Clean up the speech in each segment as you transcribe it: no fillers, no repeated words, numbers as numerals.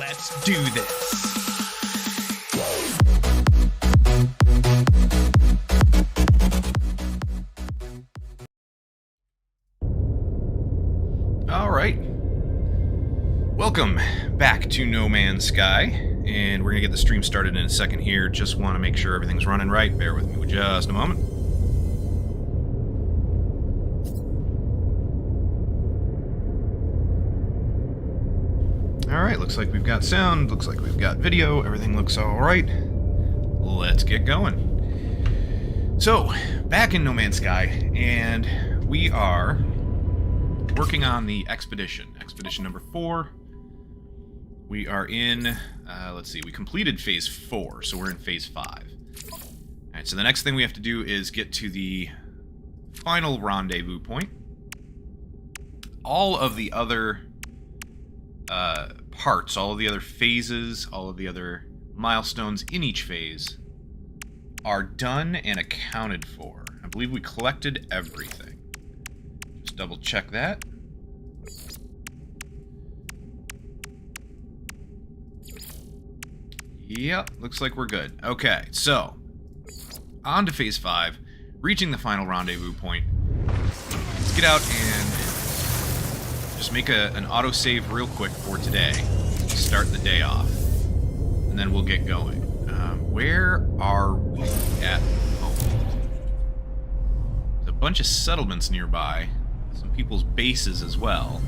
Let's do this. All right. Welcome back to No Man's Sky, and we're going to get the stream started in a second here. Just want to make sure everything's running right. Bear with me just a moment. Alright, looks like we've got sound, looks like we've got video, everything looks alright. Let's get going. So, back in No Man's Sky, and we are working on the expedition. Expedition number 4. We are in, let's see, we completed phase 4, so we're in phase 5. Alright, so the next thing we have to do is get to the final rendezvous point. All of the other parts, all of the other phases, all of the other milestones in each phase are done and accounted for. I believe we collected everything. Just double check that. Yep, looks like we're good. Okay, so on to phase 5, reaching the final rendezvous point. Let's get out and just make an autosave real quick for today. Start the day off. And then we'll get going. Where are we at home? There's a bunch of settlements nearby. Some people's bases as well.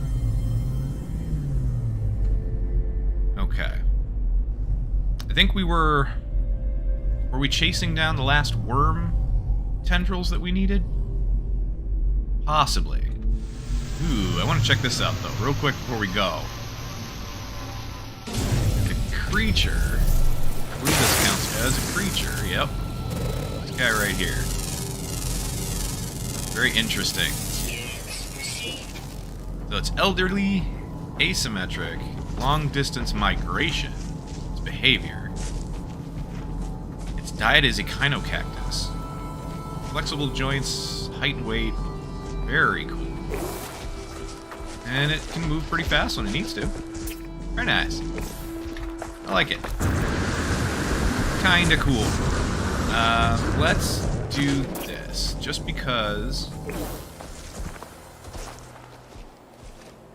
Okay. I think we were... Were we chasing down the last worm tendrils that we needed? Possibly. Ooh, I want to check this out, though, real quick before we go. The creature. I believe this counts as a creature, yep. This guy right here. Very interesting. So it's elderly, asymmetric, long-distance migration. Its behavior. Its diet is echinocactus. Flexible joints, height and weight. Very cool. And it can move pretty fast when it needs to. Very nice. I like it. Kinda cool. Let's do this. Just because...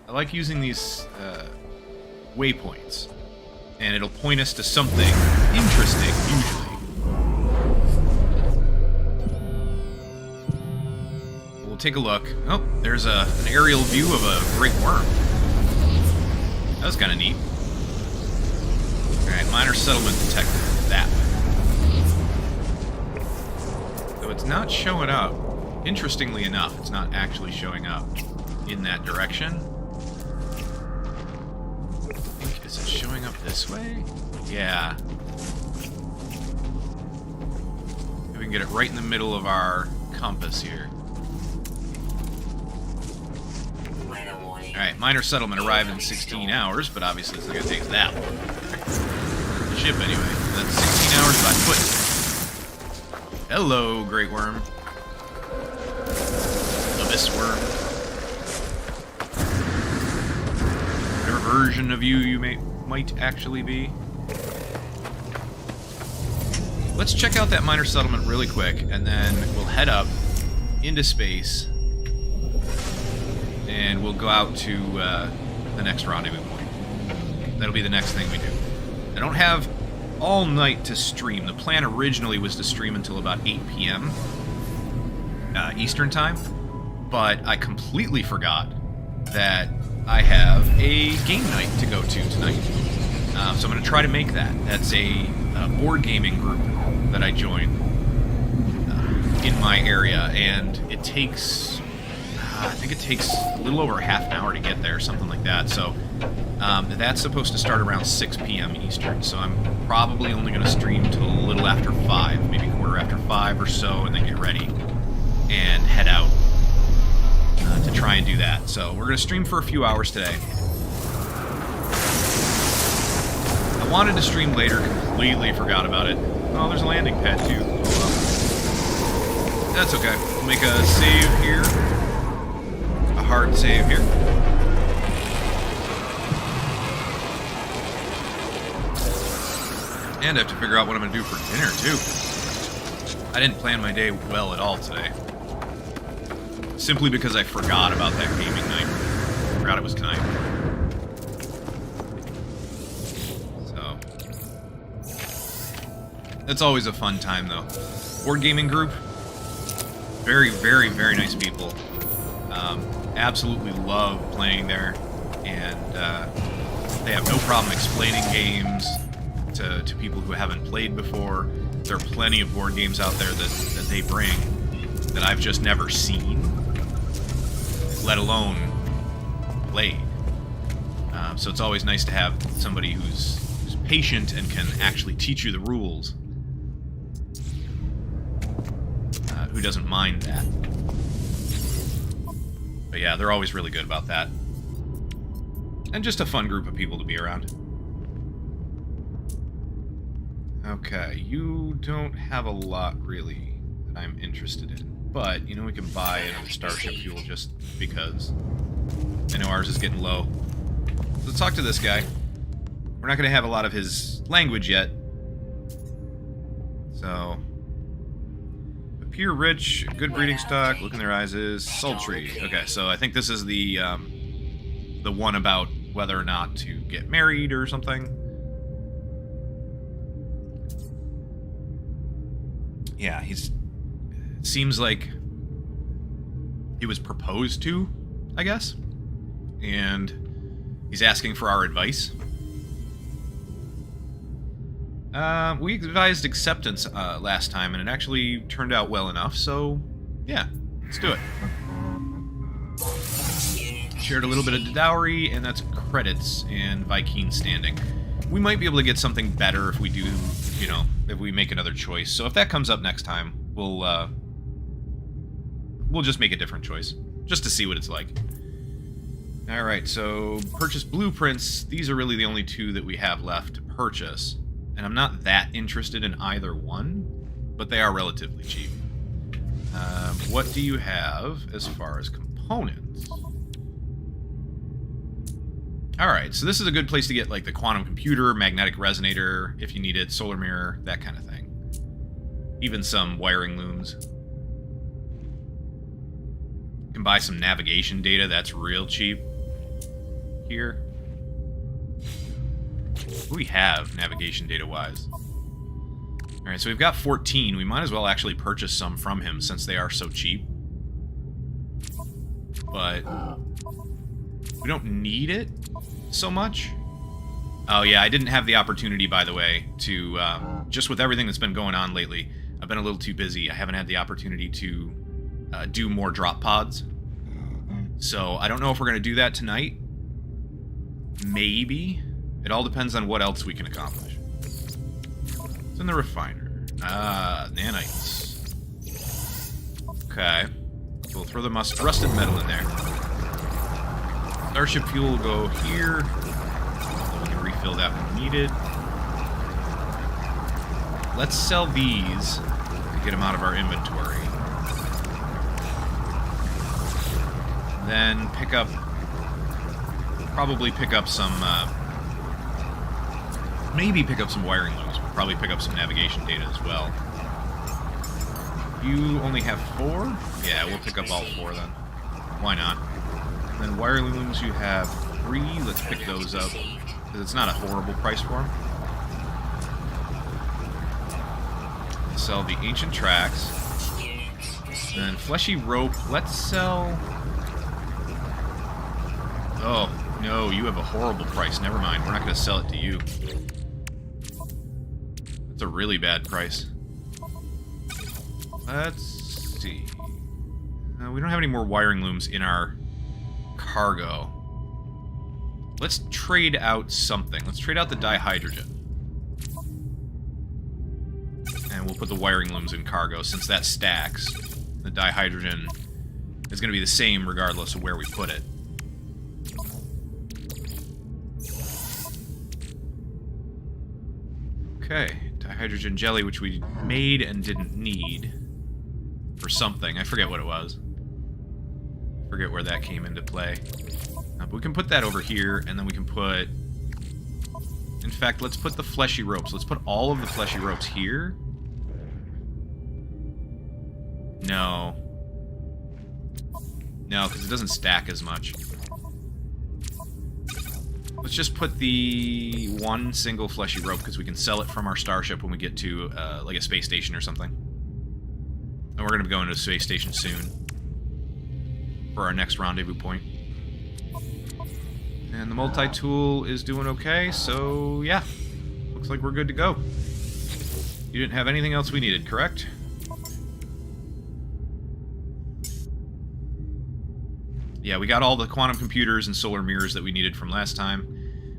I like using these waypoints. And it'll point us to something interesting, usually. We'll take a look. Oh, there's an aerial view of a great worm. That was kind of neat. Alright, minor settlement detected that way. So it's not showing up. Interestingly enough, it's not actually showing up in that direction. I think, is it showing up this way? Yeah. Maybe we can get it right in the middle of our compass here. Alright, minor settlement arrived in 16 hours, but obviously it's not going to take us that long. The ship, anyway. That's 16 hours by foot. Hello, Great Worm. Abyss Worm. Whatever version of you might actually be. Let's check out that minor settlement really quick, and then we'll head up into space. And we'll go out to the next rendezvous point. That'll be the next thing we do. I don't have all night to stream. The plan originally was to stream until about 8 p.m. Eastern Time, but I completely forgot that I have a game night to go to tonight. So I'm going to try to make that. That's a board gaming group that I joined in my area, and it takes... I think it takes a little over half an hour to get there, something like that. So that's supposed to start around 6 p.m. Eastern. So I'm probably only going to stream till a little after 5, maybe quarter after 5 or so, and then get ready and head out to try and do that. So we're going to stream for a few hours today. I wanted to stream later, completely forgot about it. Oh, there's a landing pad too. Oh, well. That's okay. We'll make a save here. Hard save here. And I have to figure out what I'm going to do for dinner, too. I didn't plan my day well at all today. Simply because I forgot about that gaming night. I forgot it was tonight. So. That's always a fun time, though. Board gaming group. Very, very, very nice people. Absolutely love playing there. And they have no problem explaining games to people who haven't played before. There are plenty of board games out there that they bring that I've just never seen, let alone played. So it's always nice to have somebody who's patient and can actually teach you the rules, who doesn't mind that. But yeah, they're always really good about that. And just a fun group of people to be around. Okay, you don't have a lot, really, that I'm interested in. But, you know, we can buy another starship fuel just because. I know ours is getting low. Let's talk to this guy. We're not going to have a lot of his language yet. So... appear rich, good breeding stock, look in their eyes is sultry. Okay, so I think this is the one about whether or not to get married or something. Yeah, it seems like he was proposed to, I guess. And he's asking for our advice. We advised acceptance last time, and it actually turned out well enough, so yeah, let's do it. Shared a little bit of the dowry, and that's credits and Viking standing. We might be able to get something better if we do, you know, if we make another choice. So if that comes up next time, we'll just make a different choice, just to see what it's like. Alright, so purchase blueprints. These are really the only two that we have left to purchase. And I'm not that interested in either one, but they are relatively cheap. What do you have as far as components? Alright, so this is a good place to get like the quantum computer, magnetic resonator, if you need it, solar mirror, that kind of thing. Even some wiring looms. You can buy some navigation data, that's real cheap. Here. What do we have navigation data-wise? Alright, so we've got 14. We might as well actually purchase some from him since they are so cheap. But we don't need it so much. Oh yeah, I didn't have the opportunity, by the way, to, just with everything that's been going on lately, I've been a little too busy. I haven't had the opportunity to do more drop pods. So I don't know if we're going to do that tonight. Maybe. It all depends on what else we can accomplish. It's in the refiner. Nanites. Okay. We'll throw the rusted metal in there. Starship fuel will go here. We can refill that when needed. Let's sell these to get them out of our inventory. Then pick up... probably pick up some... maybe pick up some wiring looms. We'll probably pick up some navigation data as well. You only have 4? Yeah, we'll pick up all 4 then. Why not? And then wiring looms you have 3. Let's pick those up. Because it's not a horrible price for them. Sell the ancient tracks. And then fleshy rope. Let's sell... Oh, no, you have a horrible price. Never mind. We're not going to sell it to you. That's a really bad price. Let's see. We don't have any more wiring looms in our cargo. Let's trade out something. Let's trade out the dihydrogen. And we'll put the wiring looms in cargo since that stacks. The dihydrogen is going to be the same regardless of where we put it. Okay, dihydrogen jelly, which we made and didn't need for something. I forget what it was. Forget where that came into play. But we can put that over here, and then we can put In fact, let's put the fleshy ropes. Let's put all of the fleshy ropes here. No. No, because it doesn't stack as much. Let's just put the one single fleshy rope, because we can sell it from our starship when we get to, like, a space station or something. And we're going to be going to a space station soon for our next rendezvous point. And the multi-tool is doing okay, so yeah. Looks like we're good to go. You didn't have anything else we needed, correct? Yeah, we got all the quantum computers and solar mirrors that we needed from last time.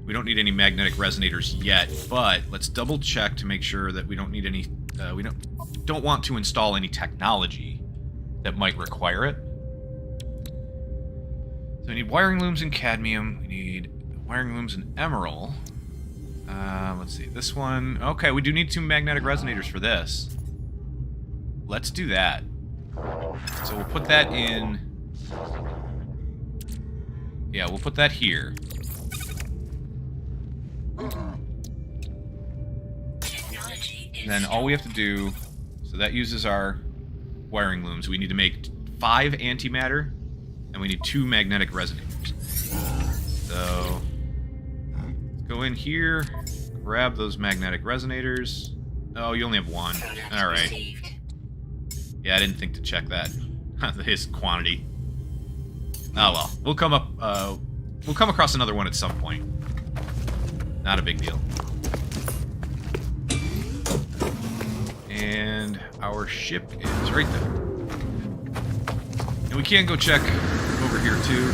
We don't need any magnetic resonators yet, but let's double check to make sure that we don't need any... we don't want to install any technology that might require it. So we need wiring looms and cadmium. We need wiring looms and emerald. Let's see, this one... Okay, we do need 2 magnetic resonators for this. Let's do that. So we'll put that in... Yeah, we'll put that here. And then all we have to do... So that uses our wiring looms. We need to make 5 antimatter, and we need 2 magnetic resonators. So... let's go in here, grab those magnetic resonators. Oh, you only have 1. Alright. Yeah, I didn't think to check that. His quantity. Oh well, we'll come across another one at some point. Not a big deal. And our ship is right there. And we can go check over here too.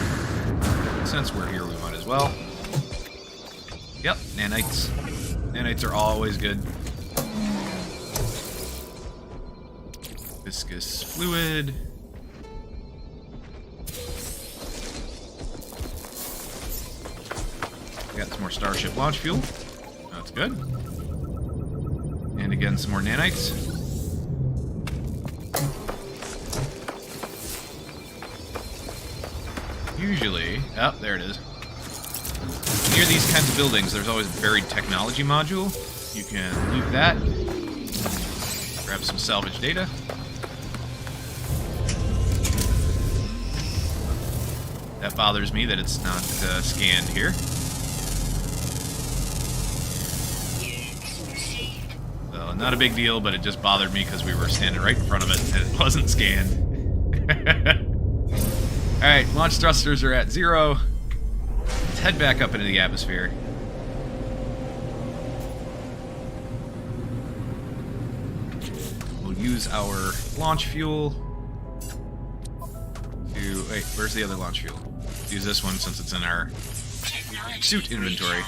Since we're here, we might as well. Yep, nanites. Nanites are always good. Viscous fluid. Got some more starship launch fuel. That's good. And again, some more nanites. Usually... Oh, there it is. Near these kinds of buildings, there's always a buried technology module. You can loot that. Grab some salvage data. That bothers me that it's not scanned here. So, not a big deal, but it just bothered me because we were standing right in front of it and it wasn't scanned. Alright, launch thrusters are at 0. Let's head back up into the atmosphere. We'll use our launch fuel to... Wait, where's the other launch fuel? Let's use this one since it's in our suit inventory.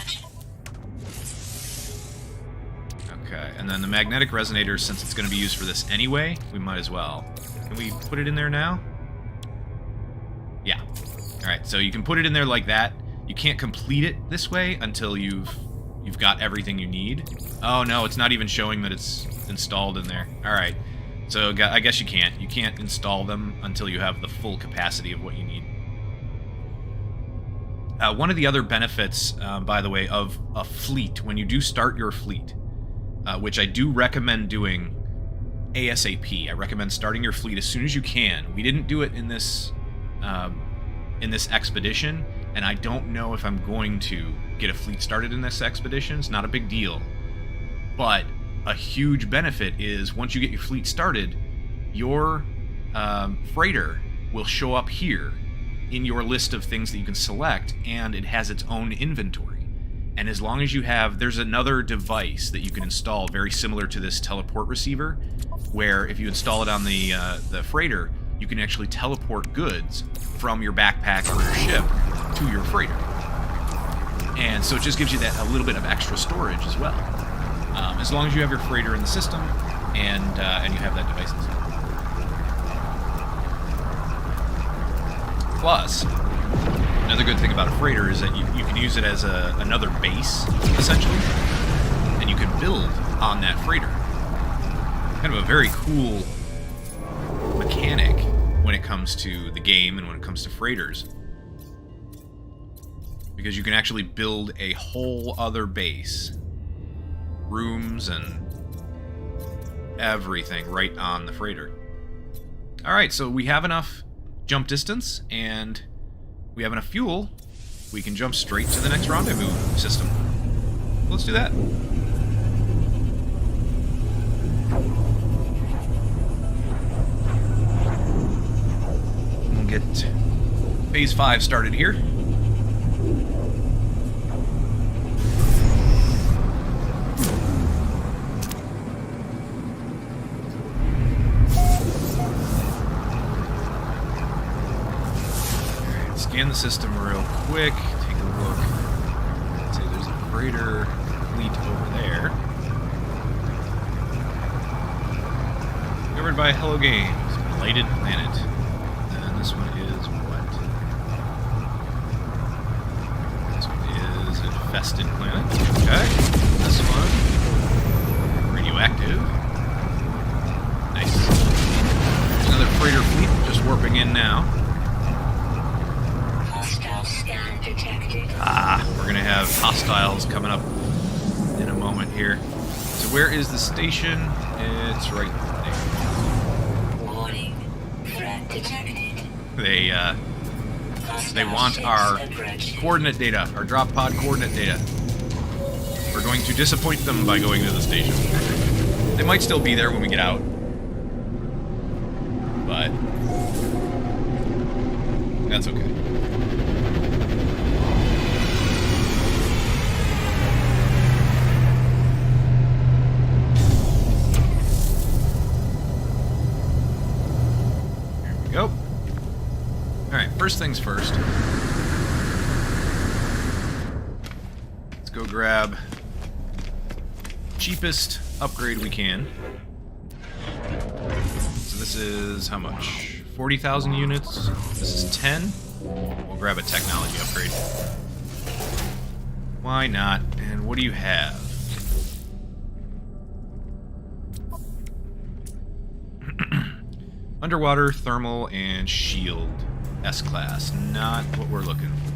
Okay, and then the magnetic resonators, since it's going to be used for this anyway, we might as well. Can we put it in there now? Yeah. Alright, so you can put it in there like that. You can't complete it this way until you've got everything you need. Oh no, it's not even showing that it's installed in there. Alright, so I guess you can't. You can't install them until you have the full capacity of what you need. One of the other benefits, by the way, of a fleet, when you do start your fleet, which I do recommend doing ASAP. I recommend starting your fleet as soon as you can. We didn't do it in this expedition, and I don't know if I'm going to get a fleet started in this expedition. It's not a big deal. But a huge benefit is once you get your fleet started, your freighter will show up here in your list of things that you can select, and it has its own inventory. And as long as you have... There's another device that you can install very similar to this teleport receiver, where if you install it on the freighter, you can actually teleport goods from your backpack or your ship to your freighter. And so it just gives you that a little bit of extra storage as well. As long as you have your freighter in the system and you have that device installed. Plus, another good thing about a freighter is that you can use it as another base, essentially, and you can build on that freighter. Kind of a very cool mechanic when it comes to the game and when it comes to freighters. Because you can actually build a whole other base. Rooms and everything right on the freighter. Alright, so we have enough jump distance, and we have enough fuel. We can jump straight to the next rendezvous system. Let's do that. We'll get Phase 5 started here. Scan the system real quick, take a look. Let's say there's a freighter fleet over there. Covered by Hello Games, Blighted Planet. And this one is what? This one is Infested Planet. Okay. This one, Radioactive. Nice. There's another freighter fleet just warping in now. We're gonna have hostiles coming up in a moment here. So where is the station? It's right there. Warning. Threat detected. They want our coordinate data, our drop pod coordinate data. We're going to disappoint them by going to the station. They might still be there when we get out. But that's okay. Go. Alright, first things first. Let's go grab cheapest upgrade we can. So this is how much? 40,000 units. This is 10. We'll grab a technology upgrade. Why not? And what do you have? Underwater, thermal, and shield. S-class. Not what we're looking for.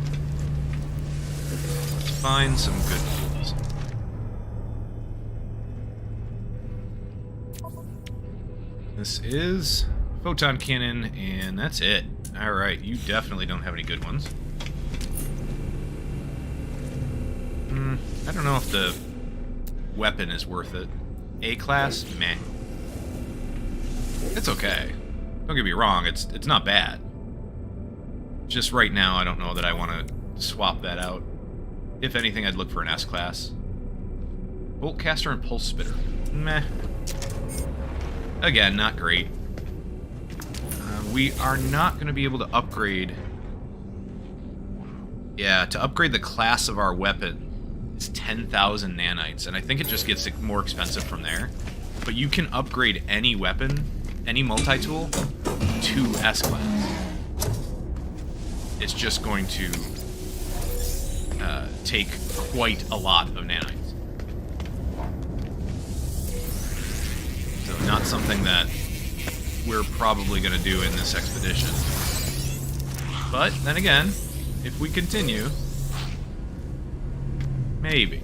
Let's find some good ones. This is photon cannon, and that's it. Alright, you definitely don't have any good ones. I don't know if the weapon is worth it. A-class? Meh. It's okay. Don't get me wrong, it's not bad. Just right now, I don't know that I want to swap that out. If anything, I'd look for an S-class. Bolt caster and pulse spitter. Meh. Again, not great. We are not going to be able to upgrade... Yeah, to upgrade the class of our weapon is 10,000 nanites, and I think it just gets more expensive from there. But you can upgrade any weapon, any multi-tool, to S-class. It's just going to take quite a lot of nanites. So not something that we're probably going to do in this expedition. But then again, if we continue, maybe.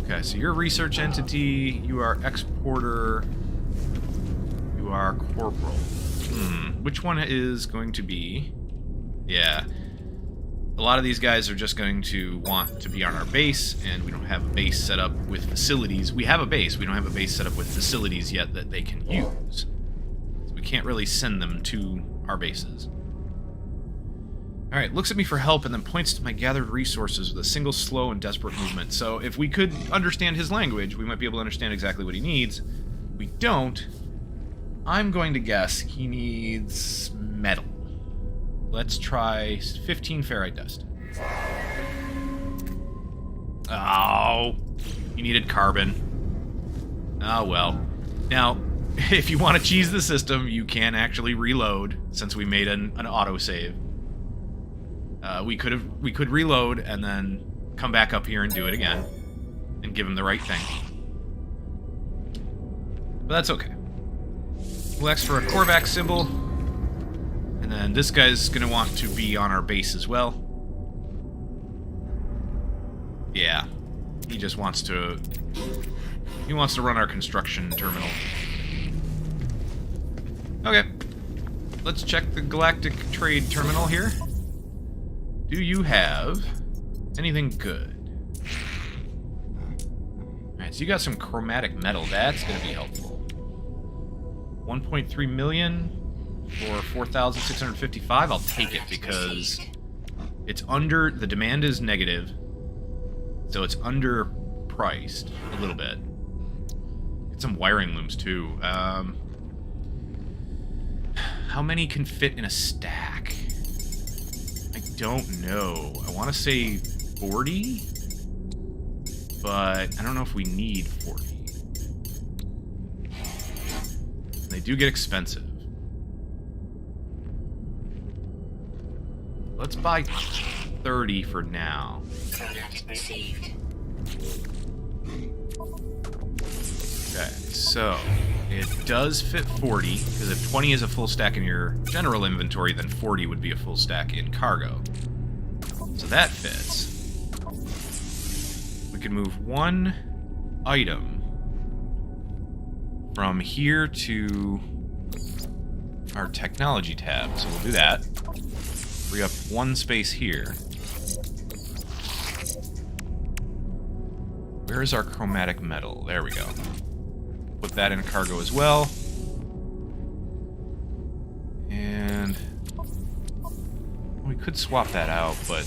Okay, so you're a research entity, you are exporter, you are corporal. Which one is going to be... Yeah. A lot of these guys are just going to want to be on our base, and we don't have a base set up with facilities. We have a base, we don't have a base set up with facilities yet that they can use. So we can't really send them to our bases. Alright, looks at me for help and then points to my gathered resources with a single slow and desperate movement. So if we could understand his language, we might be able to understand exactly what he needs. We don't. I'm going to guess he needs metal. Let's try 15 ferrite dust. Oh, he needed carbon. Oh well. Now, if you want to cheese the system, you can actually reload, since we made an autosave. We could reload and then come back up here and do it again, and give him the right thing. But that's okay. We'll X for a Korvax symbol, and then this guy's gonna want to be on our base as well. Yeah. He just wants to... He wants to run our construction terminal. Okay. Let's check the Galactic Trade Terminal here. Do you have anything good? Alright, so you got some chromatic metal. That's going to be helpful. 1.3 million for 4,655. I'll take it because it's under... The demand is negative, so it's underpriced a little bit. Get some wiring looms, too. How many can fit in a stack? I don't know. I want to say 40, but I don't know if we need 40. They do get expensive. Let's buy 30 for now. Product received. Okay, so it does fit 40, because if 20 is a full stack in your general inventory, then 40 would be a full stack in cargo. So that fits. We can move one item from here to our technology tab, so we'll do that. Free up one space here. Where is our chromatic metal? There we go. Put that in cargo as well. And we could swap that out, but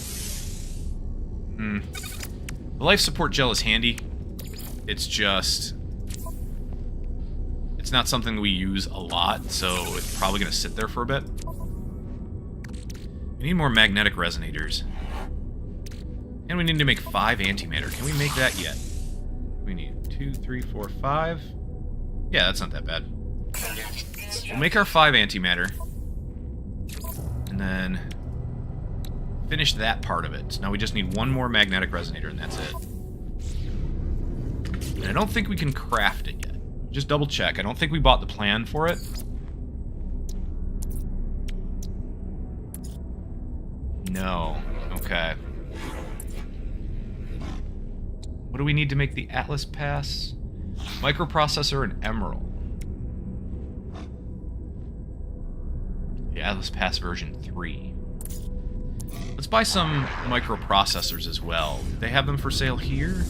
the life support gel is handy. It's just it's not something we use a lot, so it's probably going to sit there for a bit. We need more magnetic resonators. And we need to make 5 antimatter. Can we make that yet? We need 2, 3, 4, 5. Yeah, that's not that bad. We'll make our 5 antimatter. And then finish that part of it. So now we just need one more magnetic resonator, and that's it. And I don't think we can craft it yet. Just double check. I don't think we bought the plan for it. No. Okay. What do we need to make the Atlas pass? Microprocessor and emerald. The Atlas pass version 3. Let's buy some microprocessors as well. Do they have them for sale here?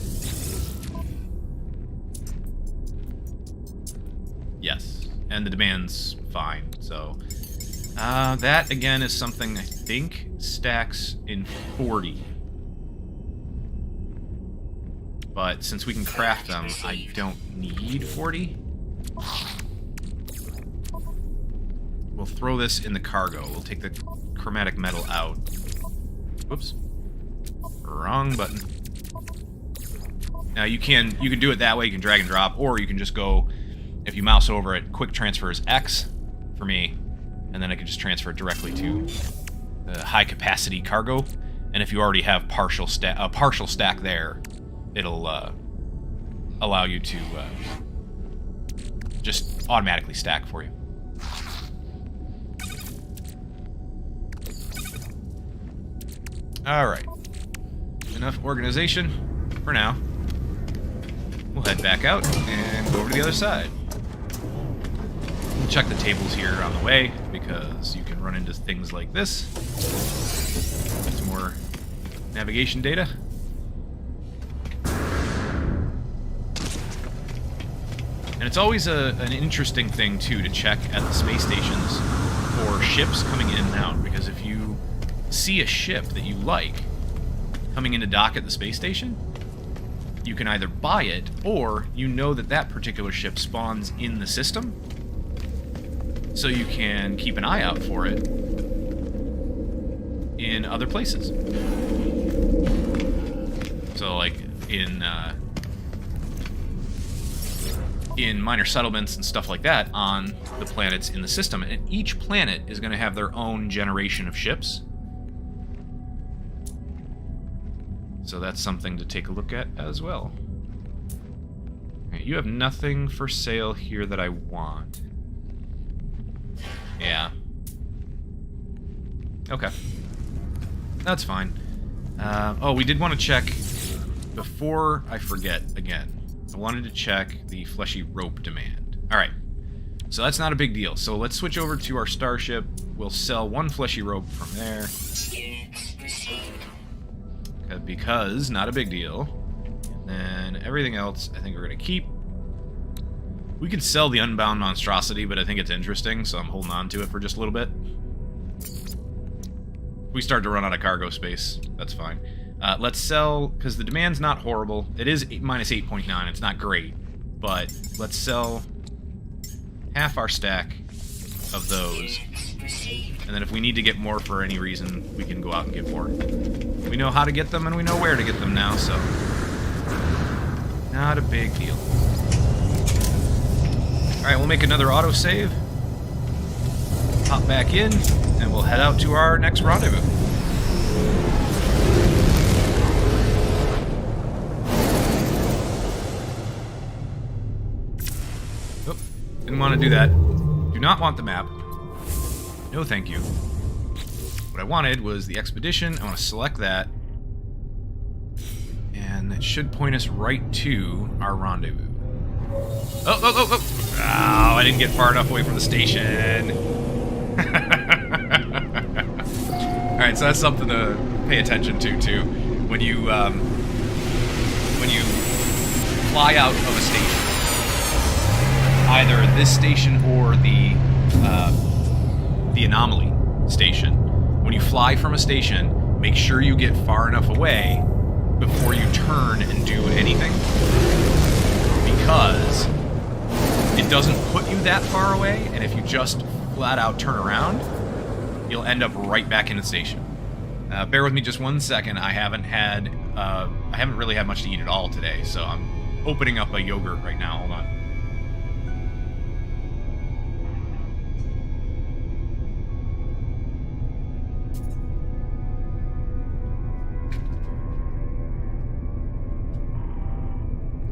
Yes. And the demand's fine, so... that, again, is something I think stacks in 40. But since we can craft them, I don't need 40. We'll throw this in the cargo. We'll take the chromatic metal out. Whoops. Wrong button. Now you can do it that way. You can drag and drop, or you can just go, if you mouse over it, quick transfer is X for me, and then I can just transfer it directly to the high capacity cargo. And if you already have a partial stack there, it'll allow you to just automatically stack for you. Alright. Enough organization for now. We'll head back out and go over to the other side. We'll check the tables here on the way, because you can run into things like this. Get some more navigation data. And it's always an interesting thing, too, to check at the space stations for ships coming in and out. Because if you see a ship that you like coming into dock at the space station, you can either buy it, or you know that that particular ship spawns in the system. So you can keep an eye out for it in other places. So, like, in minor settlements and stuff like that on the planets in the system. And each planet is going to have their own generation of ships. So that's something to take a look at as well. Okay, you have nothing for sale here that I want. Yeah. Okay. That's fine. Oh, we did want to check before I forget again, I wanted to check the fleshy rope demand. Alright, so that's not a big deal. So let's switch over to our starship. We'll sell 1 fleshy rope from there. Units received. Because, not a big deal. And then everything else, I think we're going to keep. We could sell the Unbound Monstrosity, but I think it's interesting, so I'm holding on to it for just a little bit. If we start to run out of cargo space, that's fine. Let's sell, because the demand's not horrible. It is minus 8.9, it's not great. But let's sell half our stack of those. Units received. And then if we need to get more for any reason, we can go out and get more. We know how to get them, and we know where to get them now, so... not a big deal. Alright, we'll make another autosave. Hop back in, and we'll head out to our next rendezvous. Oh, didn't want to do that. Do not want the map. No thank you. What I wanted was the expedition. I want to select that. And it should point us right to our rendezvous. Oh, I didn't get far enough away from the station. Alright, so that's something to pay attention to, too. When you fly out of a station, either this station or the anomaly station, when you fly from a station, make sure you get far enough away before you turn and do anything, because it doesn't put you that far away, and if you just flat out turn around, you'll end up right back in the station. Bear with me just 1 second. I haven't really had much to eat at all today, so I'm opening up a yogurt right now. Hold on.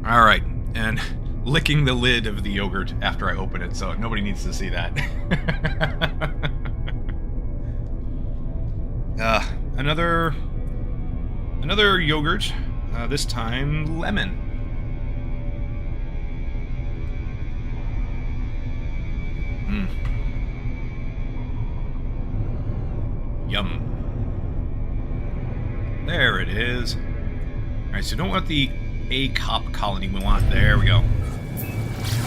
All right, and licking the lid of the yogurt after I open it, so nobody needs to see that. Another yogurt, this time lemon. Yum. There it is. All right, so don't want the A-cop colony, we want, there we go.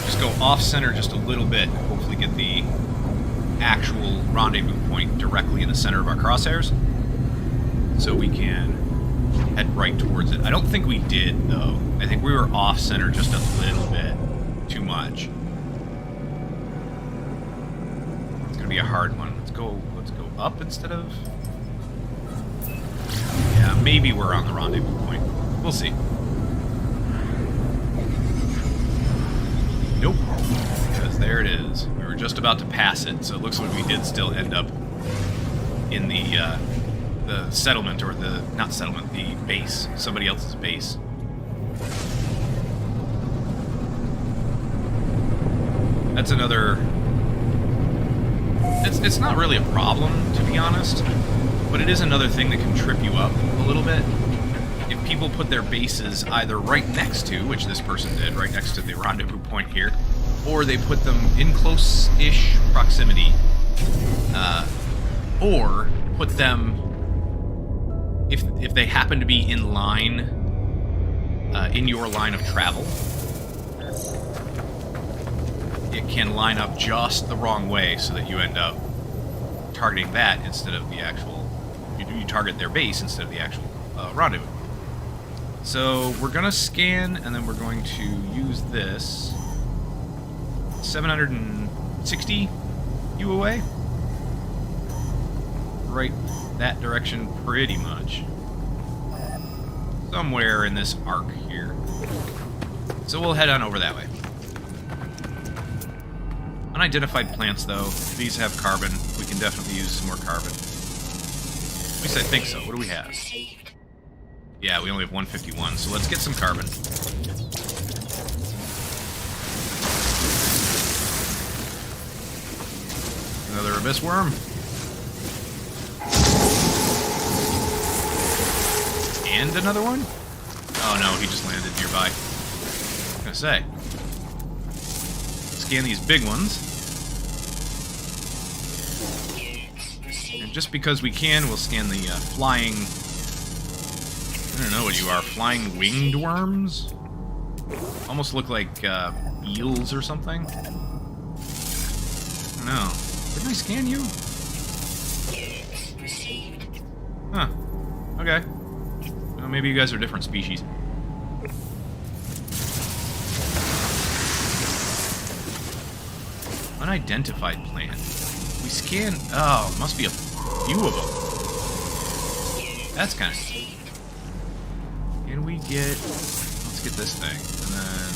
Just go off-center just a little bit, hopefully get the actual rendezvous point directly in the center of our crosshairs, so we can head right towards it. I don't think we did, though. I think we were off-center just a little bit too much. It's gonna be a hard one. Let's go up instead of... yeah, maybe we're on the rendezvous point. We'll see. Nope, because there it is. We were just about to pass it, so it looks like we did still end up in the settlement, or not settlement, the base, somebody else's base. That's another... It's not really a problem, to be honest, but it is another thing that can trip you up a little bit. If people put their bases either right next to, which this person did, right next to the rendezvous point here, or they put them in close-ish proximity, or put them, if they happen to be in line, in your line of travel, it can line up just the wrong way so that you end up targeting that instead of the actual, you target their base instead of the actual rendezvous. So we're going to scan, and then we're going to use this 760 you away. Right that direction pretty much. Somewhere in this arc here. So we'll head on over that way. Unidentified plants, though. These have carbon. We can definitely use some more carbon. At least I think so. What do we have? Yeah, we only have 151, so let's get some carbon. Another abyss worm. And another one? Oh no, he just landed nearby. I was gonna say. Scan these big ones. And just because we can, we'll scan the flying... I don't know what you are. Flying winged worms? Almost look like eels or something. I don't know. Didn't I scan you? Huh. Okay. Well, maybe you guys are different species. Unidentified plant. We scan... Oh, must be a few of them. That's kind of... Can we get... Let's get this thing. And then...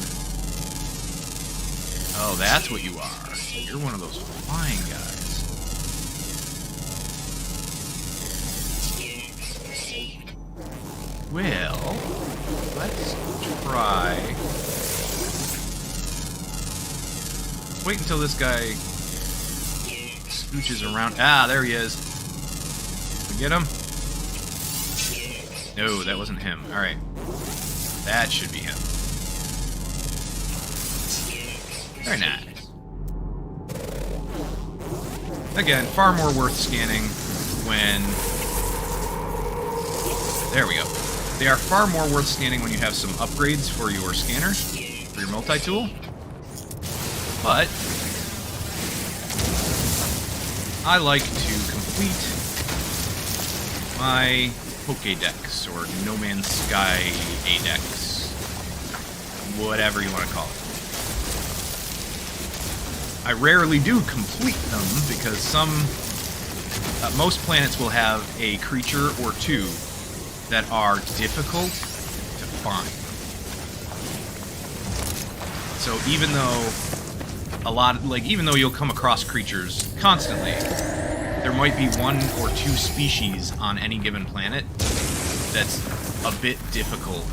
Oh, that's what you are. You're one of those flying guys. Well, let's try... Wait until this guy scooches around. Ah, there he is. Did we get him? No, that wasn't him. Alright. That should be him. Very nice. Again, far more worth scanning when... There we go. They are far more worth scanning when you have some upgrades for your scanner, for your multi-tool. But I like to complete my Pokédex, or No Man's Sky A-Dex, whatever you want to call it. I rarely do complete them because most planets will have a creature or two that are difficult to find. So even though even though you'll come across creatures constantly, there might be one or two species on any given planet that's a bit difficult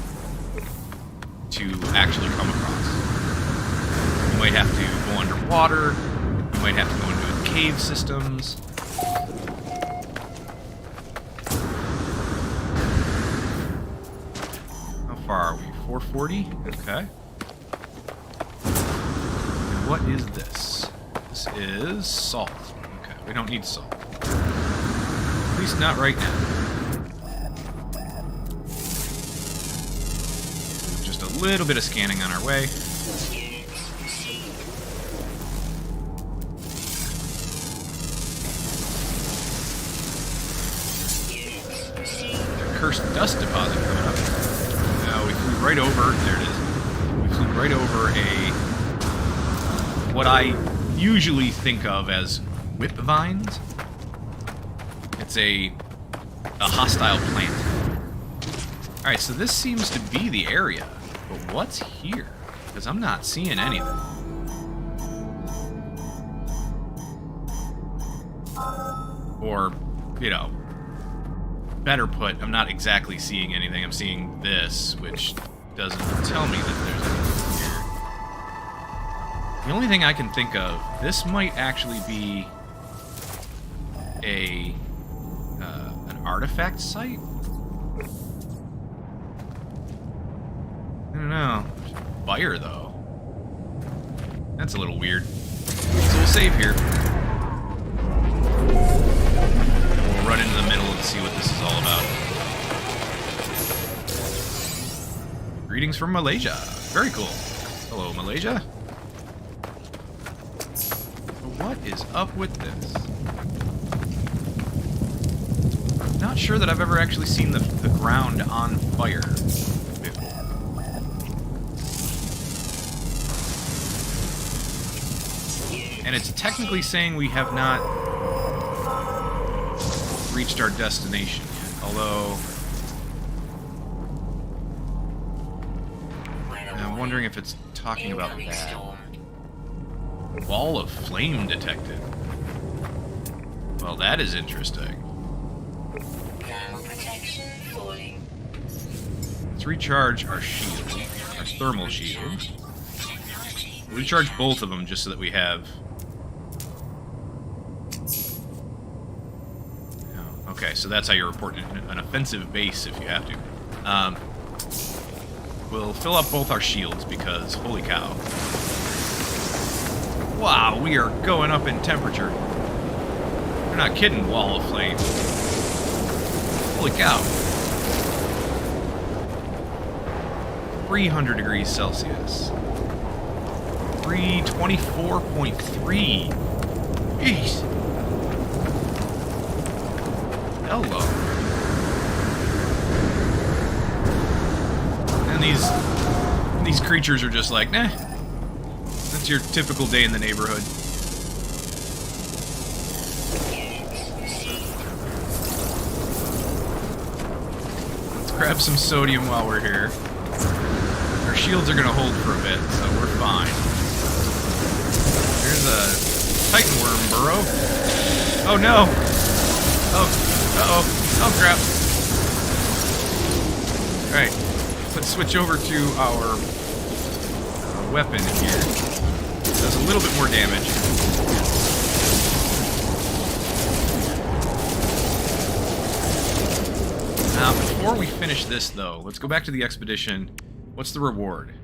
to actually come across. You might have to go underwater, you might have to go into cave systems. How far are we? 440? Okay. What is this? This is salt. Okay, we don't need salt. At least not right now. Just a little bit of scanning on our way. Cursed dust deposit coming up. We flew right over... There it is. We flew right over what I usually think of as whip vines. It's a hostile plant. Alright, so this seems to be the area. But what's here? Because I'm not seeing anything. Or, you know, better put, I'm not exactly seeing anything. I'm seeing this, which doesn't tell me that there's anything. The only thing I can think of, this might actually be an artifact site? I don't know. Fire, though. That's a little weird. So we'll save here. We'll run into the middle and see what this is all about. Greetings from Malaysia. Very cool. Hello, Malaysia. What is up with this? Not sure that I've ever actually seen the ground on fire before. And it's technically saying we have not reached our destination yet, although I'm wondering if it's talking about that. Wall of flame detected. Well, that is interesting. Let's recharge our shield, our thermal shield. We'll recharge both of them just so that we have... Oh, okay, so that's how you report an offensive base if you have to. we'll fill up both our shields because, holy cow. Wow, we are going up in temperature. You're not kidding, wall of flame. Holy cow. 300 degrees Celsius. 324.3. Jeez. Hello. And these creatures are just like, nah. That's your typical day in the neighborhood. Let's grab some sodium while we're here. Our shields are gonna hold for a bit, so we're fine. There's a Titan worm burrow. Oh no! Oh, uh-oh. Oh crap. Alright, let's switch over to our weapon here. It does a little bit more damage. Now, before we finish this, though, let's go back to the expedition. What's the reward?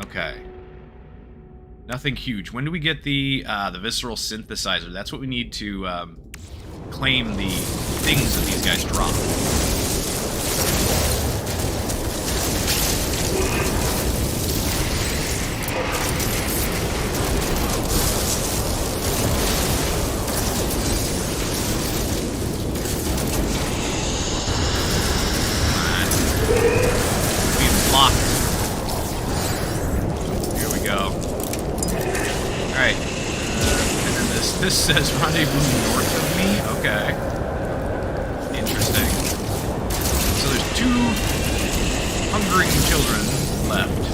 Okay. Nothing huge. When do we get the visceral synthesizer? That's what we need to claim the things that these guys drop. This says rendezvous north of me? Okay. Interesting. So there's 2 hungering children left.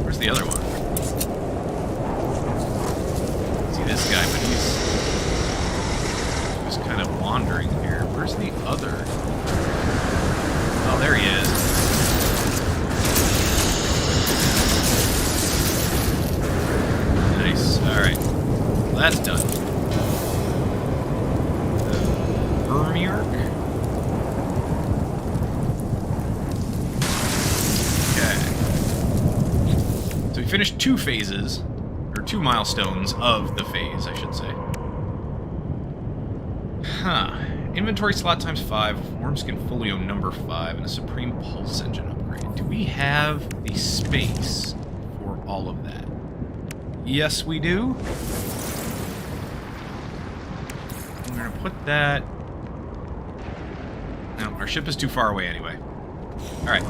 Where's the other one? See this guy, but he's kind of wandering here. Where's the other? Oh, there he is. Nice. Alright. Well, that's done. Finished 2 phases, or 2 milestones of the phase, I should say. Huh. Inventory slot times 5, Wormskin Folio number 5, and a Supreme Pulse Engine upgrade. Do we have the space for all of that? Yes, we do. I'm going to put that... No, our ship is too far away anyway. Alright.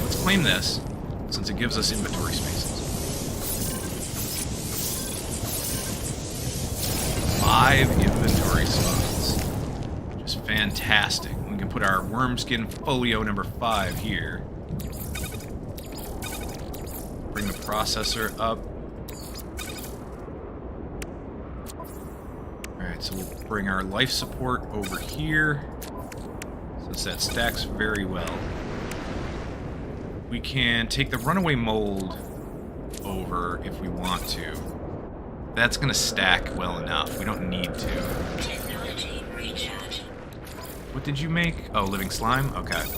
Let's claim this, since it gives us inventory spaces. 5 inventory slots. Which is fantastic. We can put our Wormskin Folio number 5 here. Bring the processor up. Alright, so we'll bring our life support over here. Since that stacks very well. We can take the runaway mold over if we want to. That's going to stack well enough. We don't need to. Technology recharge. What did you make? Oh, living slime? Okay. Here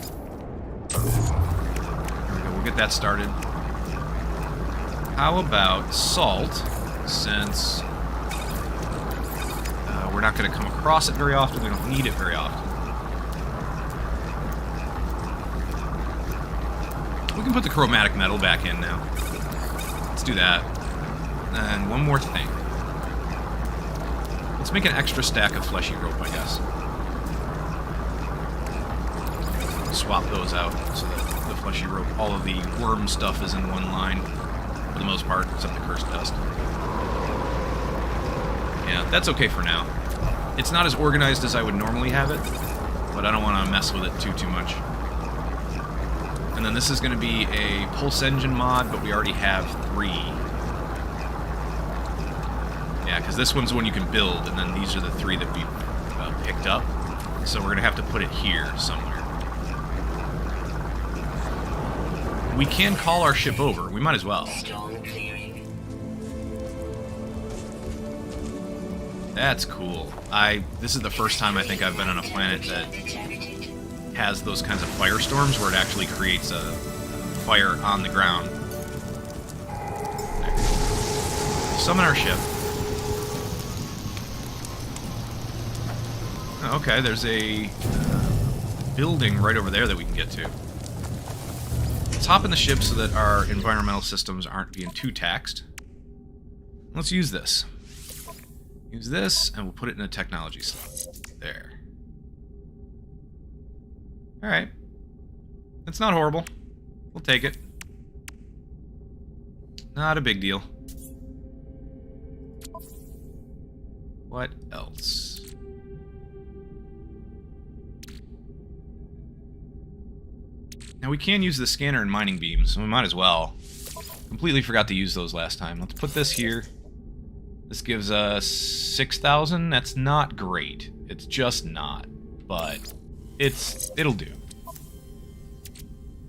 we go. We'll get that started. How about salt, since we're not going to come across it very often. We don't need it very often. We can put the chromatic metal back in now. Let's do that. And one more thing. Let's make an extra stack of fleshy rope, I guess. Swap those out so that the fleshy rope, all of the worm stuff is in one line. For the most part, except the cursed dust. Yeah, that's okay for now. It's not as organized as I would normally have it, but I don't want to mess with it too much. And then this is going to be a pulse engine mod, but we already have 3. Yeah, because this one's one you can build, and then these are the 3 that we picked up. So we're going to have to put it here somewhere. We can call our ship over. We might as well. Storm clearing. That's cool. This is the first time I think I've been on a planet that Detected. has those kinds of firestorms where it actually creates a fire on the ground. There. Summon our ship. Okay, there's a building right over there that we can get to. Let's hop in the ship so that our environmental systems aren't being too taxed. Let's use this. Use this, and we'll put it in a technology slot. There. Alright. That's not horrible. We'll take it. Not a big deal. What else? Now we can use the scanner and mining beams, so we might as well. Completely forgot to use those last time. Let's put this here. This gives us 6,000. That's not great. It's just not. But it'll do.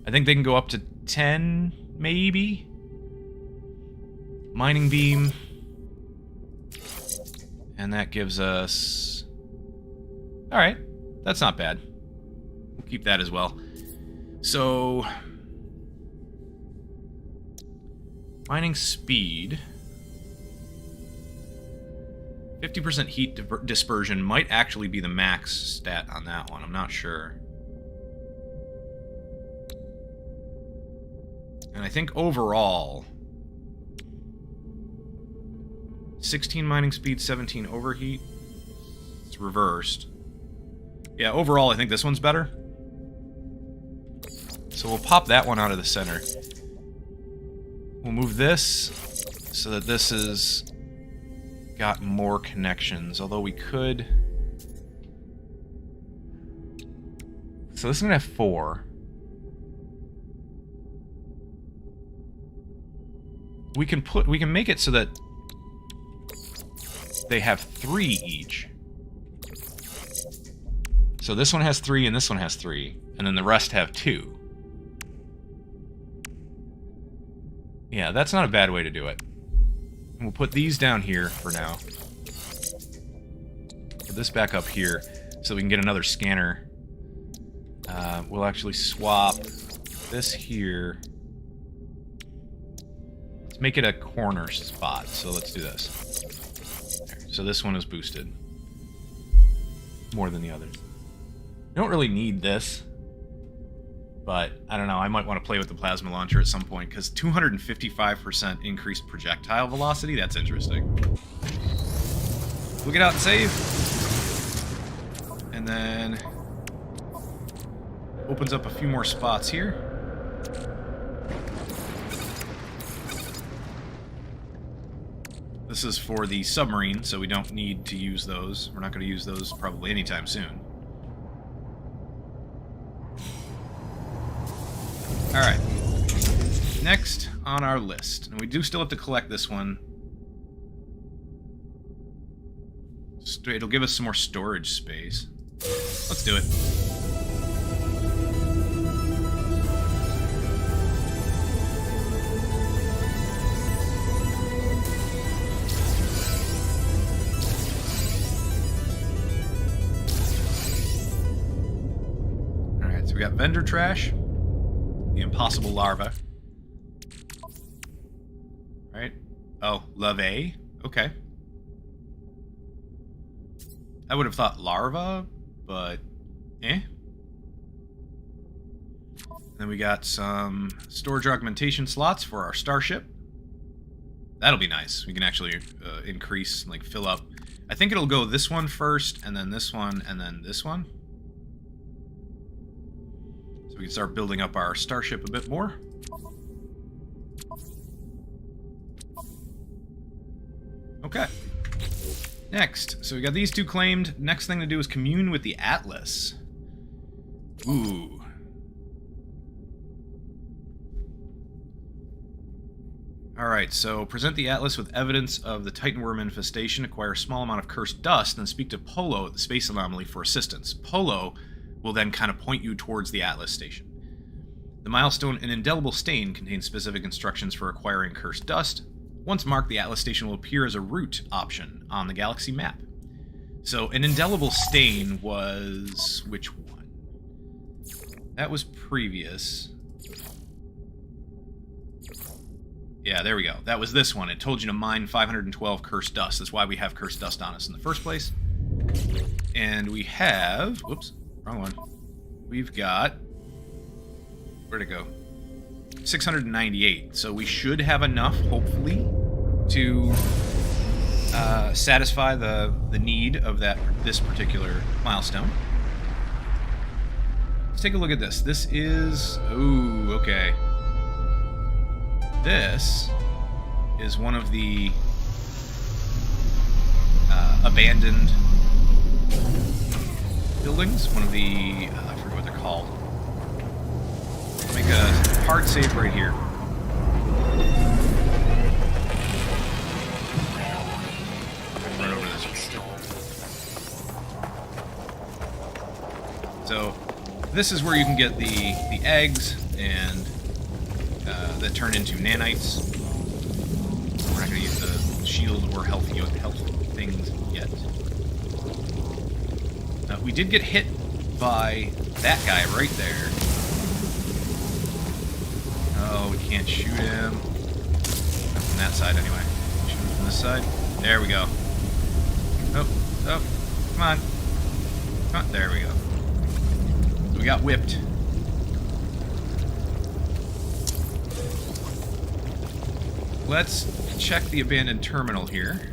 I think they can go up to 10, maybe? Mining beam. And that gives us... Alright. That's not bad. We'll keep that as well. So... Mining speed... 50% heat dispersion might actually be the max stat on that one. I'm not sure. And I think overall... 16 mining speed, 17 overheat. It's reversed. Yeah, overall I think this one's better. So we'll pop that one out of the center. We'll move this so that this is... got more connections, although we could... So this is gonna have 4. We can make it so that they have 3 each. So this one has 3 and this one has 3, and then the rest have 2. Yeah, that's not a bad way to do it. We'll put these down here for now. Put this back up here so we can get another scanner. We'll actually swap this here. Let's make it a corner spot, so let's do this. There. So this one is boosted. More than the others. I don't really need this. But, I don't know, I might want to play with the plasma launcher at some point, because 255% increased projectile velocity, that's interesting. We'll get out and save. And then... opens up a few more spots here. This is for the submarine, so we don't need to use those. We're not going to use those probably anytime soon. Alright. Next on our list. And we do still have to collect this one. It'll give us some more storage space. Let's do it. Alright, so we got vendor trash. The impossible larva. Right? Oh, larvae? Okay. I would have thought larva, but... eh? Then we got some storage augmentation slots for our starship. That'll be nice. We can actually increase, like, fill up. I think it'll go this one first, and then this one, and then this one. So we can start building up our starship a bit more. Okay. Next. So we got these 2 claimed. Next thing to do is commune with the Atlas. Ooh. Alright, so present the Atlas with evidence of the Titan worm infestation, acquire a small amount of cursed dust, then speak to Polo at the space anomaly for assistance. Polo will then kind of point you towards the Atlas station. The milestone, an indelible stain, contains specific instructions for acquiring cursed dust. Once marked, the Atlas station will appear as a route option on the galaxy map. So an indelible stain was... which one? That was previous. Yeah, there we go. That was this one. It told you to mine 512 cursed dust. That's why we have cursed dust on us in the first place. And we have... whoops, wrong one. We've got... where'd it go? 698. So we should have enough, hopefully, to satisfy the need of this particular milestone. Let's take a look at this. This is... ooh, okay. This is one of the abandoned buildings. One of the... I forget what they're called. Make a hard save right here. Right over this. So, this is where you can get the eggs and that turn into nanites. We're not going to use the shield or health things yet. We did get hit by that guy right there. Oh, we can't shoot him. Not from that side, anyway. Shoot him from this side. There we go. Oh, oh, come on. Come on, there we go. So we got whipped. Let's check the abandoned terminal here.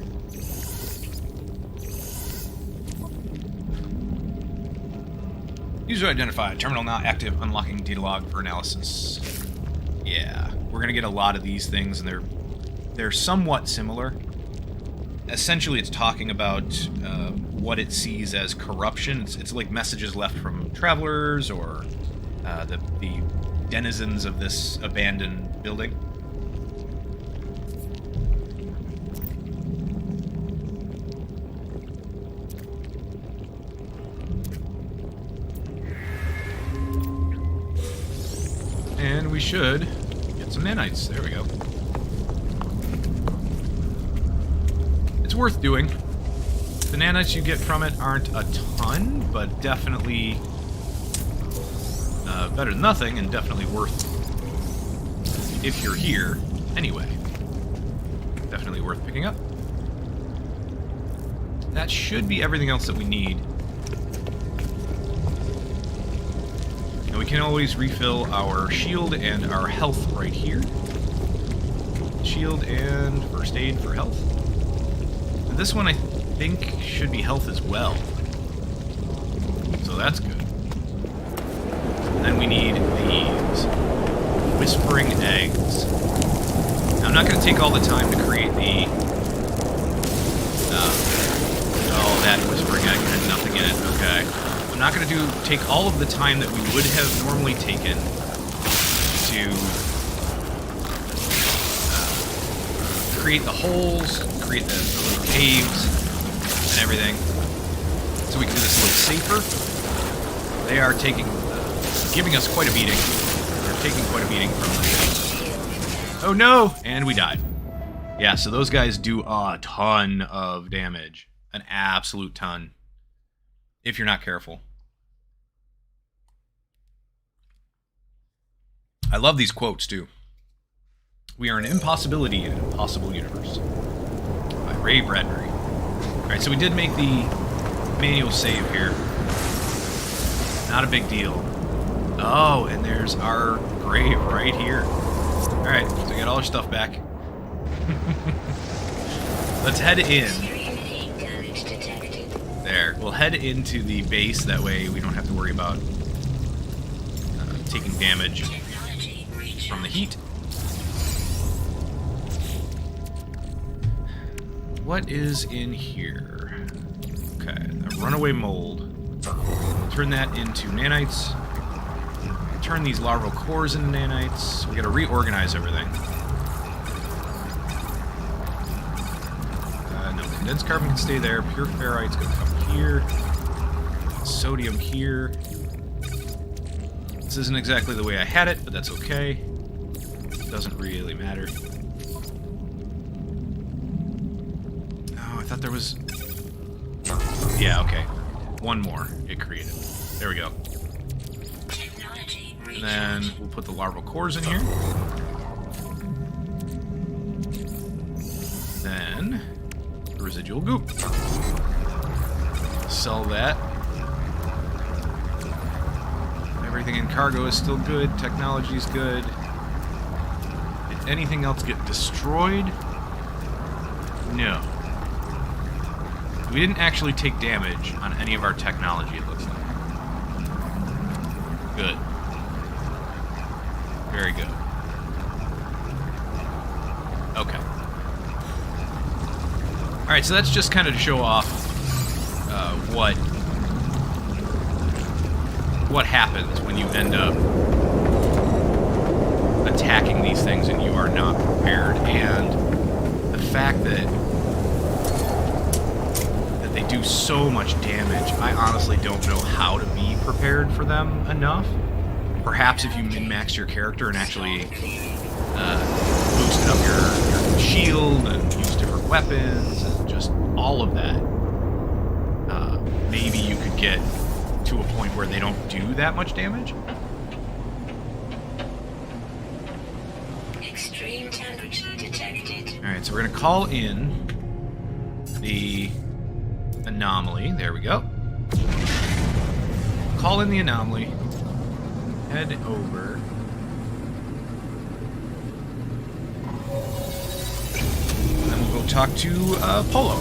User identified. Terminal not active. Unlocking data log for analysis. Yeah, we're gonna get a lot of these things, and they're somewhat similar. Essentially, it's talking about what it sees as corruption. It's like messages left from travelers or the denizens of this abandoned building. And we should get some nanites. There we go. It's worth doing. The nanites you get from it aren't a ton, but definitely better than nothing, and definitely worth, if you're here, anyway. Definitely worth picking up. That should be everything else that we need. And we can always refill our shield and our health right here. Shield and first aid for health. And this one I think should be health as well. So that's good. And then we need these whispering eggs. Now, I'm not going to take all the time to create the... oh, that whispering egg had nothing in it. Okay. I'm not going to take all of the time that we would have normally taken to create the holes, create the little caves, and everything, so we can do this a little safer. They are giving us quite a beating. They're taking quite a beating from us. Oh no! And we died. Yeah, so those guys do a ton of damage. An absolute ton. If you're not careful. I love these quotes, too. We are an impossibility in an impossible universe. By Ray Bradbury. Alright, so we did make the manual save here. Not a big deal. Oh, and there's our grave right here. Alright, so we got all our stuff back. Let's head in. There. We'll head into the base, that way we don't have to worry about taking damage from the heat. What is in here? Okay, a runaway mold. Turn that into nanites. Turn these larval cores into nanites. We gotta reorganize everything. No, condensed carbon can stay there. Pure ferrite's gonna come here. Sodium here. This isn't exactly the way I had it, but that's okay. Doesn't really matter. Oh, I thought there was... Yeah, okay. One more it created. There we go. Technology And recharge. then we'll put the larval cores in here. Then the residual goop. Sell that. Everything in cargo is still good. Technology is good. Did anything else get destroyed? No. We didn't actually take damage on any of our technology, it looks like. Good. Very good. Okay. Alright, so that's just kind of to show off what happens when you end up attacking these things and you are not prepared, and the fact that they do so much damage. I honestly don't know how to be prepared for them enough. Perhaps if you min-max your character and actually boosted up your shield and use different weapons and just all of that, maybe you could get to a point where they don't do that much damage. Extreme temperature detected. Alright, so we're going to call in the anomaly. There we go. Call in the anomaly. Head over. And then we'll go talk to Polo.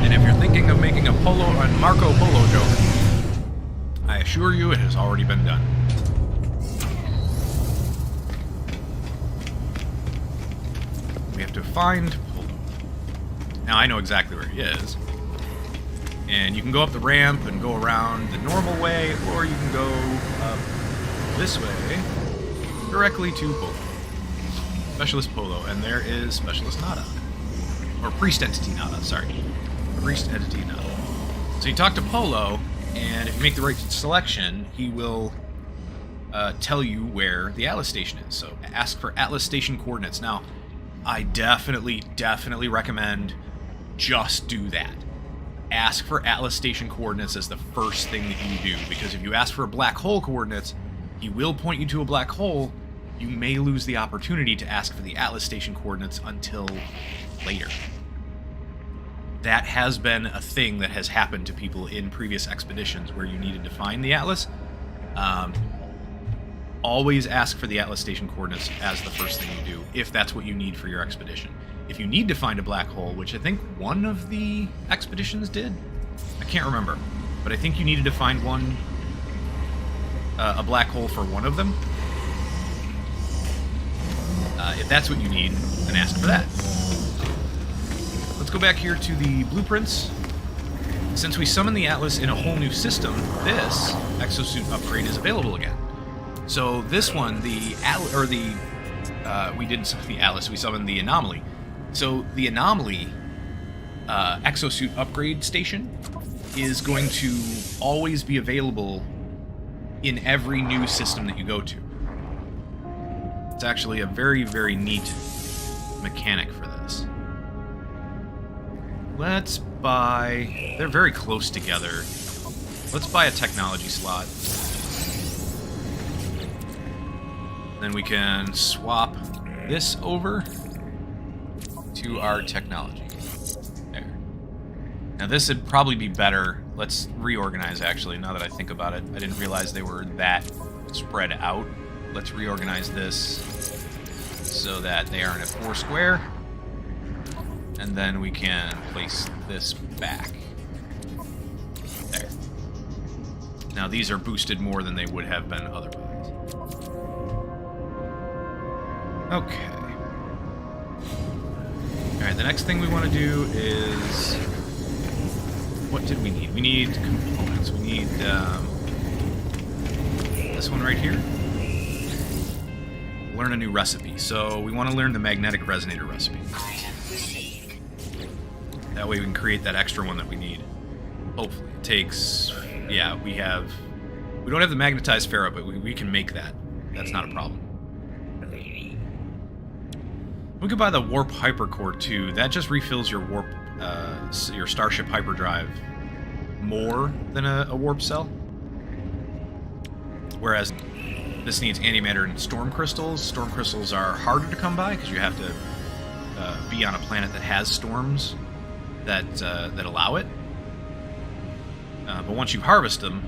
And if you're thinking of making a Polo and Marco Polo joke, I assure you it has already been done. We have to find Polo. Now I know exactly where he is. And you can go up the ramp and go around the normal way, or you can go up this way directly to Polo. Specialist Polo, and there is Specialist Nada. Or Priest Entity Nada, sorry. Priest Entity Nada. So you talk to Polo, and if you make the right selection, he will tell you where the Atlas Station is. So ask for Atlas Station coordinates. Now, I definitely recommend just do that. Ask for Atlas Station coordinates as the first thing that you do, because if you ask for black hole coordinates, he will point you to a black hole. You may lose the opportunity to ask for the Atlas Station coordinates until later. That has been a thing that has happened to people in previous expeditions where you needed to find the Atlas. Always ask for the Atlas Station coordinates as the first thing you do, if that's what you need for your expedition. If you need to find a black hole, which I think one of the expeditions did, I can't remember, but I think you needed to find one, a black hole for one of them. If that's what you need, then ask for that. Let's go back here to the blueprints. Since we summoned the Atlas in a whole new system, this exosuit upgrade is available again. So this one, we didn't summon the Atlas, we summoned the Anomaly. So the Anomaly exosuit upgrade station is going to always be available in every new system that you go to. It's actually a very, very neat mechanic for this. Let's buy... They're very close together. Let's buy a technology slot. Then we can swap this over to our technology. There. Now this would probably be better. Let's reorganize, actually, now that I think about it. I didn't realize they were that spread out. Let's reorganize this so that they are in a 4 square. And then we can place this back. There. Now these are boosted more than they would have been otherwise. Okay. Alright, the next thing we want to do is... What did we need? We need components. We need this one right here. Learn a new recipe. So we want to learn the magnetic resonator recipe. That way we can create that extra one that we need. Hopefully. It takes... Yeah, we don't have the magnetized ferro, but we can make that. That's not a problem. We could buy the warp hypercore too. That just refills your warp, your starship hyperdrive more than a warp cell. Whereas this needs antimatter and storm crystals. Storm crystals are harder to come by because you have to be on a planet that has storms that allow it. But once you harvest them,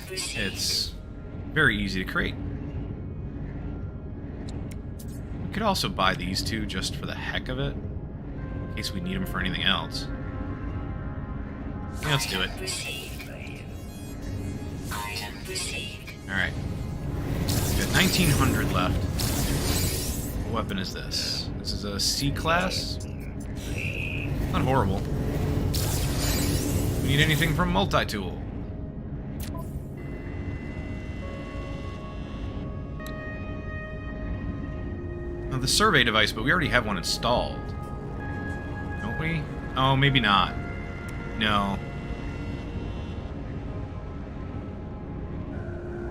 it's very easy to create. We could also buy these two just for the heck of it, in case we need them for anything else. Yeah, let's do it. Alright. We got 1900 left. What weapon is this? This is a C-class? Not horrible. We need anything from multi-tool. Oh, the survey device, but we already have one installed. Don't we? Oh, maybe not. No.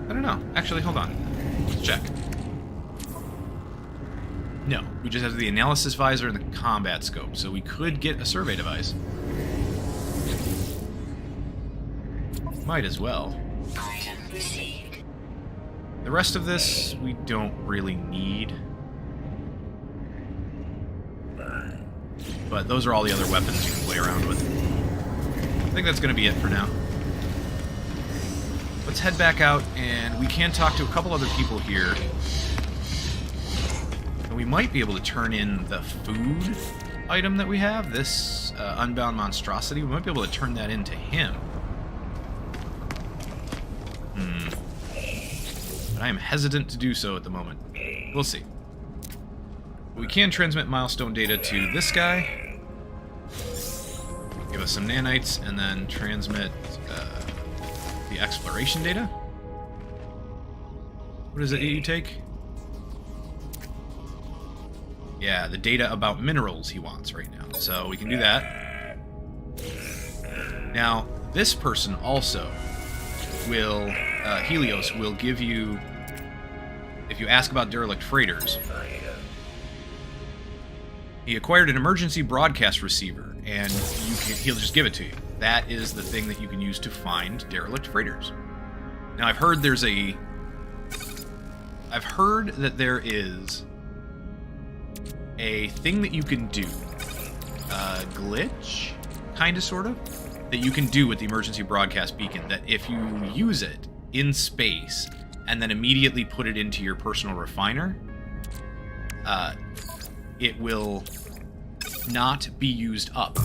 I don't know. Actually, hold on. Let's check. No, we just have the analysis visor and the combat scope, so we could get a survey device. Might as well. The rest of this, we don't really need. But those are all the other weapons you can play around with. I think that's going to be it for now. Let's head back out, and we can talk to a couple other people here. And we might be able to turn in the food item that we have, this Unbound Monstrosity. We might be able to turn that into him. But I am hesitant to do so at the moment. We'll see. We can transmit milestone data to this guy. Give us some nanites, and then transmit the exploration data. What is it you take? Yeah, the data about minerals he wants right now. So we can do that. Now, this person also will, Helios will give you, if you ask about derelict freighters, he acquired an emergency broadcast receiver, and he'll just give it to you. That is the thing that you can use to find derelict freighters. Now, I've heard that there is a thing that you can do, a glitch, kind of, sort of, that you can do with the emergency broadcast beacon, that if you use it in space and then immediately put it into your personal refiner, it will not be used up.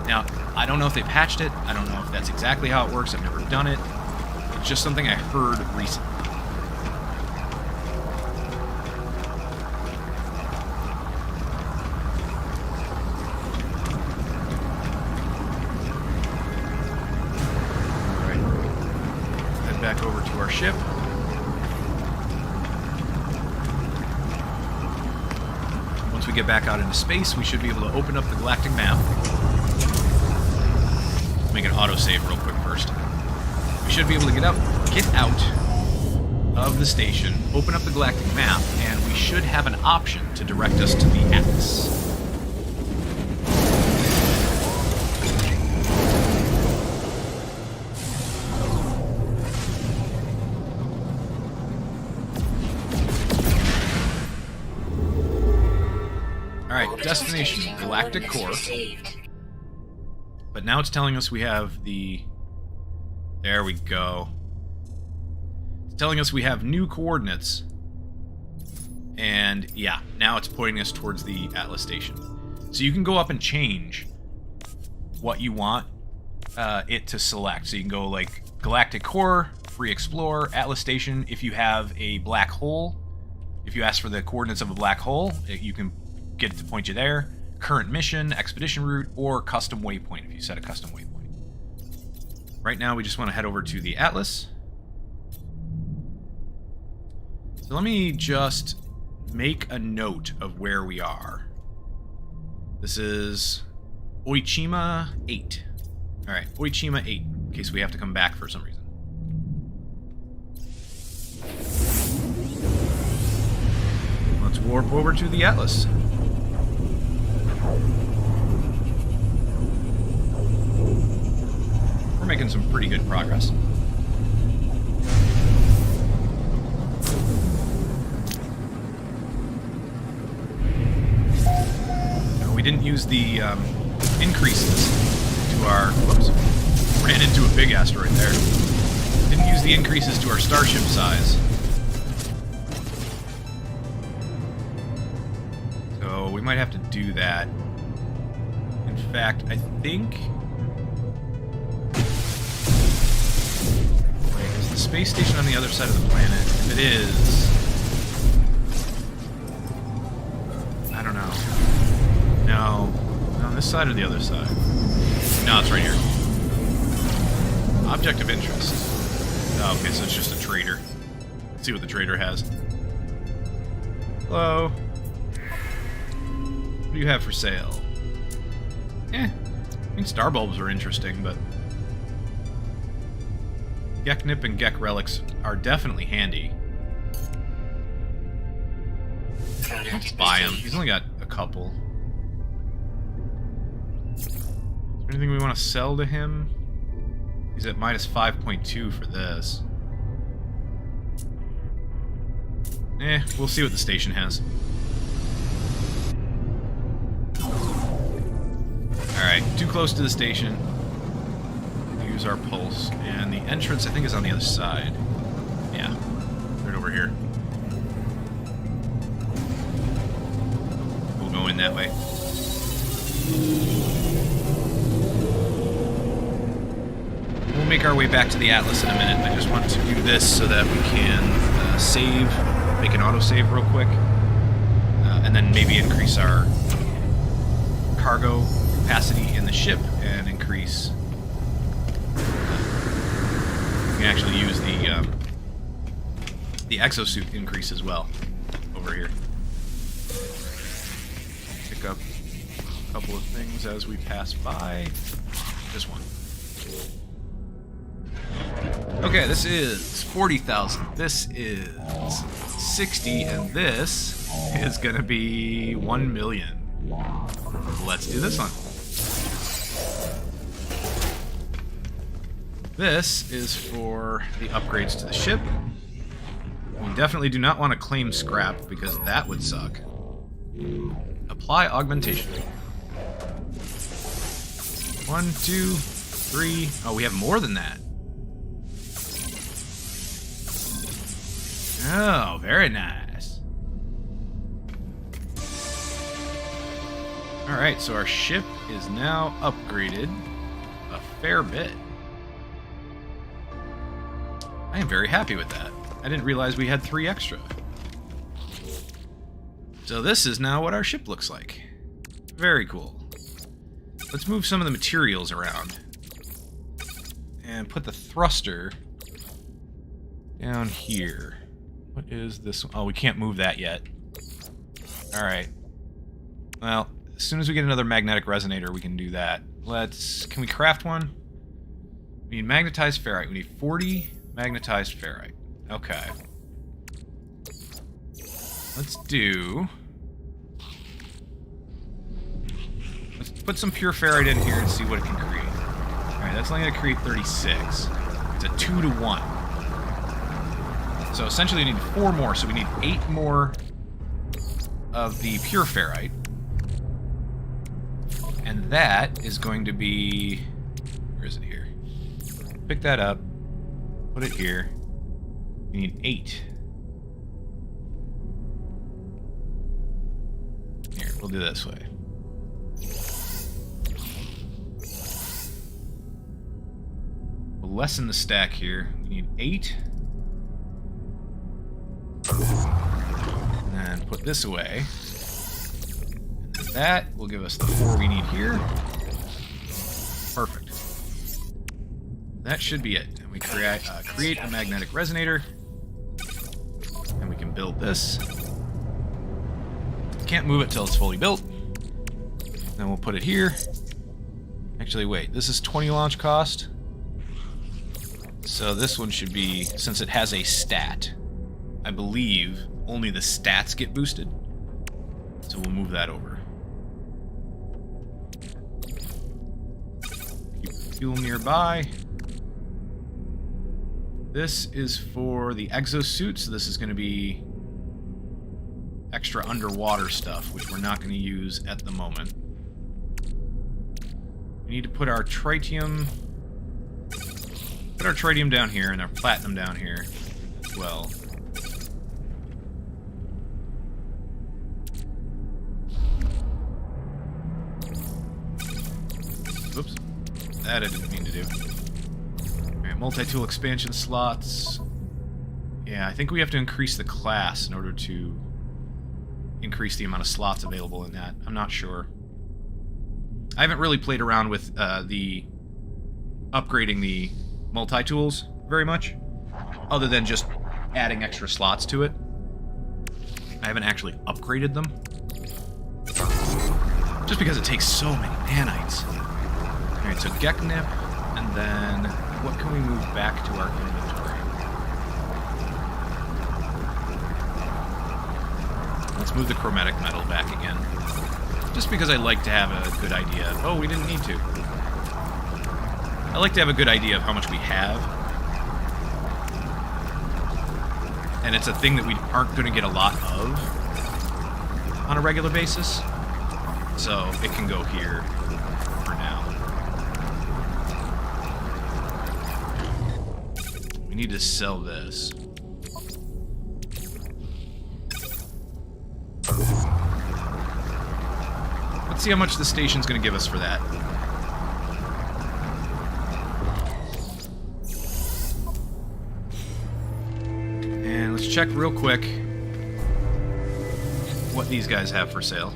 Now, I don't know if they patched it. I don't know if that's exactly how it works. I've never done it. It's just something I heard recently. Alright. Head back over to our ship. Once we get back out into space, we should be able to open up the galactic map. Make an autosave real quick first. We should be able to get out of the station, open up the galactic map, and we should have an option to direct us to the Atlas. Alright, destination, Galactic Core. But now it's telling us we have the... There we go. It's telling us we have new coordinates. And yeah, now it's pointing us towards the Atlas station. So you can go up and change what you want it to select. So you can go like Galactic Core, Free Explore, Atlas station. If you have a black hole, if you ask for the coordinates of a black hole, you can get it to point you there. Current mission, expedition route, or custom waypoint if you set a custom waypoint. Right now we just want to head over to the Atlas. So let me just make a note of where we are. This is Oichima 8. Alright, Oichima 8, in case we have to come back for some reason. warp over to the Atlas. We're making some pretty good progress. No, we didn't use the increases to our... Whoops. Ran into a big asteroid there. Didn't use the increases to our starship size. So we might have to do that. In fact, I think... Wait, is the space station on the other side of the planet? If it is... I don't know. No. No, on this side or the other side? No, it's right here. Object of interest. Oh, okay, so it's just a trader. Let's see what the trader has. Hello. What do you have for sale? I mean, star bulbs are interesting, but... Geknip and Gek relics are definitely handy. Let's buy him. He's only got a couple. Is there anything we want to sell to him? He's at minus 5.2 for this. We'll see what the station has. Alright, too close to the station. Use our pulse. And the entrance, I think, is on the other side. Yeah, right over here. We'll go in that way. We'll make our way back to the Atlas in a minute. I just want to do this so that we can save, make an autosave real quick, and then maybe increase our cargo capacity in the ship and increase... we can actually use the exosuit increase as well over here. Pick up a couple of things as we pass by. This one. Okay, this is 40,000. This is 60, and this is gonna be 1 million. Let's do this one. This is for the upgrades to the ship. We definitely do not want to claim scrap because that would suck. Apply augmentation. 1, 2, 3. Oh, we have more than that. Oh, very nice. Alright, so our ship is now upgraded a fair bit. I am very happy with that. I didn't realize we had 3 extra. So this is now what our ship looks like. Very cool. Let's move some of the materials around. And put the thruster down here. What is this one? Oh, we can't move that yet. Alright. Well, as soon as we get another magnetic resonator, we can do that. Can we craft one? We need magnetized ferrite. We need 40 magnetized ferrite. Okay. Let's put some pure ferrite in here and see what it can create. Alright, that's only going to create 36. It's a 2 to 1. So essentially we need 4 more, so we need 8 more of the pure ferrite. And that is going to be... Where is it here? Pick that up. Put it here. We need 8. Here, we'll do it this way. We'll lessen the stack here. We need 8. And then put this away. And then that will give us the 4 we need here. Perfect. That should be it. And we create a magnetic resonator. And we can build this. Can't move it till it's fully built. Then we'll put it here. Actually, wait. This is 20 launch cost. So this one should be, since it has a stat, I believe only the stats get boosted. so we'll move that over. Keep fuel nearby. This is for the exosuit, so this is going to be extra underwater stuff, which we're not going to use at the moment. We need to put our tritium... Put our tritium down here and our platinum down here as well. Oops. That I didn't mean to do. Alright, multi-tool expansion slots. Yeah, I think we have to increase the class in order to increase the amount of slots available in that. I'm not sure. I haven't really played around with the upgrading the multi-tools very much, other than just adding extra slots to it. I haven't actually upgraded them, just because it takes so many nanites. Alright, so Geknip, and then what can we move back to our inventory? Let's move the chromatic metal back again, just because I like to have a good idea. Oh, we didn't need to. I like to have a good idea of how much we have. And it's a thing that we aren't going to get a lot of on a regular basis. So it can go here for now. We need to sell this. Let's see how much the station's going to give us for that. Let's check real quick what these guys have for sale.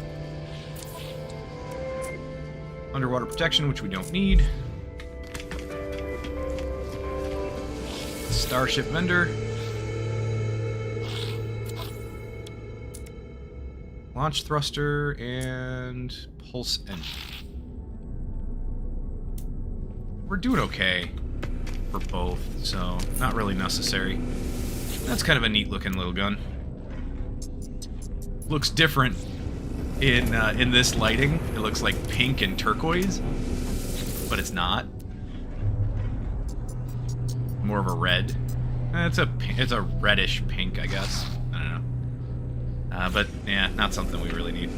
Underwater protection, which we don't need. Starship vendor. Launch thruster and pulse engine. We're doing okay for both, so not really necessary. That's kind of a neat-looking little gun. Looks different in this lighting. It looks like pink and turquoise, but it's not. More of a red. It's a reddish pink, I guess. I don't know. But yeah, not something we really need.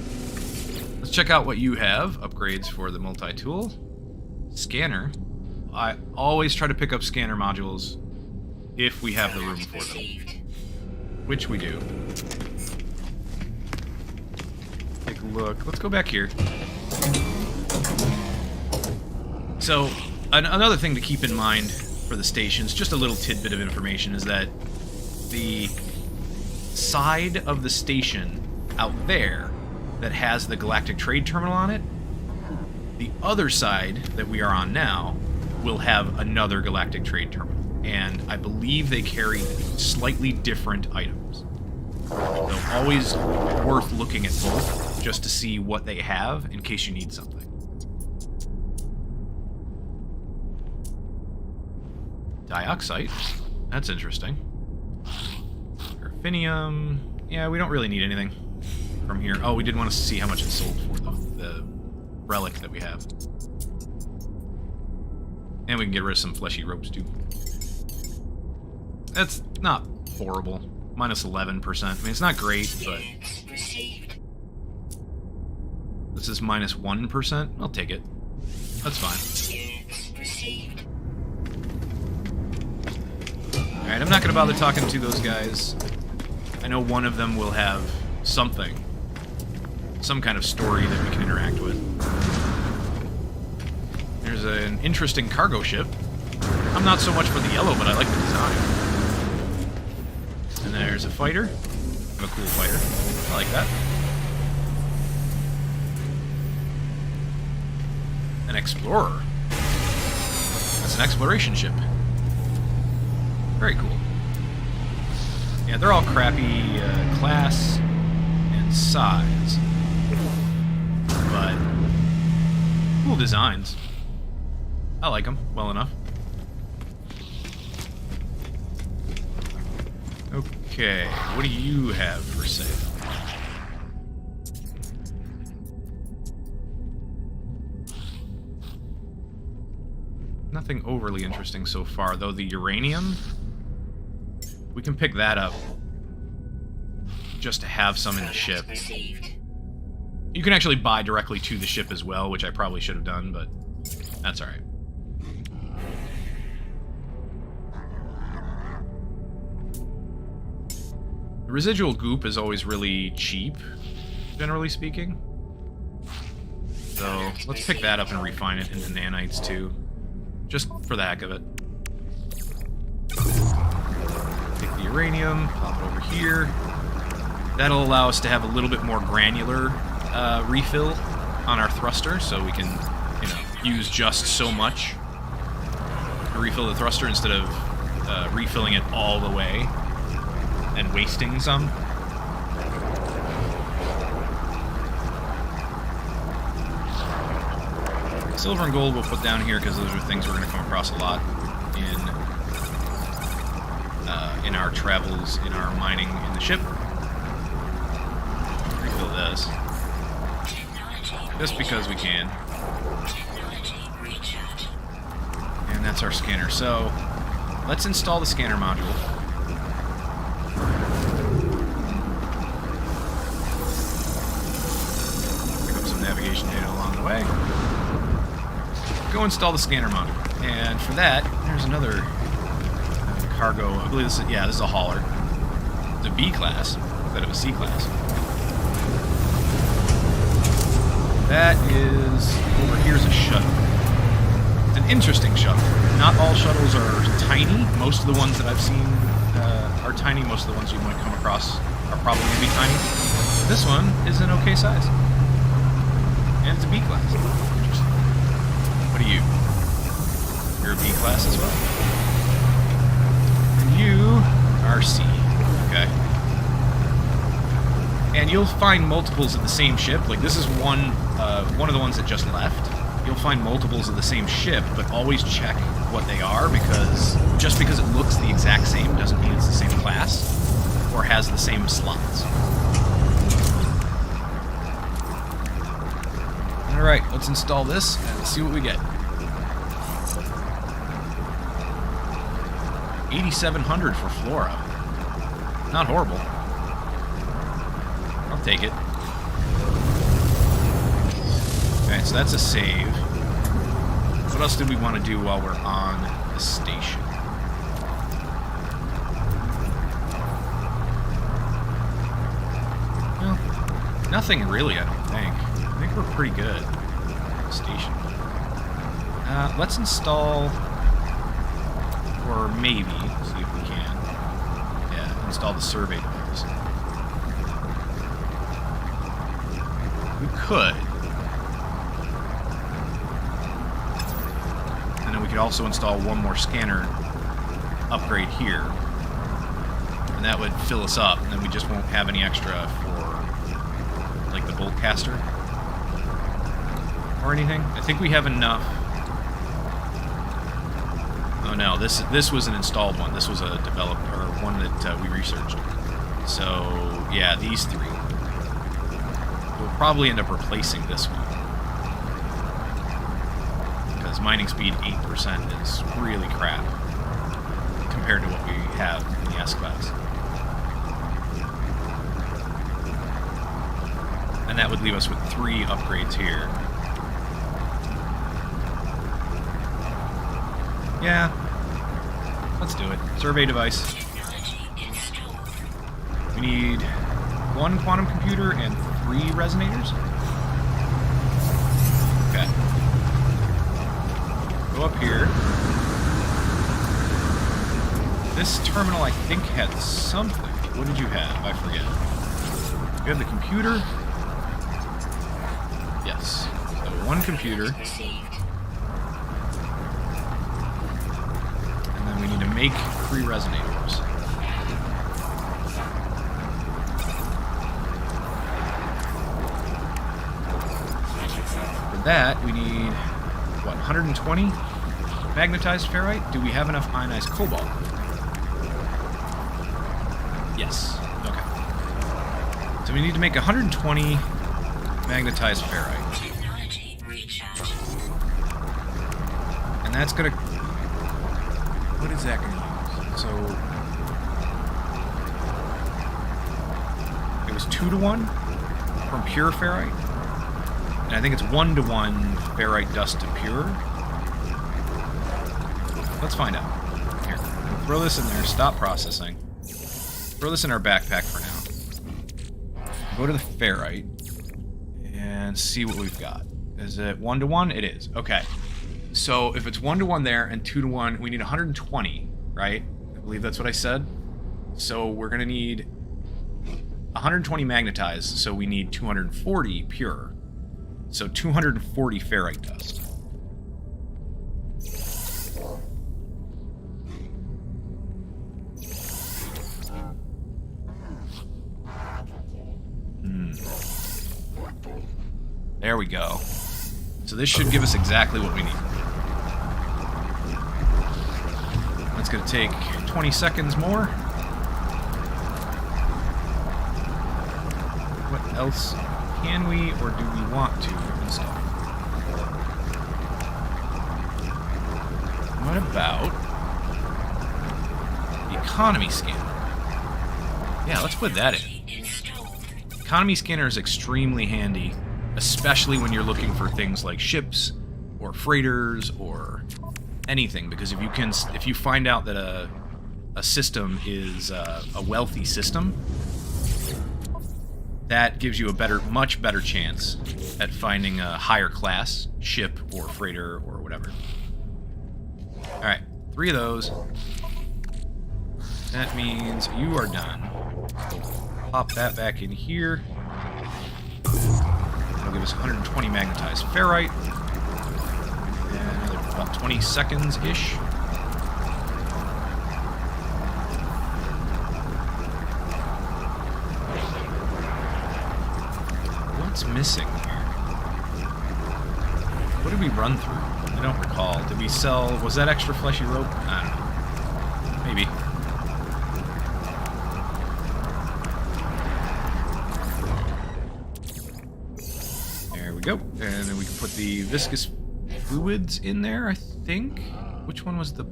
Let's check out what you have. Upgrades for the multi-tool. Scanner. I always try to pick up scanner modules if we have the room for them, which we do. Take a look. Let's go back here. So, another thing to keep in mind for the stations, just a little tidbit of information, is that the side of the station out there that has the Galactic Trade Terminal on it, the other side that we are on now will have another Galactic Trade Terminal. And I believe they carry slightly different items. So always worth looking at both, just to see what they have in case you need something. Dioxite. That's interesting. Graphinium. Yeah, we don't really need anything from here. Oh, we did want to see how much it sold for, the relic that we have. And we can get rid of some fleshy ropes, too. That's not horrible. Minus 11%. I mean, it's not great, but... This is minus 1%? I'll take it. That's fine. Alright, I'm not going to bother talking to those guys. I know one of them will have something. Some kind of story that we can interact with. There's an interesting cargo ship. I'm not so much for the yellow, but I like the design. And there's a fighter. A cool fighter. I like that. An explorer. That's an exploration ship. Very cool. Yeah, they're all crappy class and size. But cool designs. I like them well enough. Okay, what do you have for sale? Nothing overly interesting so far, though the uranium, we can pick that up just to have some in the ship. You can actually buy directly to the ship as well, which I probably should have done, but that's alright. The residual goop is always really cheap, generally speaking. So let's pick that up and refine it into nanites too. Just for the heck of it. Take the uranium, pop it over here. That'll allow us to have a little bit more granular refill on our thruster, so we can, you know, use just so much to refill the thruster instead of refilling it all the way and wasting some. Silver and gold we'll put down here because those are things we're going to come across a lot in our travels, in our mining in the ship. Refill this. Just because we can. And that's our scanner. So, let's install the scanner module. Pick up some navigation data along the way. Go install the scanner module. And for that, there's another cargo. I believe this is, yeah, this is a hauler. It's a B class instead of a C class. That is, over here's a shuttle. It's an interesting shuttle. Not all shuttles are tiny. Most of the ones that I've seen are tiny. Most of the ones you might come across are probably going to be tiny. This one is an okay size. And it's a B class. Interesting. What are you? You're a B class as well. And you are C. Okay. And you'll find multiples of the same ship. Like, this is one of the ones that just left. You'll find multiples of the same ship, but always check what they are, because just because it looks the exact same doesn't mean it's the same class or has the same slots. Alright, let's install this and see what we get. 8,700 for Flora. Not horrible. I'll take it. Okay, so that's a save. What else did we want to do while we're on the station? Well, nothing really, I don't think. I think we're pretty good. Station. Let's install, or maybe, see if we can. Yeah, install the survey device. We could. And then we could also install one more scanner upgrade here. And that would fill us up, and then we just won't have any extra for, like, the bolt caster or anything. I think we have enough. Oh no, this was an installed one. This was a developed, or one that we researched. So, yeah, these three. We'll probably end up replacing this one. Because mining speed 8% is really crap compared to what we have in the S-Class. And that would leave us with 3 upgrades here. Yeah, let's do it. Survey device. We need 1 quantum computer and 3 resonators. Okay. Go up here. This terminal, I think, had something. What did you have? I forget. You have the computer. Yes. So 1 computer. And then we need to make 3 resonators. For that, we need, what, 120 magnetized ferrite? Do we have enough ionized cobalt? Yes. Okay. So we need to make 120 magnetized ferrite. And that's gonna... What is that gonna use? So... It was 2-to-1 from pure ferrite. And I think it's 1-to-1 ferrite dust to pure. Let's find out. Here, we'll throw this in there. Stop processing. Throw this in our backpack for now. Go to the ferrite and see what we've got. Is it 1-to-1? It is. Okay. So if it's 1-to-1 there and 2-to-1, we need 120, right? I believe that's what I said. So we're going to need 120 magnetized, so we need 240 pure. So 240 ferrite dust. There we go. So this should give us exactly what we need. That's going to take 20 seconds more. What else can we or do we want to install? What about the economy scanner? Yeah, let's put that in. Economy scanner is extremely handy, especially when you're looking for things like ships or freighters or anything, because if you find out that a system is a wealthy system, that gives you a much better chance at finding a higher class ship or freighter or whatever. All right, 3 of those. That means you are done. Pop that back in here. That'll give us 120 magnetized ferrite. And another about 20 seconds-ish. What's missing here? What did we run through? I don't recall. Did we sell... Was that extra fleshy rope? I don't know. Maybe. Go. And then we can put the viscous fluids in there, I think. Which one was the...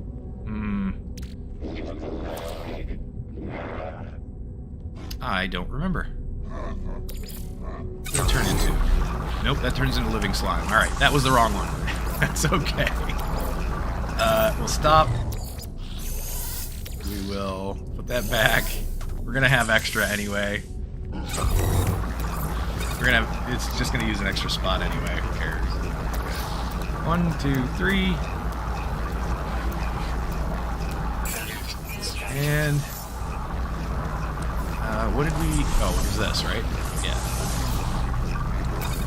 I don't remember. What did it turn into? Nope, that turns into living slime. Alright, that was the wrong one. That's okay. We'll stop. We will put that back. We're gonna have extra anyway. We're gonna have, it's just gonna use an extra spot anyway, who cares? 1, 2, 3. And what did we, oh, it was this, right? Yeah.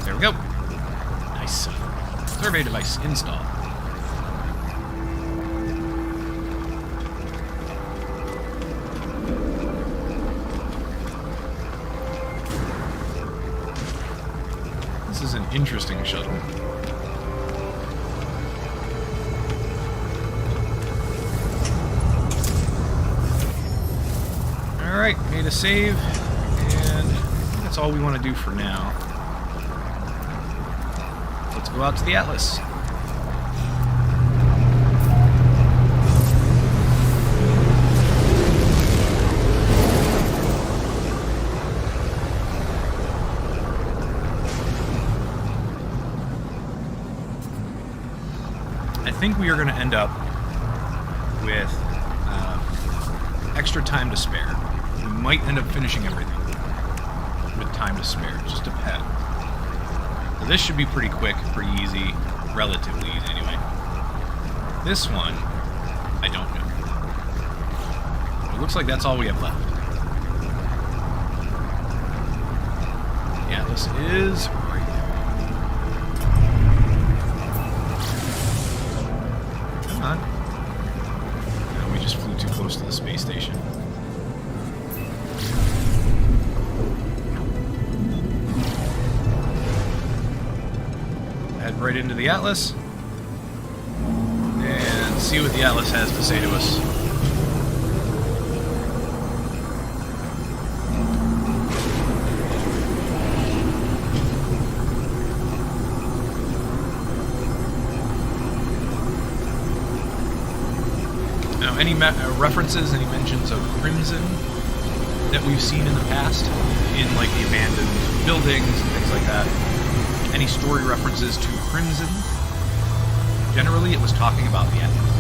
There we go. Nice. Survey device installed. This is an interesting shuttle. Alright, made a save, and that's all we want to do for now. Let's go out to the Atlas. I think we are going to end up with extra time to spare. We might end up finishing everything with time to spare. It just depends. So this should be pretty quick, pretty easy, relatively easy anyway. This one, I don't know. It looks like that's all we have left. Yeah, this is right there. Come on. No, we just flew too close to the space station. Head right into the Atlas and see what the Atlas has to say to us. Any references, any mentions of Crimson that we've seen in the past in like the abandoned buildings and things like that? Any story references to Crimson? Generally, it was talking about the Atlas.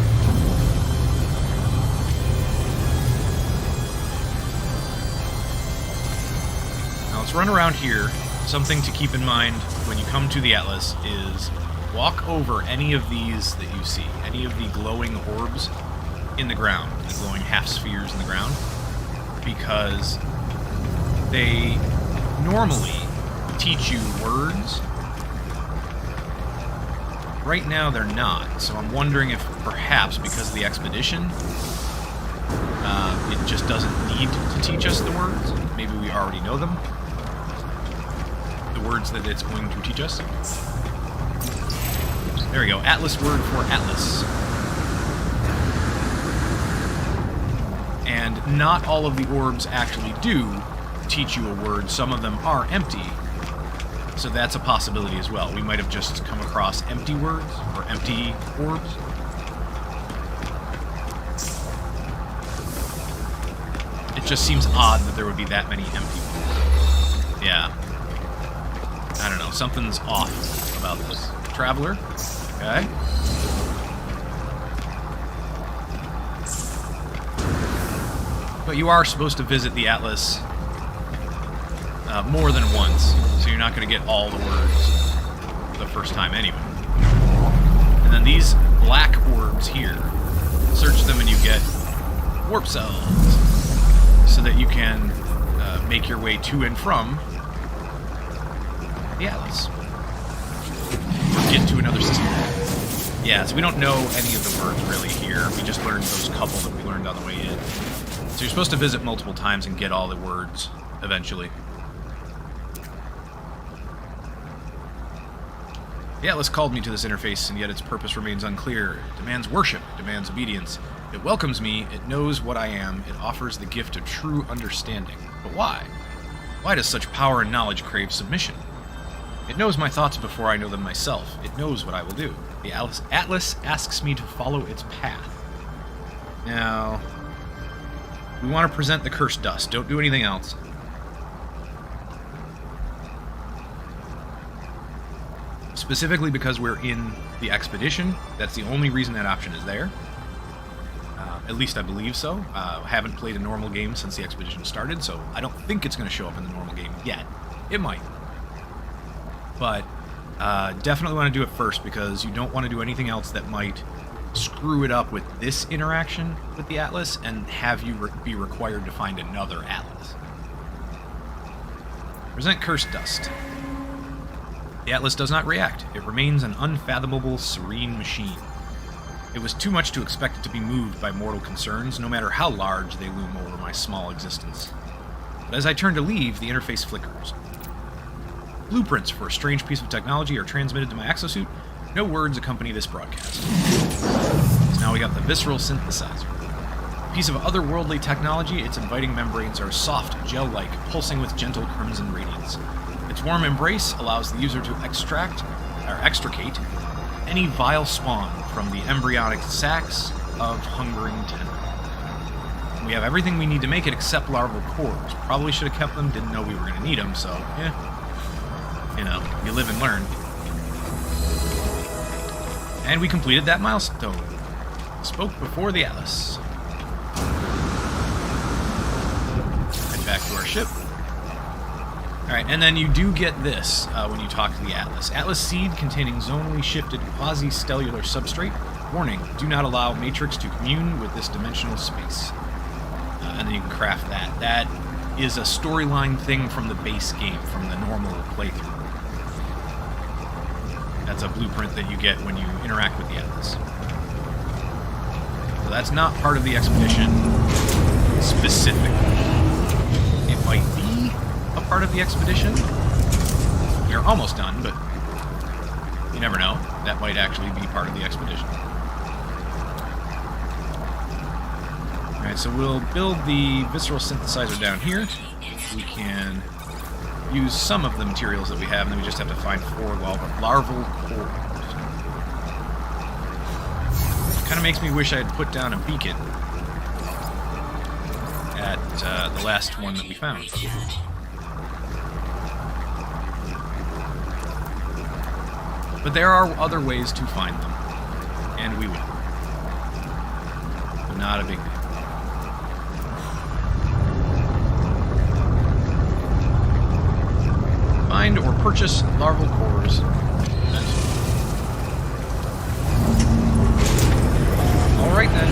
Now let's run around here. Something to keep in mind when you come to the Atlas is walk over any of these that you see, any of the glowing orbs in the ground, the glowing half spheres in the ground, because they normally teach you words. Right now they're not, so I'm wondering if perhaps because of the expedition, it just doesn't need to teach us the words. Maybe we already know them. The words that it's going to teach us. There we go, Atlas word for Atlas. And not all of the orbs actually do teach you a word. Some of them are empty. So that's a possibility as well. We might have just come across empty words or empty orbs. It just seems odd that there would be that many empty ones. Yeah. I don't know. Something's off about this. Traveler. Okay. But you are supposed to visit the Atlas more than once, so you're not going to get all the words the first time anyway. And then these black orbs here, search them and you get warp cells, so that you can make your way to and from the Atlas. Or get to another system. Yeah, so we don't know any of the words really here. We just learned those couple that we learned on the way in. So you're supposed to visit multiple times and get all the words eventually. The Atlas called me to this interface, and yet its purpose remains unclear. It demands worship, it demands obedience. It welcomes me, it knows what I am, it offers the gift of true understanding. But why? Why does such power and knowledge crave submission? It knows my thoughts before I know them myself. It knows what I will do. The Atlas asks me to follow its path. Now, we want to present the cursed dust. Don't do anything else. Specifically because we're in the expedition. That's the only reason that option is there. At least I believe so. Haven't played a normal game since the expedition started, so I don't think it's going to show up in the normal game yet. It might. But definitely want to do it first, because you don't want to do anything else that might screw it up with this interaction with the Atlas and have you be required to find another Atlas. Present cursed dust. The Atlas does not react. It remains an unfathomable, serene machine. It was too much to expect it to be moved by mortal concerns, no matter how large they loom over my small existence. But as I turn to leave, the interface flickers. Blueprints for a strange piece of technology are transmitted to my exosuit. No words accompany this broadcast. So now we got the visceral synthesizer. A piece of otherworldly technology, its inviting membranes are soft, gel-like, pulsing with gentle crimson radiance. Its warm embrace allows the user to extricate any vile spawn from the embryonic sacs of hungering tendrils. We have everything we need to make it except larval cores. Probably should have kept them, didn't know we were going to need them, so, you know, you live and learn. And we completed that milestone. Spoke before the Atlas. Head back to our ship. Alright, and then you do get this when you talk to the Atlas. Atlas seed containing zonally shifted quasi-stellar substrate. Warning, do not allow Matrix to commune with this dimensional space. And then you can craft that. That is a storyline thing from the base game, from the normal playthrough. That's a blueprint that you get when you interact with the Atlas. So that's not part of the expedition specifically. It might be a part of the expedition. You're almost done, but you never know. That might actually be part of the expedition. Alright, so we'll build the visceral synthesizer down here. We can use some of the materials that we have, and then we just have to find 4 larval cores. Kind of makes me wish I had put down a beacon at the last one that we found. But there are other ways to find them, and we will. So not a big deal. Find or purchase larval cores. Alright then.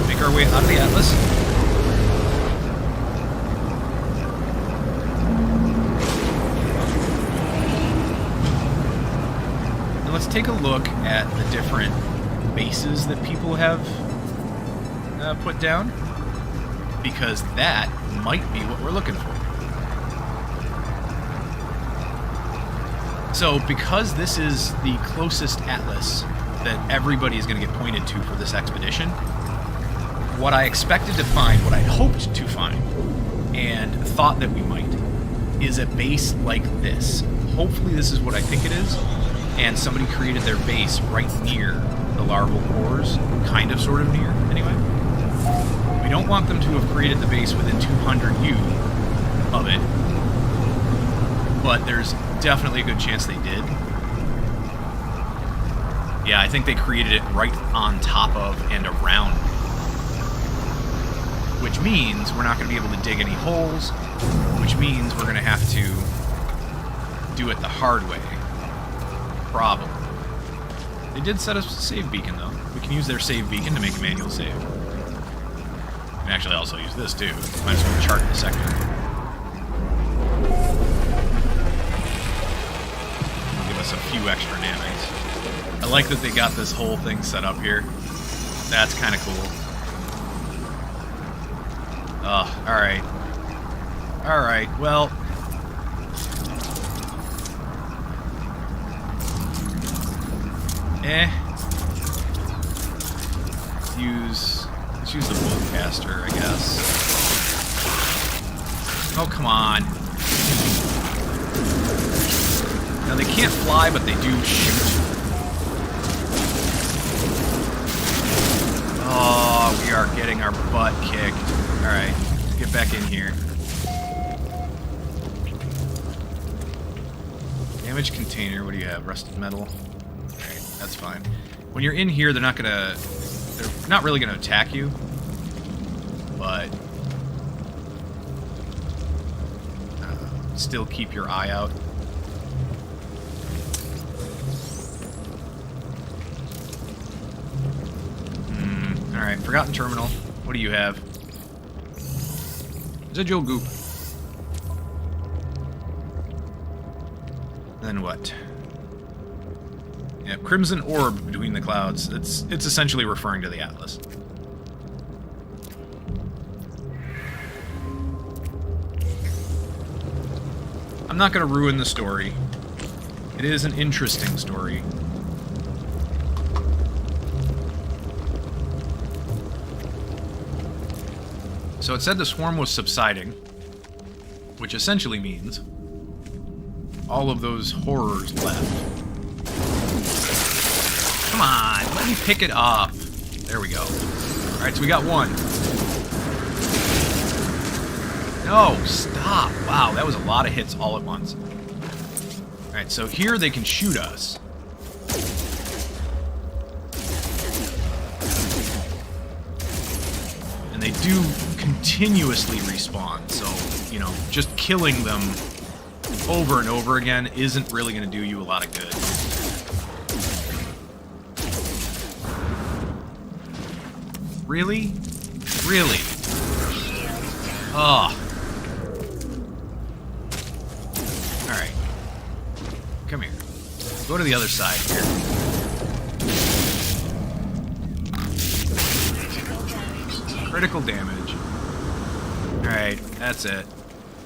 Make our way out of the Atlas. And let's take a look at the different bases that people have put down. Because that might be what we're looking for. So, because this is the closest Atlas that everybody is going to get pointed to for this expedition, what I expected to find, what I hoped to find, and thought that we might, is a base like this. Hopefully this is what I think it is, and somebody created their base right near the larval cores, kind of, sort of near, anyway. We don't want them to have created the base within 200 U of it, but there's definitely a good chance they did. Yeah, I think they created it right on top of and around. Which means we're not going to be able to dig any holes, which means we're going to have to do it the hard way. Probably. They did set us a save beacon, though. We can use their save beacon to make a manual save. We can actually also use this, too. Might as well chart the sector. A few extra nanites. I like that they got this whole thing set up here. That's kind of cool. Oh, alright. Alright, well. Let's use the bowcaster, I guess. Oh, come on. Now, they can't fly, but they do shoot. Oh, we are getting our butt kicked. Alright, let's get back in here. Damaged container, what do you have? Rusted metal? Alright, that's fine. When you're in here, they're not really gonna attack you. But still keep your eye out. Alright, forgotten terminal. What do you have? Residual goop. Then what? Yeah, crimson orb between the clouds. It's essentially referring to the Atlas. I'm not going to ruin the story. It is an interesting story. So it said the swarm was subsiding, which essentially means all of those horrors left. Come on, let me pick it up. There we go. Alright, so we got one. No, stop. Wow, that was a lot of hits all at once. Alright, so here they can shoot us. And they do continuously respawn, so, you know, just killing them over and over again isn't really going to do you a lot of good. Really? Really? Oh. Alright. Come here. Go to the other side here. Critical damage. Alright, that's it.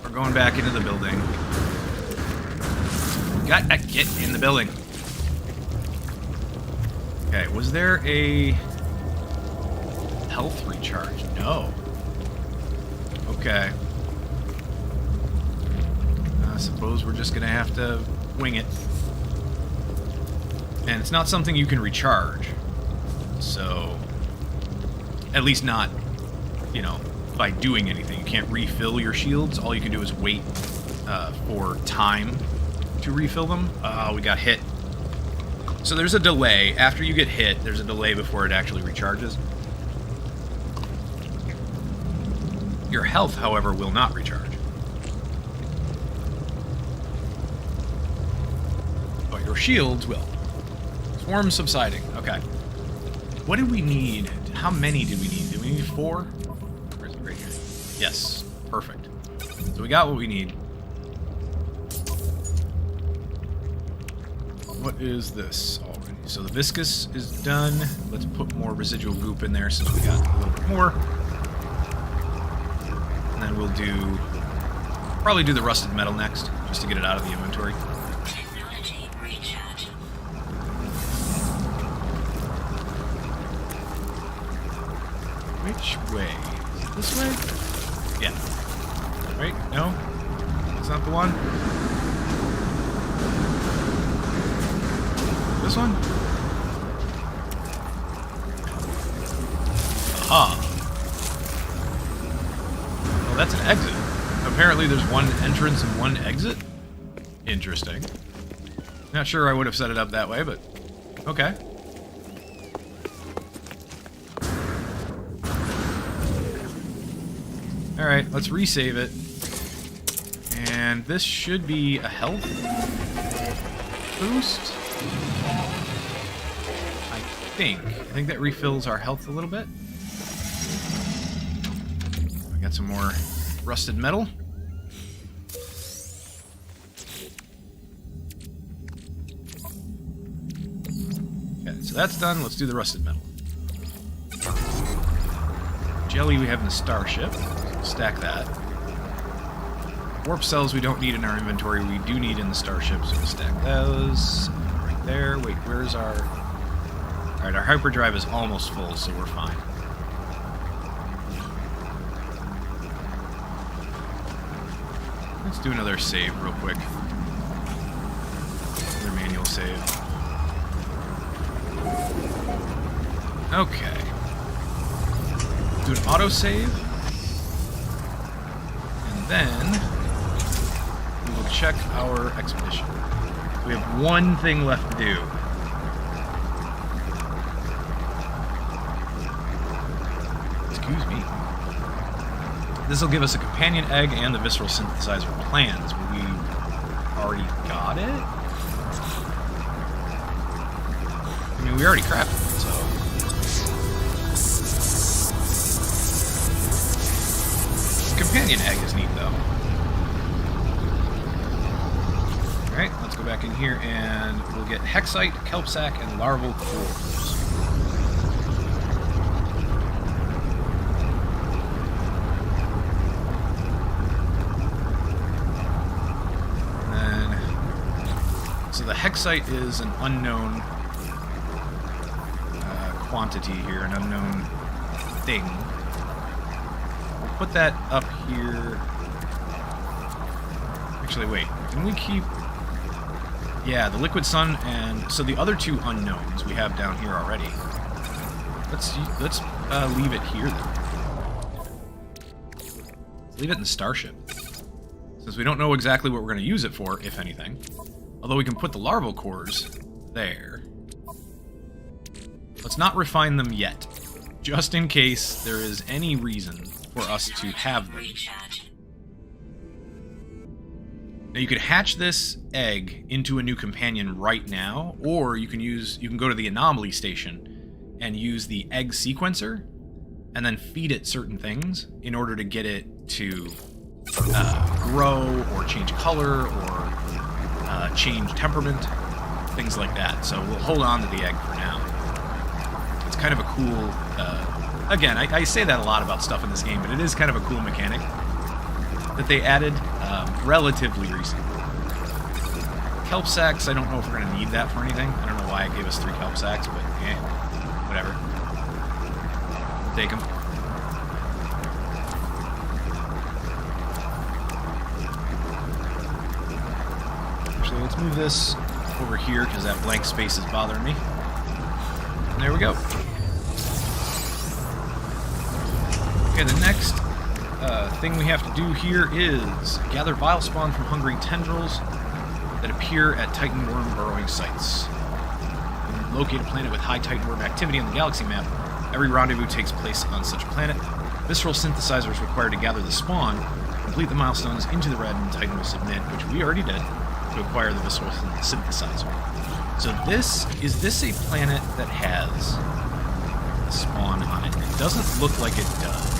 We're going back into the building. Gotta get in the building. Okay, was there a health recharge? No. Okay. I suppose we're just gonna have to wing it. And it's not something you can recharge. So, at least not, you know, by doing anything. You can't refill your shields. All you can do is wait for time to refill them. We got hit. So there's a delay. After you get hit, there's a delay before it actually recharges. Your health, however, will not recharge. But your shields will. Swarm subsiding. Okay. What do we need? How many do we need? Do we need 4? Where is it? Right here. Yes. Perfect. So we got what we need. What is this already? So the viscous is done. Let's put more residual goop in there since we got a little bit more. And then we'll probably do the rusted metal next, just to get it out of the inventory. Technology recharge. Which way? Is it this way? Yeah. Right? No? That's not the one? This one? Aha. Well, that's an exit. Apparently there's one entrance and one exit? Interesting. Not sure I would have set it up that way, but okay. Alright, let's resave it. And this should be a health boost? I think that refills our health a little bit. We got some more rusted metal. Okay, so that's done. Let's do the rusted metal. Jelly we have in the starship. Stack that. Warp cells we don't need in our inventory. We do need in the starship, so we'll stack those. Right there. Wait, where's our... Alright, our hyperdrive is almost full, so we're fine. Let's do another save real quick. Another manual save. Okay. Do an autosave. And then we will check our expedition. We have one thing left to do. Excuse me. This will give us a companion egg and the visceral synthesizer plans. We already got it? I mean, we already crafted it, so... Companion egg is neat, though. Alright, let's go back in here and we'll get hexite, kelp sac, and larval cores. And then, so the hexite is an unknown quantity here, an unknown thing. Put that up here. Actually, wait. Can we keep... Yeah, the liquid sun and... So the other two unknowns we have down here already. Let's leave it here, then. Let's leave it in the starship. Since we don't know exactly what we're going to use it for, if anything. Although we can put the larval cores there. Let's not refine them yet. Just in case there is any reason for us to have them. Now you could hatch this egg into a new companion right now, or you can go to the anomaly station and use the egg sequencer and then feed it certain things in order to get it to grow or change color or change temperament, things like that. So we'll hold on to the egg for now. It's kind of a cool... Again, I say that a lot about stuff in this game, but it is kind of a cool mechanic that they added relatively recently. Kelp sacks, I don't know if we're going to need that for anything. I don't know why it gave us 3 kelp sacks, but whatever. We'll take them. Actually, let's move this over here because that blank space is bothering me. And there we go. Okay, the next thing we have to do here is gather vile spawn from hungry tendrils that appear at Titan worm burrowing sites. When you locate a planet with high Titan worm activity on the galaxy map, every rendezvous takes place on such a planet. Visceral synthesizer is required to gather the spawn, complete the milestones into the red, and Titan will submit, which we already did, to acquire the visceral synthesizer. So is this a planet that has a spawn on it? It doesn't look like it does.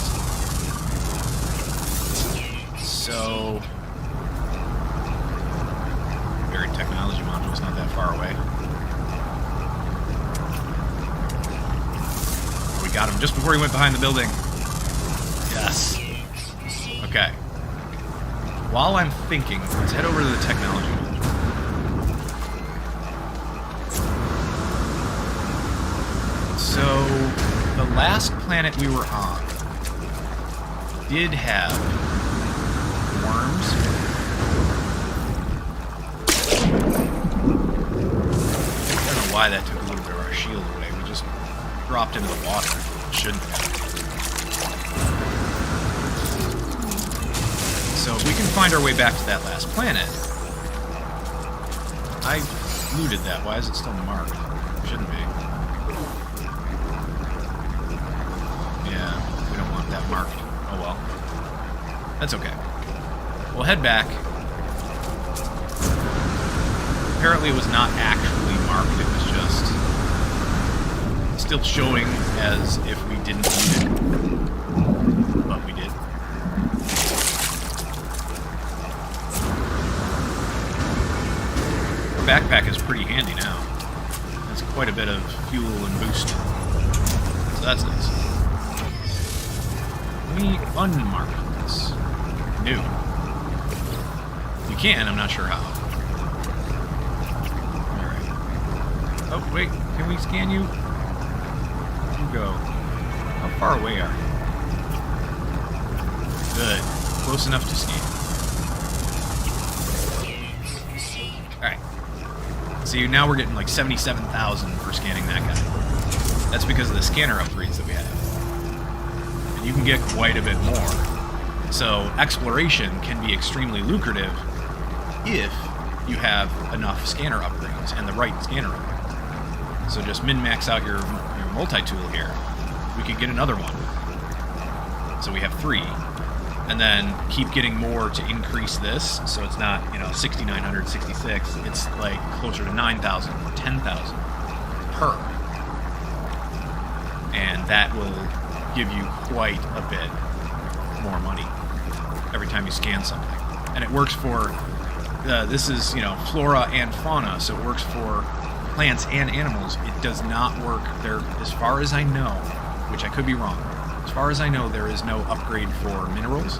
So, buried technology module is not that far away. We got him just before he went behind the building. Yes. Okay. While I'm thinking, let's head over to the technology module. So, the last planet we were on did have worms. I don't know why that took a little bit of our shield away. We just dropped into the water. Shouldn't have. So if we can find our way back to that last planet. I looted that. Why is it still marked? Shouldn't be. Yeah, we don't want that marked. Oh well. That's okay. We'll head back. Apparently it was not actually marked, it was just still showing as if we didn't need it. But we did. Our backpack is pretty handy now. Has quite a bit of fuel and boost. So that's nice. Can we unmark this? No. You can, I'm not sure how. Alright. Oh, wait, can we scan you? You go. How far away are you? Good. Close enough to scan. Alright. See, now we're getting like 77,000 for scanning that guy. That's because of the scanner upgrades that we have. And you can get quite a bit more. So exploration can be extremely lucrative if you have enough scanner upgrades and the right scanner upgrades. So just min-max out your multi-tool here. We could get another one. So we have 3. And then keep getting more to increase this. So it's not, 6,966. It's like closer to 9,000 or 10,000 per. And that will give you quite a bit more money every time you scan something. And it works for, this is, flora and fauna, so it works for plants and animals. It does not work there, as far as I know, which I could be wrong. As far as I know, there is no upgrade for minerals.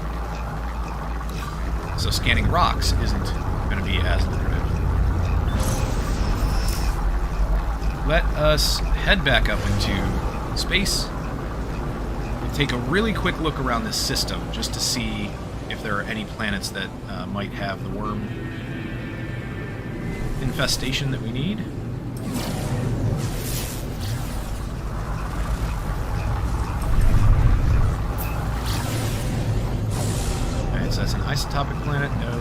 So scanning rocks isn't going to be as lucrative. Let us head back up into space. We'll take a really quick look around this system just to see if there are any planets that might have the worm infestation that we need. Alright, so that's an isotopic planet. No.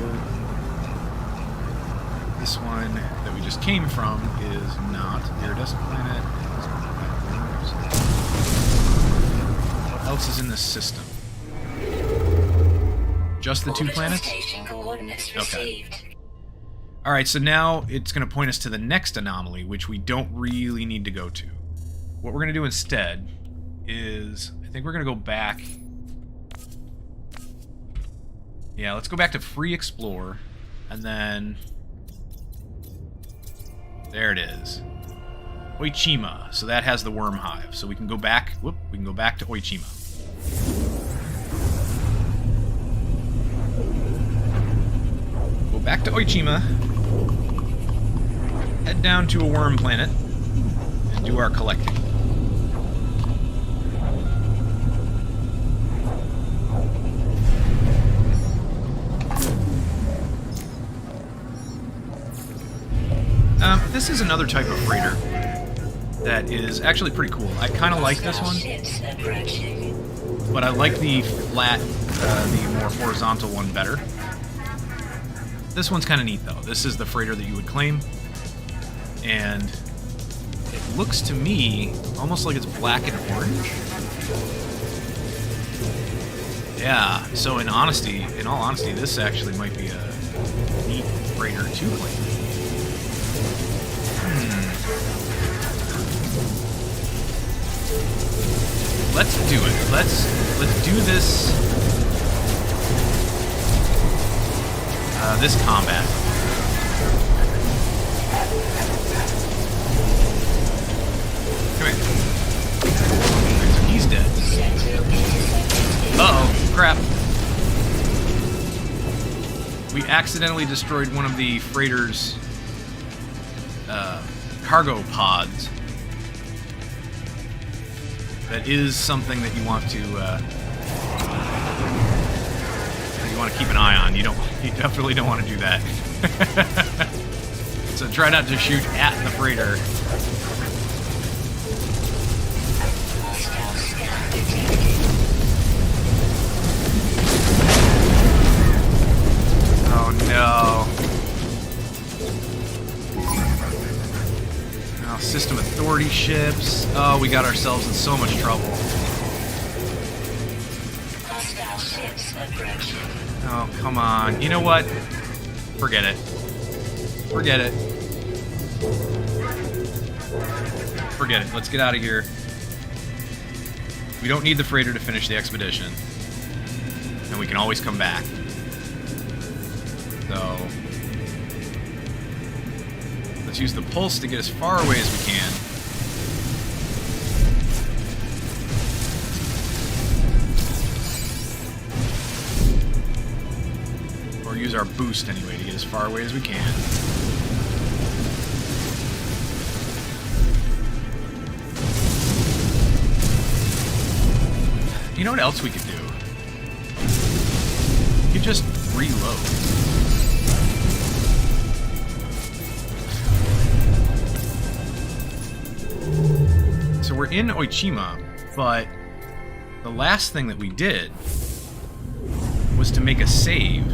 This one that we just came from is not. Iridescent planet. What else is in this system? Just the 2 planets? Okay. Alright, so now it's going to point us to the next anomaly, which we don't really need to go to. What we're going to do instead is, I think we're going to go back. Yeah, let's go back to Free Explore, and then there it is. Oichima. So that has the worm hive. So we can go back. Whoop, we can go back to Oichima. Go back to Oichima. Head down to a worm planet and do our collecting. This is another type of freighter that is actually pretty cool. I kind of like this one, but I like the flat the more horizontal one better. This one's kind of neat, though. This is the freighter that you would claim. And it looks to me almost like it's black and orange. Yeah, so in all honesty, this actually might be a neat freighter to claim. Let's do it. Let's do this. This combat. Come here. So he's dead. Uh-oh, crap. We accidentally destroyed one of the freighter's cargo pods. That is something that you want to keep an eye on. You definitely don't want to do that. So try not to shoot at the freighter. Oh no. Oh, system authority ships. Oh, we got ourselves in so much trouble. Oh, come on. You know what? Forget it. Forget it. Forget it. Let's get out of here. We don't need the freighter to finish the expedition. And we can always come back. So let's use the pulse to get as far away as we can. Or use our boost anyway to get as far away as we can. You know what else we could do? We could just reload. So we're in Oishima, but the last thing that we did was to make a save.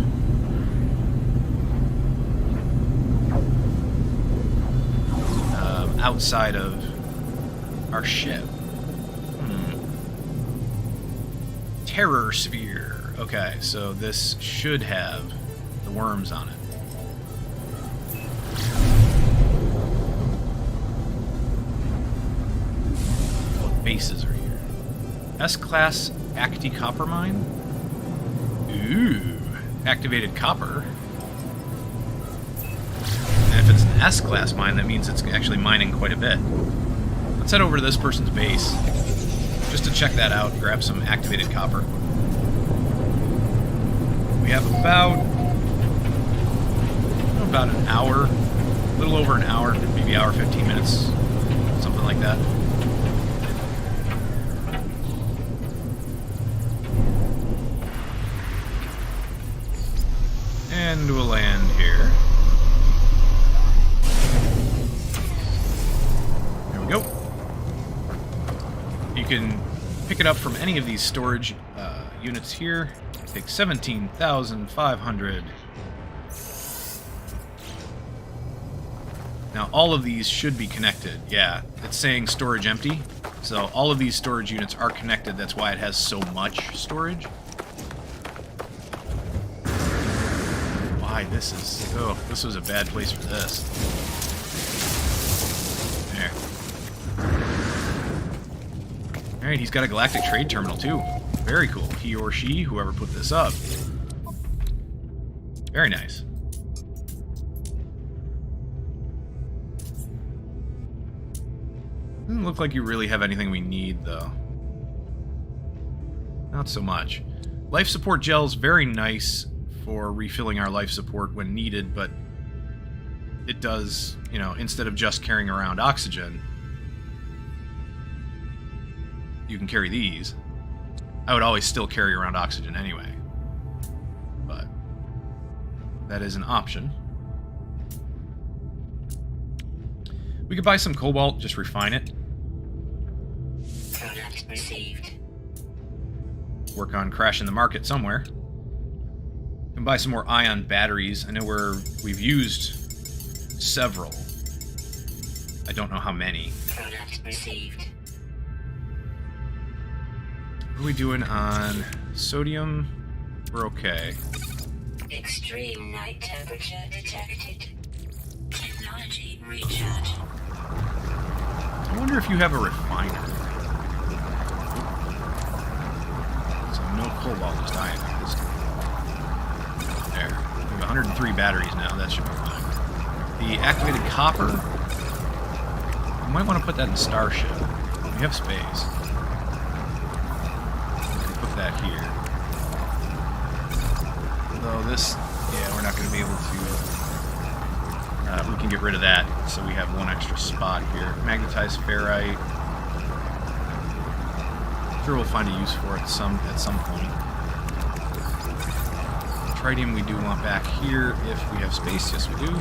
Outside of our ship. Terror Sphere. Okay, so this should have the worms on it. Bases are here. S-Class Acti Copper Mine? Ooh, activated copper. And if it's an S-Class mine, that means it's actually mining quite a bit. Let's head over to this person's base, just to check that out, grab some activated copper. We have about an hour, a little over an hour, maybe hour 15 minutes, something like that. And we'll land here. There we go. You can pick it up from any of these storage units here. Take 17,500. Now all of these should be connected. Yeah, it's saying storage empty. So all of these storage units are connected. That's why it has so much storage. Why this is... Oh, this was a bad place for this. There. Alright, he's got a galactic trade terminal too. Very cool. He or she, whoever put this up. Very nice. Doesn't look like you really have anything we need, though. Not so much. Life support gel's very nice for refilling our life support when needed, but it does, you know, instead of just carrying around oxygen, you can carry these. I would always still carry around oxygen anyway, but that is an option. We could buy some cobalt, just refine it. Product received. work on crashing the market somewhere. Can buy some more ion batteries. I know we've used several. I don't know how many. Product received. What are we doing on sodium? We're okay. Extreme night temperature detected. Technology recharge. I wonder if you have a refiner. So no cobalt, just ionized. There. We have 103 batteries now. That should be fine. The activated copper. You might want to put that in Starship. We have space. We can put that here. Although this, yeah, we're not going to be able to. We can get rid of that, so we have one extra spot here. Magnetized ferrite. Sure, we'll find a use for it at some point. Tritium we do want back here if we have space. Yes, we do.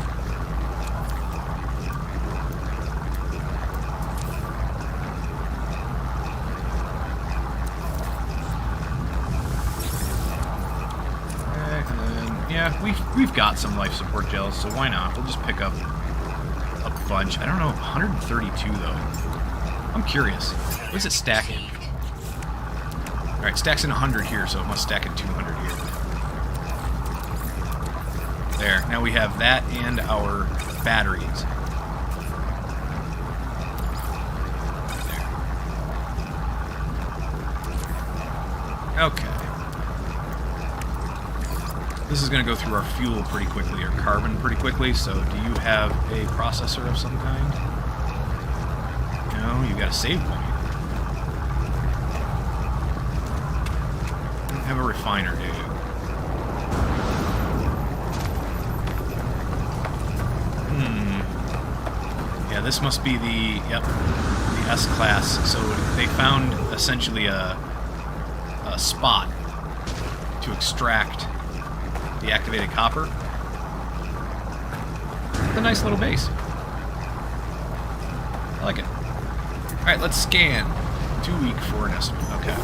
Okay, and then, yeah, we've got some life support gels, so why not? We'll just pick up a bunch. I don't know, 132 though. I'm curious. What does it stack in? Alright, stacks in 100 here, so it must stack in 200 here. There. Now we have that and our batteries. There. Okay. This is going to go through our fuel pretty quickly, or carbon pretty quickly, so do you have a processor of some kind? No, you got a save point. You don't have a refiner, do you? Yeah, this must be the S-Class. So they found essentially a spot to extract the activated copper. It's a nice little base. I like it. Alright, let's scan. 2 week for an estimate. Okay.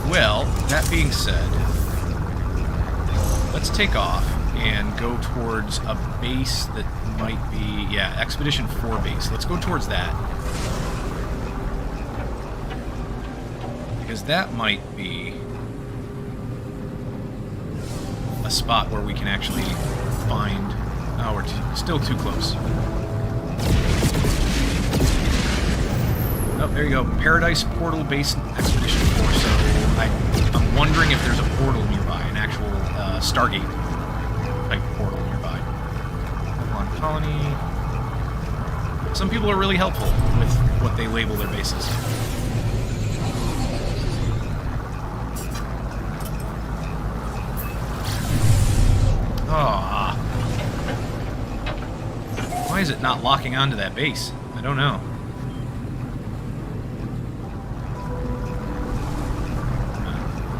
Well, that being said, let's take off and go towards a base that might be, yeah, Expedition 4 base. Let's go towards that. Because that might be a spot where we can actually find... Oh, we're still too close. Oh, there you go. Paradise Portal Base Expedition 4. So I'm wondering if there's a portal nearby, an actual Stargate type portal nearby. Avalon Colony. Some people are really helpful with what they label their bases. Ah. Why is it not locking onto that base? I don't know.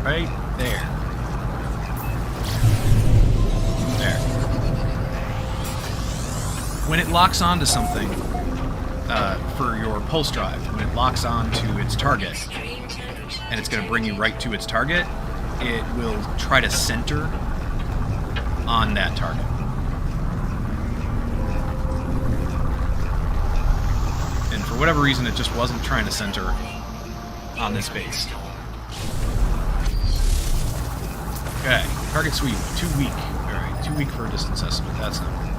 Right there. There. When it locks onto something, for your pulse drive, when it locks onto its target, and it's going to bring you right to its target, it will try to center on that target. And for whatever reason, it just wasn't trying to center on this base. Okay, target sweep, 2 week. Alright, 2 week for a distance estimate, that's not good.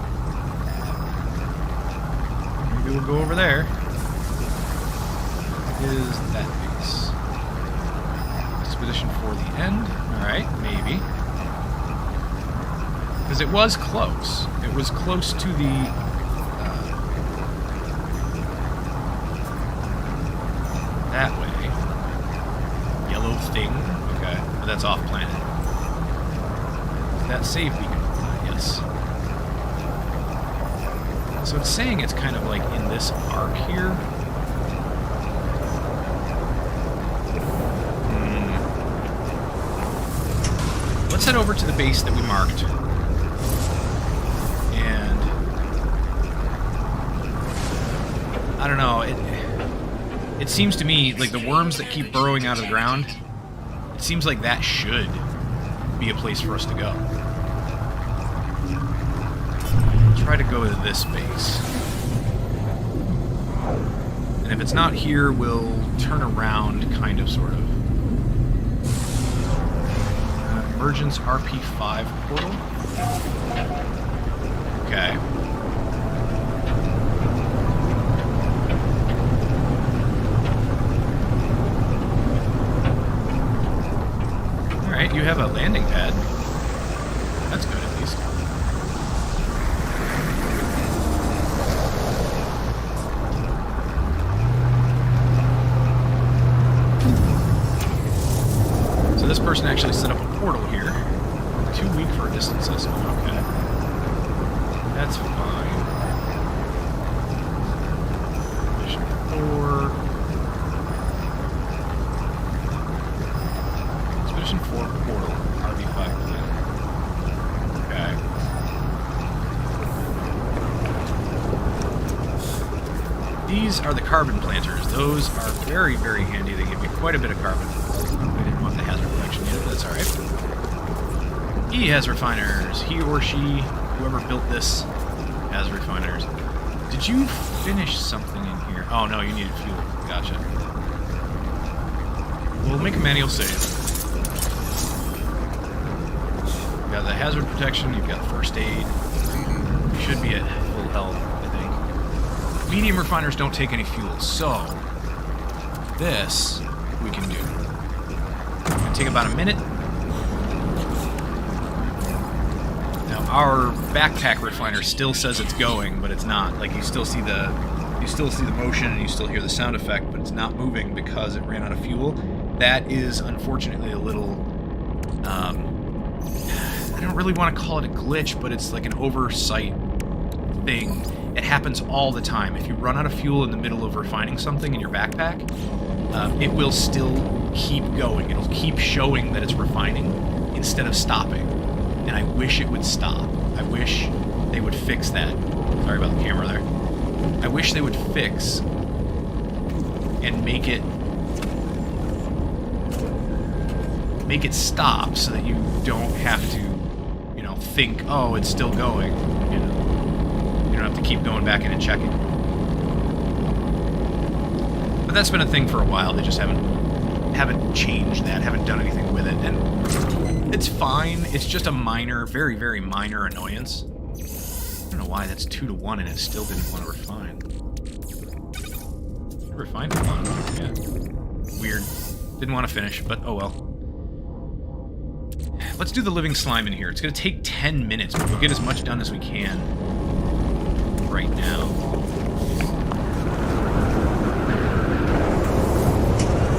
Maybe we'll go over there. Is that base? Expedition for the end. Alright, maybe. Because it was close. It was close to the... that way. Yellow thing. Okay, but that's off planet. That save beacon. Yes. So it's saying it's kind of like in this arc here. Let's head over to the base that we marked. And I don't know, it seems to me like the worms that keep burrowing out of the ground, It seems like that should be a place for us to go. Try to go to this base. And if it's not here, we'll turn around, kind of, sort of. Emergence RP5 portal. Okay. Alright, you have a landing pad. That's good, at least. So this person actually set up a portal here. Too weak for a distance assessment. Okay. That's fine. Mission 4. Expedition 4 portal. RV5 plan. Okay. These are the carbon planters. Those are very, very handy. They give you quite a bit of carbon. I didn't want the hazard reduction yet, but that's alright. He has refiners. He or she, whoever built this, has refiners. Did you finish something in here? Oh, no, you needed fuel. Gotcha. We'll make a manual save. You've got the hazard protection, you've got first aid. You should be at full health, I think. Medium refiners don't take any fuel, so this we can do. It's going to take about a minute. Our backpack refiner still says it's going, but it's not. Like, you still see the motion and you still hear the sound effect, but it's not moving because it ran out of fuel. That is unfortunately a little I don't really want to call it a glitch, but it's like an oversight thing. It happens all the time. If you run out of fuel in the middle of refining something in your backpack, it will still keep going. It'll keep showing that it's refining instead of stopping. And I wish it would stop. I wish they would fix that. Sorry about the camera there. I wish they would fix and make it stop so that you don't have to, you know, think, oh, it's still going. You know, you don't have to keep going back in and checking. But that's been a thing for a while. They just haven't changed that, haven't done anything with it, and it's fine. It's just a minor, very, very minor annoyance. I don't know why that's 2-to-1 and it still didn't want to refine. Refined it on. Yeah. Weird. Didn't want to finish, but oh well. Let's do the living slime in here. It's going to take 10 minutes, but we'll get as much done as we can right now.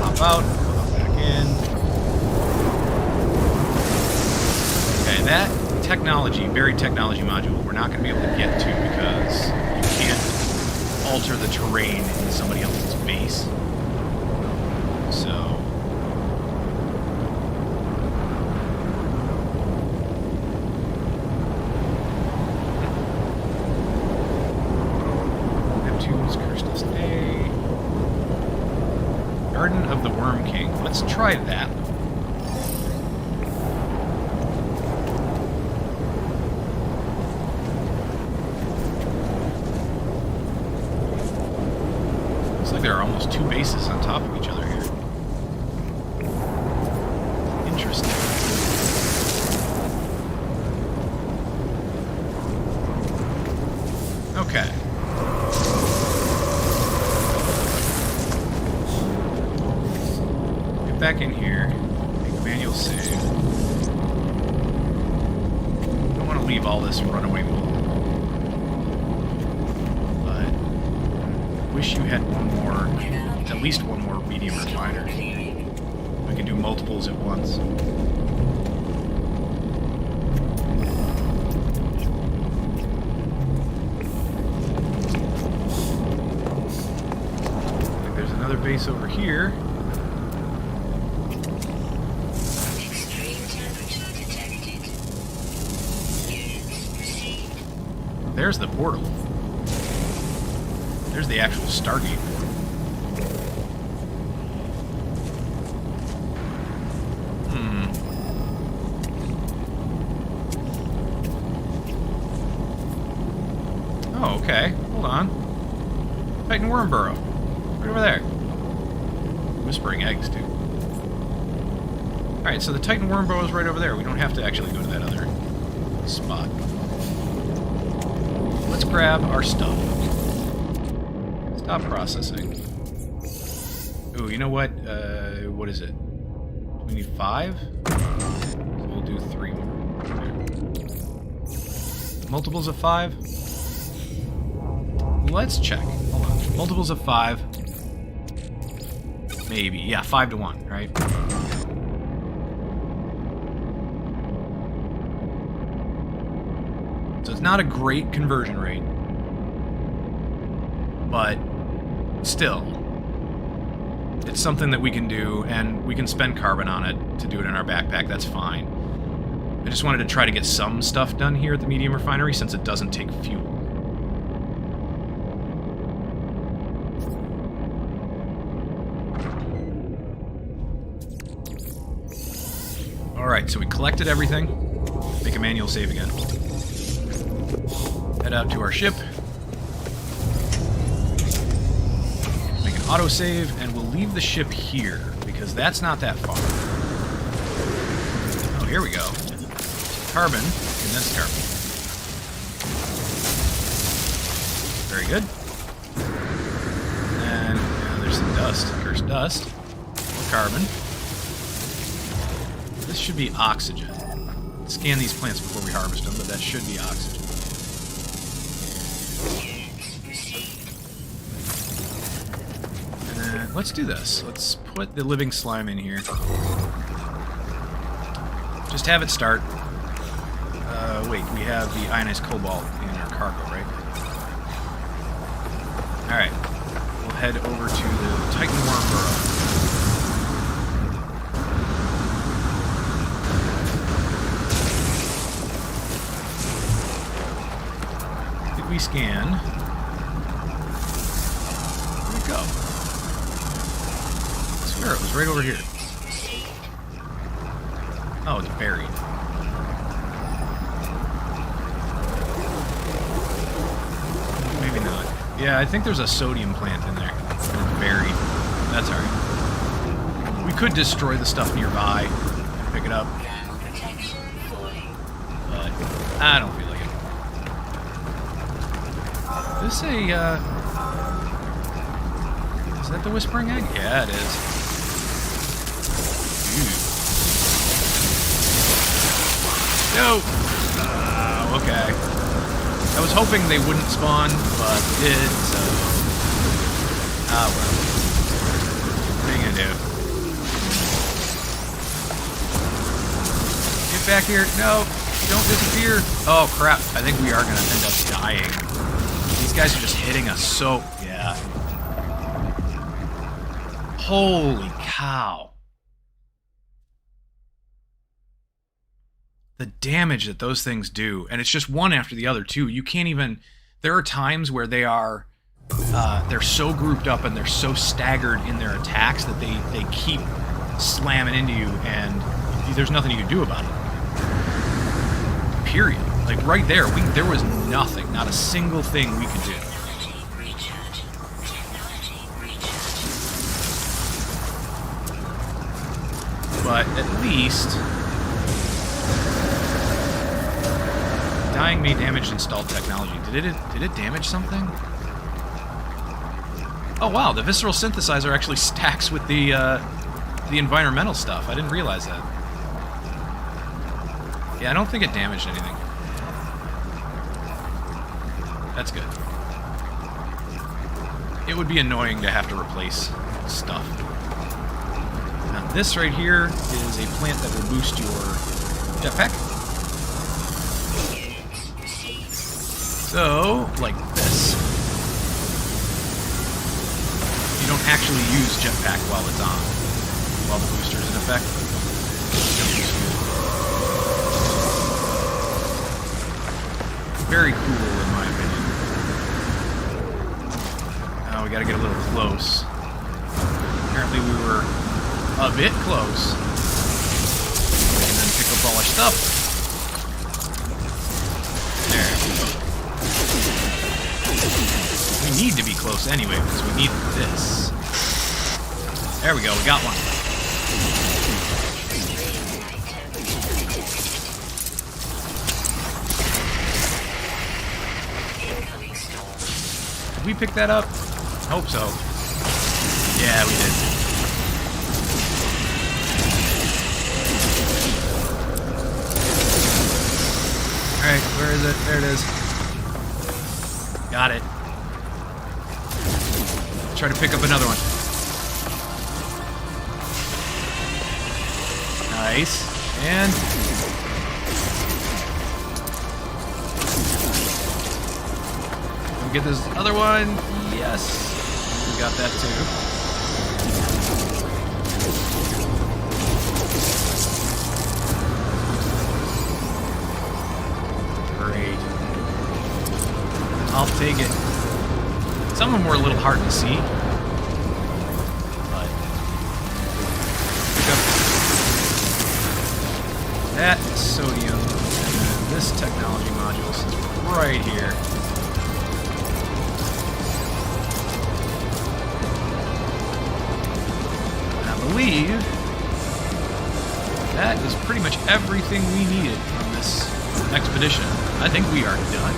Hop out. Back in. That technology, buried technology module, we're not going to be able to get to because you can't alter the terrain in somebody else's base. So... Neptune's Cursed Stay. Garden of the Worm King. Let's try that. There are almost two bases on top of each other here. Interesting. Okay. Get back in here. Make manual save. Don't want to leave all this runaway mode. Wish you had one more, at least one more medium refiner. We can do multiples at once. Like there's another base over here. Extreme temperature detected. Units received. There's the portal. There's the actual Stargate. Oh, okay. Hold on. Titan worm burrow. Right over there. Whispering eggs, too. Alright, so the Titan worm burrow is right over there. We don't have to actually go to that other spot. Let's grab our stuff. Stop processing. Ooh, you know what? What is it? We need 5? So we'll do 3 more. There. Multiples of 5? Let's check. Hold on. Multiples of 5. Maybe. Yeah, 5 to 1, right? So it's not a great conversion rate. But still, it's something that we can do, and we can spend carbon on it to do it in our backpack. That's fine. I just wanted to try to get some stuff done here at the medium refinery since it doesn't take fuel. Alright, so we collected everything. Make a manual save again. Head out to our ship. Make an autosave, and we'll leave the ship here, because that's not that far. Oh, here we go. Carbon, condensed carbon. Very good. And there's some dust, cursed dust. More carbon. This should be oxygen. Scan these plants before we harvest them, but that should be oxygen. And then let's do this. Let's put the living slime in here. Just have it start. Wait, we have the ionized cobalt in our cargo, right? Alright. We'll head over to the Titan worm burrow. We scan. Where'd it go? I swear it was right over here. Oh, it's buried. Maybe not. Yeah, I think there's a sodium plant in there. It's buried. That's alright. We could destroy the stuff nearby and pick it up. But I don't feel like it. Is this a, is that the whispering egg? Yeah, it is. Ew. No! Okay. I was hoping they wouldn't spawn, but they did, so... Ah, well. What are you gonna do? Get back here. No! Don't disappear! Oh, crap. I think we are gonna end up dying. These guys are just hitting us so... Yeah. Holy cow. The damage that those things do. And it's just one after the other, too. You can't even... There are times where they are... they're so grouped up and they're so staggered in their attacks that they keep slamming into you, and there's nothing you can do about it. Period. Like, right there, there was nothing, not a single thing we could do. But at least... Dying may damage installed technology. Did it damage something? Oh wow, the visceral synthesizer actually stacks with the environmental stuff. I didn't realize that. Yeah, I don't think it damaged anything. That's good. It would be annoying to have to replace stuff. Now, this right here is a plant that will boost your jetpack. So, like this. You don't actually use jetpack while it's on, while the booster's in effect. Very cool, in my opinion. Now we gotta get a little close. Apparently we were a bit close. And then pick up all our stuff. There we go. We need to be close anyway, because we need this. There we go, we got one. Did we pick that up? Hope so. Yeah, we did. Alright, where is it? There it is. Got it. Try to pick up another one. Nice. And... we get this other one. Yes. We got that too. Great. I'll take it. Some of them were a little hard to see. But pick up that sodium and then this technology module is right here. I believe that is pretty much everything we needed from this expedition. I think we are done.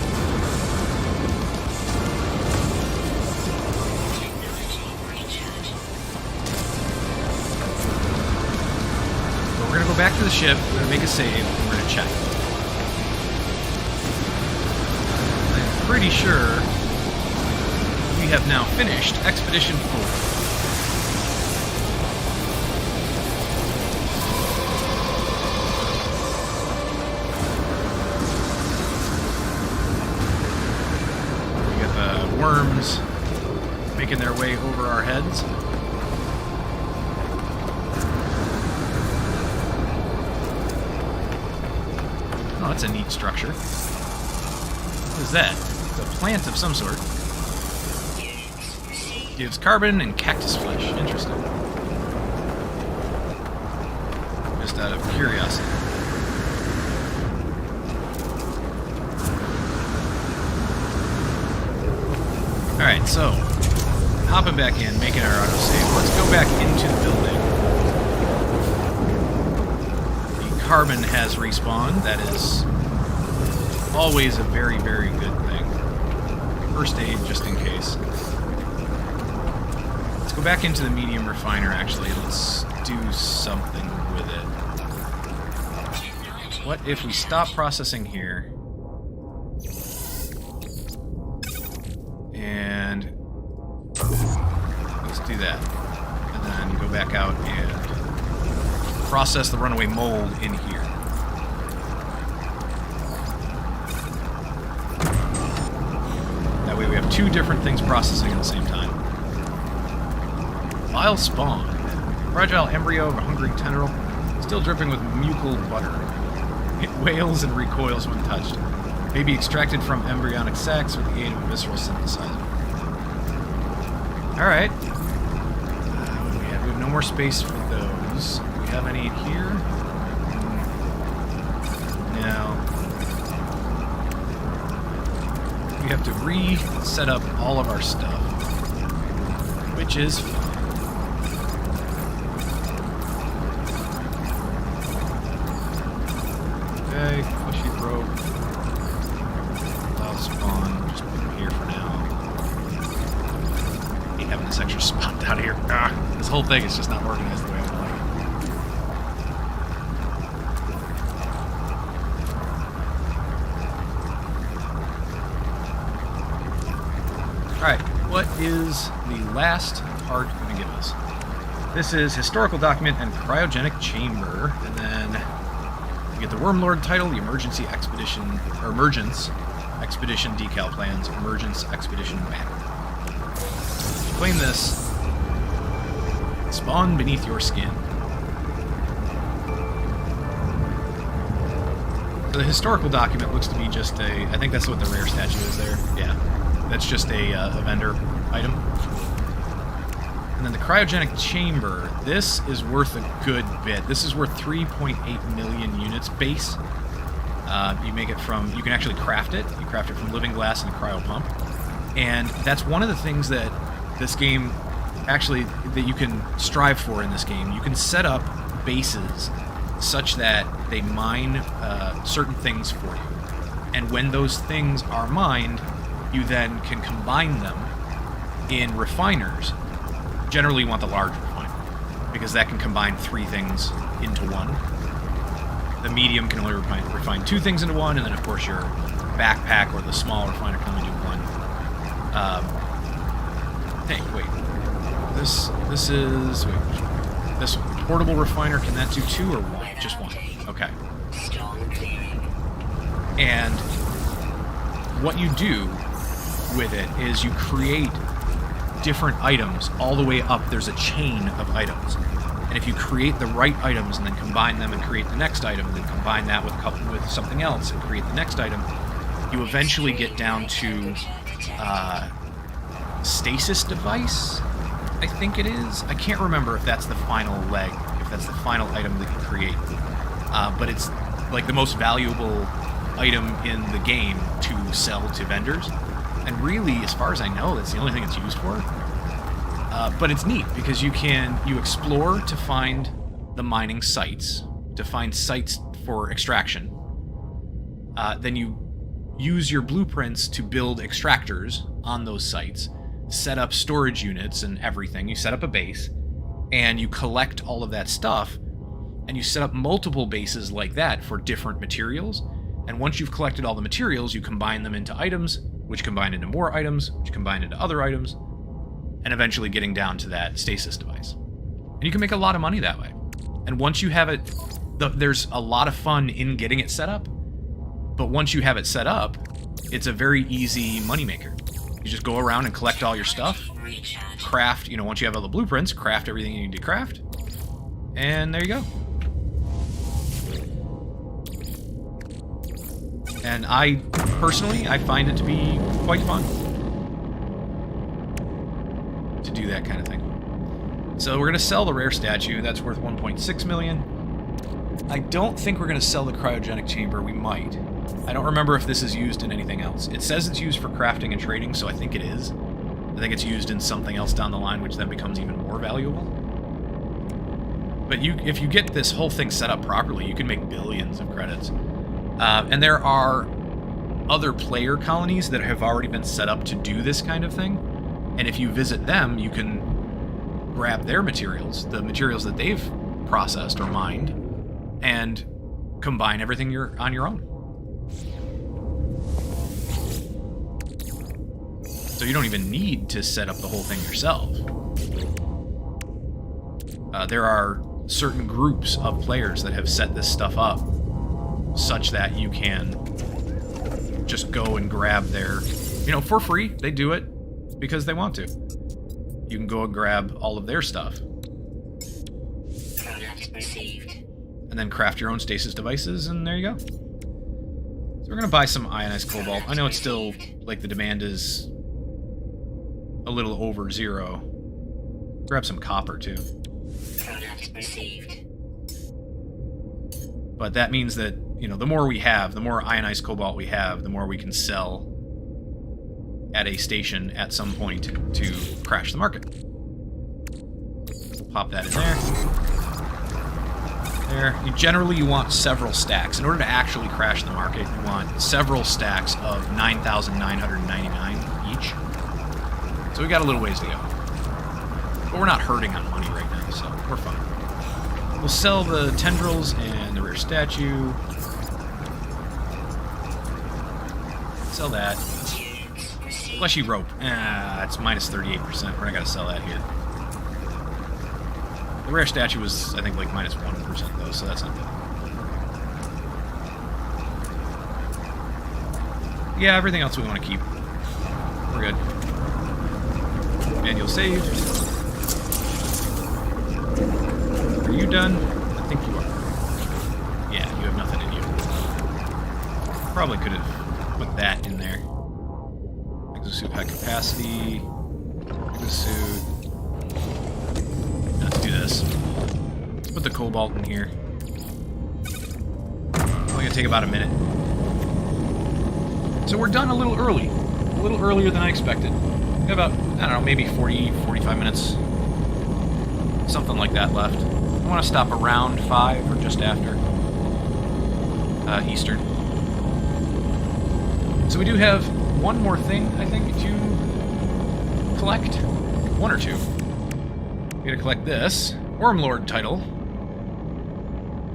So we're going to go back to the ship, we're going to make a save, and we're going to check. I'm pretty sure we have now finished Expedition 4. Worms making their way over our heads. Oh, that's a neat structure. What is that? It's a plant of some sort. Gives carbon and cactus flesh. Interesting. Just out of curiosity. Alright, so, hopping back in, making our autosave. Let's go back into the building. The carbon has respawned. That is always a very, very good thing. First aid, just in case. Let's go back into the medium refiner, actually. Let's do something with it. What if we stop processing here? And let's do that. And then go back out and process the runaway mold in here. That way we have two different things processing at the same time. Vile spawn. Fragile embryo of a hungry tendril, still dripping with mucal butter. It wails and recoils when touched. May be extracted from embryonic sacs with the aid of a visceral synthesizer. Alright. We have no more space for those. Do we have any in here? No. We have to reset up all of our stuff. Which is fine. Okay, pushy rope. Spawn, just put them here for now. I hate having this extra spot down here. This whole thing is just not organized the way I like. Alright, what is the last part going to give us? This is historical document and cryogenic chamber, and then you get the Wormlord title, the Emergency Expedition, or Emergence Expedition decal plans, Emergence Expedition map. Claim this. Spawn beneath your skin. The historical document looks to be just a... I think that's what the rare statue is there. Yeah. That's just a vendor item. And then the cryogenic chamber. This is worth a good bit. This is worth 3.8 million units base. You make it from... You can actually craft it. You craft it from living glass and a cryo pump. And that's one of the things that this game actually, that you can strive for in this game. You can set up bases such that they mine certain things for you. And when those things are mined, you then can combine them in refiners. Generally, you want the large refiner, because that can combine 3 things into one. The medium can only refine 2 things into one, and then, of course, your backpack or the small refiner can only do one. Hey, wait. This is... Wait, this one. Portable refiner, can that do 2 or 1? Just 1. Okay. And what you do with it is you create different items all the way up. There's a chain of items. And if you create the right items and then combine them and create the next item, and then combine that with something else and create the next item, you eventually get down to stasis device, I think it is. I can't remember if that's the final leg, if that's the final item that you create. But it's like the most valuable item in the game to sell to vendors. And really, as far as I know, that's the only thing it's used for. But it's neat because you explore to find the mining sites, to find sites for extraction. Then you use your blueprints to build extractors on those sites, set up storage units and everything. You set up a base, and you collect all of that stuff, and you set up multiple bases like that for different materials. And once you've collected all the materials, you combine them into items, which combine into more items, which combine into other items, and eventually getting down to that stasis device. And you can make a lot of money that way. And once you have it, there's a lot of fun in getting it set up, but once you have it set up, it's a very easy moneymaker. You just go around and collect all your stuff, craft, once you have all the blueprints, craft everything you need to craft, and there you go. And I find it to be quite fun to do that kind of thing. So we're going to sell the rare statue. That's worth 1.6 million. I don't think we're going to sell the cryogenic chamber. We might. I don't remember if this is used in anything else. It says it's used for crafting and trading, so I think it is. I think it's used in something else down the line, which then becomes even more valuable. But if you get this whole thing set up properly, you can make billions of credits. And there are other player colonies that have already been set up to do this kind of thing. And if you visit them, you can grab their materials, the materials that they've processed or mined, and combine everything on your own. So you don't even need to set up the whole thing yourself. There are certain groups of players that have set this stuff up such that you can just go and grab their, for free. They do it because they want to. You can go and grab all of their stuff. And then craft your own stasis devices, and there you go. So we're going to buy some ionized cobalt. I know it's still, the demand is a little over 0. Grab some copper, too. But that means that, the more we have, the more ionized cobalt we have, the more we can sell at a station at some point to crash the market. Pop that in there. There. You want several stacks. In order to actually crash the market, you want several stacks of 9,999 each. So we got a little ways to go. But we're not hurting on money right now, so we're fine. We'll sell the tendrils and the rare statue. Sell that. Fleshy rope. It's minus 38%. We're not going to sell that here. The rare statue was, I think, minus 1% though, so that's not bad. Yeah, everything else we want to keep. We're good. Manual save. Are you done? I think you are. Yeah, you have nothing in you. Probably could have put that in there. Exosuit high capacity. Exosuit. Let's do this. Let's put the cobalt in here. Only gonna take about a minute. So we're done a little early. a little earlier than I expected. We have about, I don't know, maybe 40, 45 minutes. Something like that left. I want to stop around 5 or just after Eastern. So we do have one more thing, I think, to collect. One or two. We gotta collect this Wormlord title.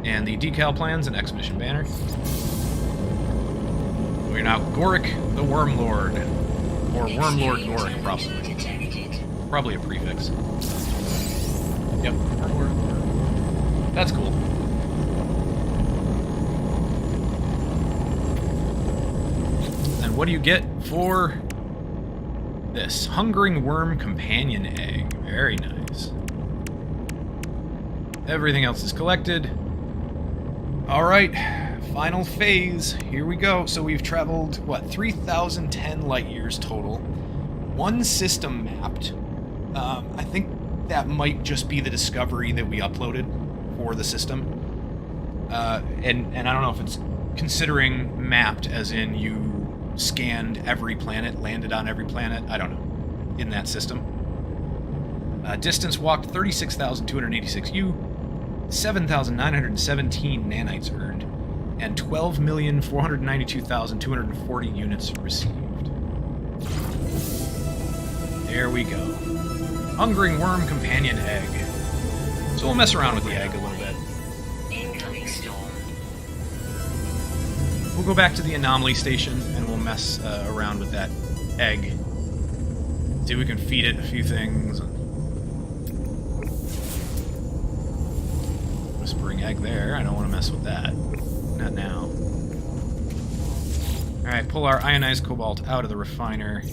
And the decal plans and expedition banner. We're now Goric the Wormlord. Or Wormlord Goric, probably. Probably a prefix. Yep. That's cool. And what do you get for this? Hungering Worm Companion Egg. Very nice. Everything else is collected. Alright, final phase. Here we go. So we've traveled, what, 3,010 light years total. One system mapped. I think that might just be the discovery that we uploaded for the system. And I don't know if it's considering mapped as in you scanned every planet, landed on every planet, I don't know, in that system. Distance walked 36,286 U, 7,917 nanites earned, and 12,492,240 units received. There we go. Hungering Worm Companion Egg. So we'll mess around with the egg a little bit. Incoming storm. We'll go back to the anomaly station and we'll mess around with that egg. See if we can feed it a few things. Whispering egg there. I don't want to mess with that. Not now. Alright, pull our ionized cobalt out of the refiner.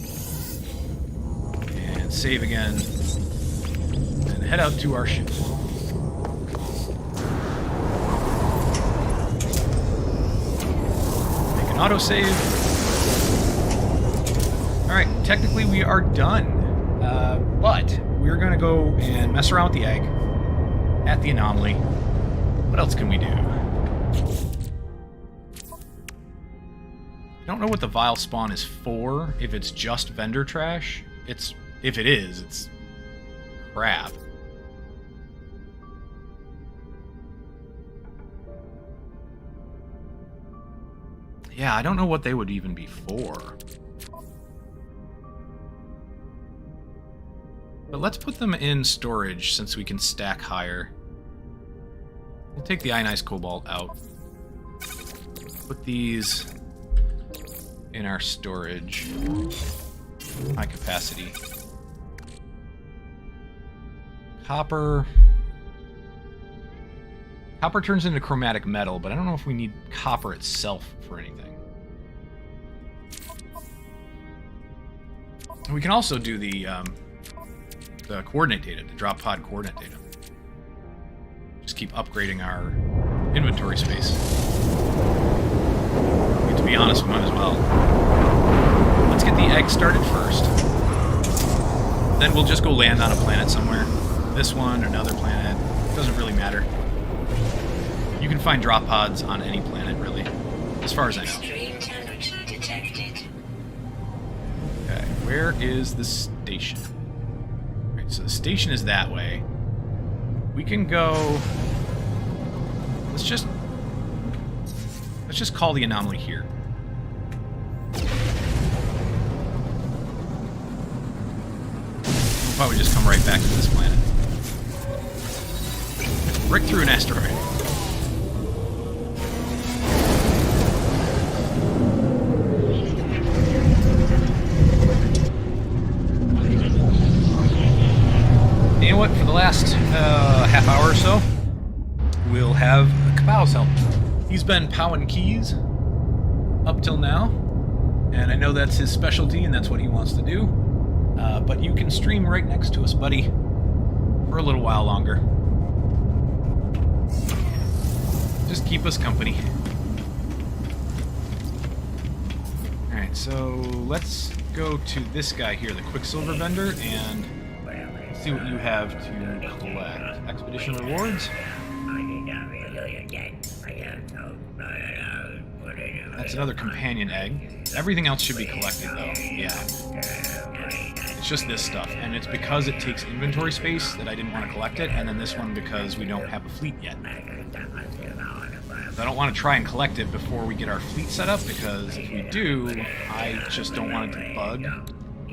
And save again. And head out to our ship. Make an autosave. Alright, technically we are done. But we're going to go and mess around with the egg at the anomaly. What else can we do? I don't know what the vial spawn is for, if it's just vendor trash. If it is, it's crap. Yeah, I don't know what they would even be for. But let's put them in storage since we can stack higher. We'll take the ionized cobalt out. Put these in our storage. High capacity. Copper. Copper turns into chromatic metal, but I don't know if we need copper itself for anything. We can also do the coordinate data, the drop pod coordinate data. Just keep upgrading our inventory space. And to be honest, we might as well. Let's get the egg started first. Then we'll just go land on a planet somewhere. This one or another planet. Doesn't really matter. You can find drop pods on any planet, really. As far as I know. Extreme temperature detected. Okay, where is the station? Alright, so the station is that way. We can go... Let's just call the anomaly here. We'll probably just come right back to this planet. Right through an asteroid. You know what? For the last half hour or so, we'll have Kapow's help. He's been powing keys up till now, and I know that's his specialty and that's what he wants to do. But you can stream right next to us, buddy, for a little while longer. Just keep us company. Alright, so let's go to this guy here, the Quicksilver vendor, and see what you have to collect. Expedition rewards. That's another companion egg. Everything else should be collected, though. Yeah. It's just this stuff, and it's because it takes inventory space that I didn't want to collect it, and then this one because we don't have a fleet yet. I don't want to try and collect it before we get our fleet set up, because if we do, I just don't want it to bug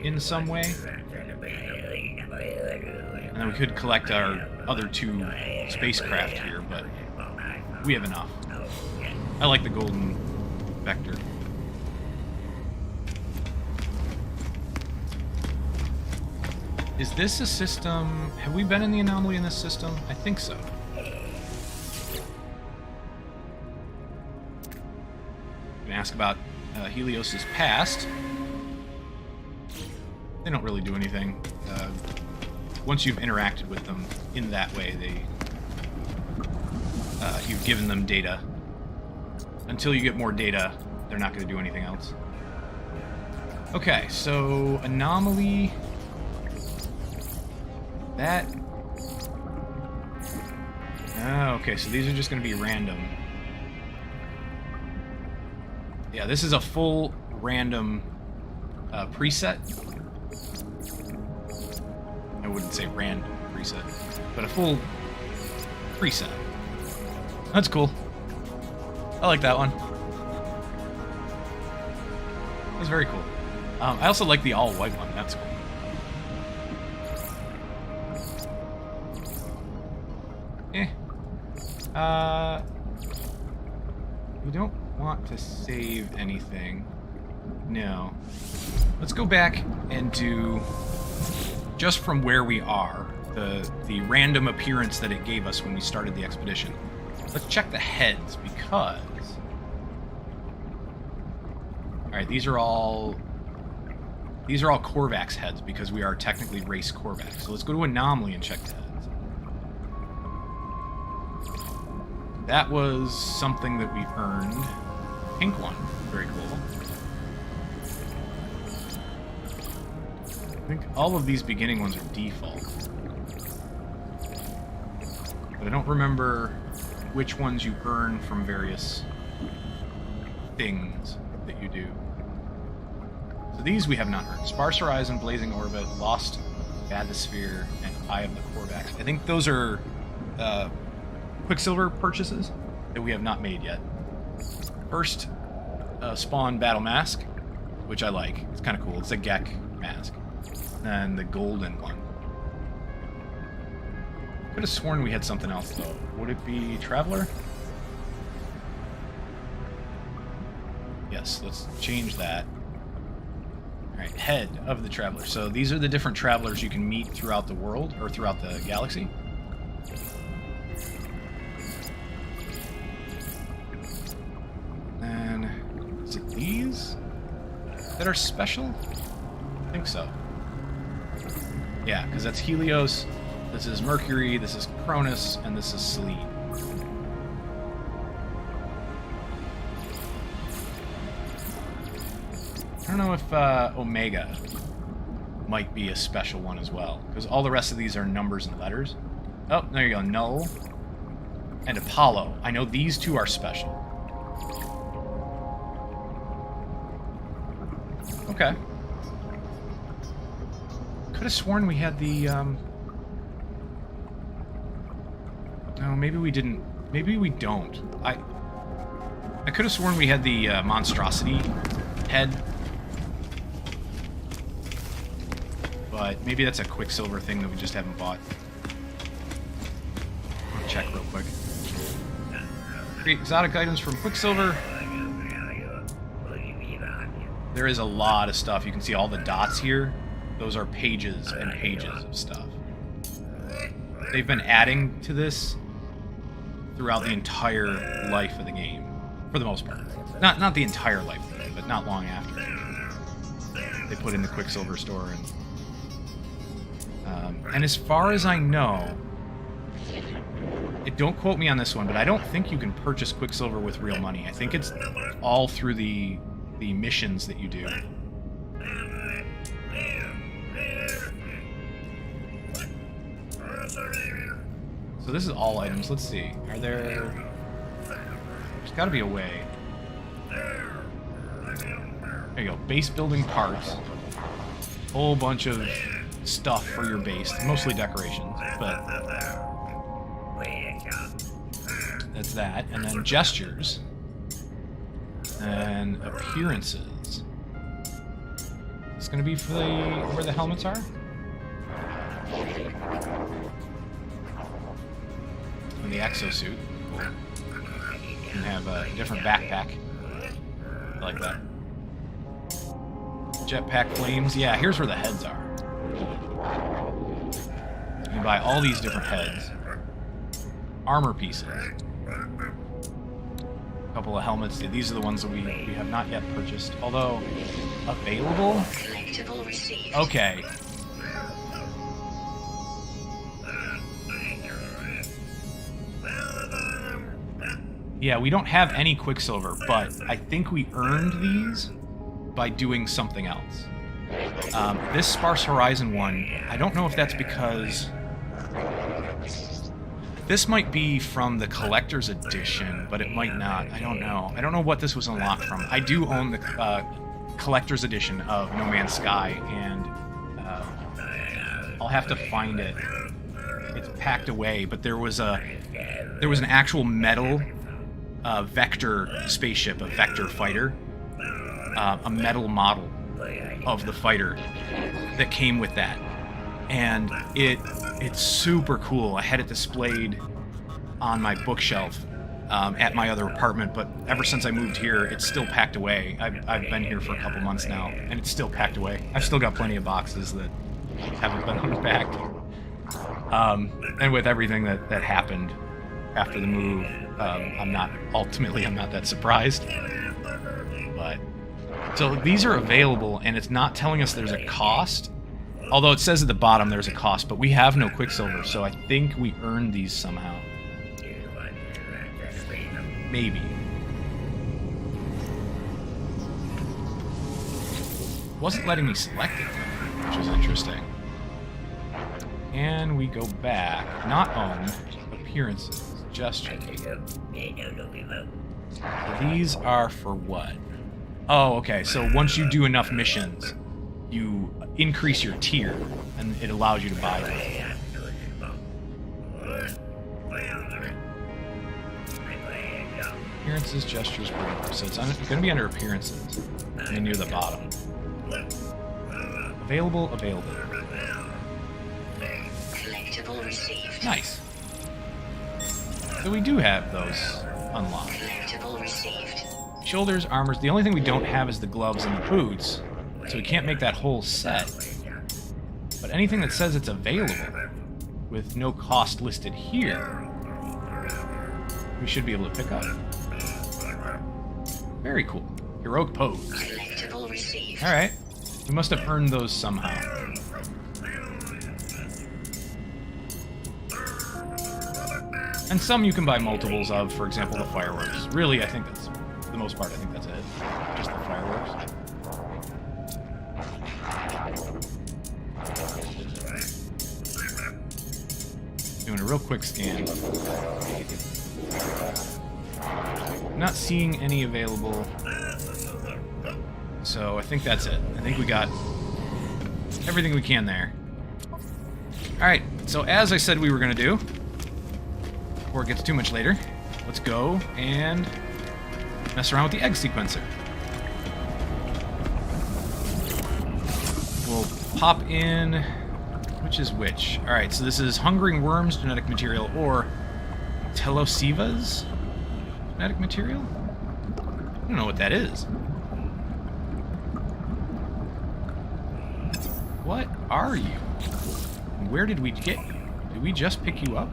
in some way. And then we could collect our other 2 spacecraft here, but we have enough. I like the golden vector. Is this a system... Have we been in the anomaly in this system? I think so. I'm gonna ask about Helios's past. They don't really do anything. Once you've interacted with them in that way, you've given them data. Until you get more data, they're not going to do anything else. Okay, so anomaly. That. Oh, okay, so these are just going to be random. Yeah, this is a full random preset. I wouldn't say random preset, but a full preset. That's cool. I like that one. That's very cool. I also like the all-white one. That's cool. We don't want to save anything. No. Let's go back and do, just from where we are, the random appearance that it gave us when we started the expedition. Let's check the heads, because... Alright, these are all Korvax heads, because we are technically race Korvax. So let's go to Anomaly and check the heads. That was something that we earned. Pink one. Very cool. I think all of these beginning ones are default. But I don't remember which ones you earn from various things that you do. So these we have not earned. Sparse Horizon, Blazing Orbit, Lost Bathysphere, and Eye of the Korvax. I think those are Quicksilver purchases that we have not made yet. First, Spawn Battle Mask, which I like. It's kind of cool. It's a Gek mask. And the golden one. Could have sworn we had something else, though. Would it be Traveler? Yes, let's change that. Alright, Head of the Traveler. So these are the different Travelers you can meet throughout the world, or throughout the galaxy. And is it these that are special? I think so. Yeah, because that's Helios, this is Mercury, this is Cronus, and this is Selene. I don't know if Omega might be a special one as well, because all the rest of these are numbers and letters. Oh, there you go, Null and Apollo. I know these two are special. Okay. Could have sworn we had the, No, maybe we didn't. Maybe we don't. I could have sworn we had the monstrosity head. But maybe that's a Quicksilver thing that we just haven't bought. I'll check real quick. Create exotic items from Quicksilver. There is a lot of stuff. You can see all the dots here. Those are pages and pages of stuff. They've been adding to this throughout the entire life of the game, for the most part. Not the entire life of the game, but not long after. They put in the Quicksilver store, and as far as I know, don't quote me on this one, but I don't think you can purchase Quicksilver with real money. I think it's all through the missions that you do. So So this is all items. Let's see. Are there... There's got to be a way. There you go. Base building parts. Whole bunch of stuff for your base. Mostly decorations, but... That's that. And then gestures. And appearances. It's going to be for where the helmets are? And the exosuit. Cool. You can have a different backpack. I like that. Jetpack flames. Yeah, here's where the heads are. You can buy all these different heads. Armor pieces. A couple of helmets. These are the ones that we have not yet purchased. Although, available? Collectible received. Okay. Yeah, we don't have any Quicksilver, but I think we earned these by doing something else. This Sparse Horizon one, I don't know if that's because... This might be from the Collector's Edition, but it might not. I don't know. I don't know what this was unlocked from. I do own the Collector's Edition of No Man's Sky, and I'll have to find it. It's packed away, but there was an actual metal Vector spaceship, a Vector fighter, a metal model of the fighter that came with that, and it's super cool. I had it displayed on my bookshelf at my other apartment, but ever since I moved here, it's still packed away. I've been here for a couple months now, and it's still packed away. I've still got plenty of boxes that haven't been unpacked. And with everything that happened after the move, I'm not that surprised. But so these are available, and it's not telling us there's a cost. Although it says at the bottom there's a cost, but we have no Quicksilver, so I think we earned these somehow. Maybe. Wasn't letting me select it, which is interesting. And we go back. Not owned. Appearances. Gestures. These are for what? Oh, okay. So once you do enough missions, you increase your tier, and it allows you to buy them. Appearances, gestures, whatever. So it's going to be under appearances, and then near the bottom. Available. Collectible received. Nice. So we do have those unlocked. Collectible received. Shoulders, armors. The only thing we don't have is the gloves and the boots, so we can't make that whole set. But anything that says it's available, with no cost listed here, we should be able to pick up. Very cool. Heroic pose. Collectible received. Alright. We must have earned those somehow. And some you can buy multiples of, for example, the fireworks. Really, I think that's, for the most part, I think that's it. Just the fireworks. Doing a real quick scan. Not seeing any available. So I think that's it. I think we got everything we can there. Alright, so as I said we were going to do, before it gets too much later, let's go and mess around with the egg sequencer. We'll pop in... Which is which? Alright, so this is Hungering Worms genetic material, or Telosiva's genetic material? I don't know what that is. What are you? Where did we get you? Did we just pick you up?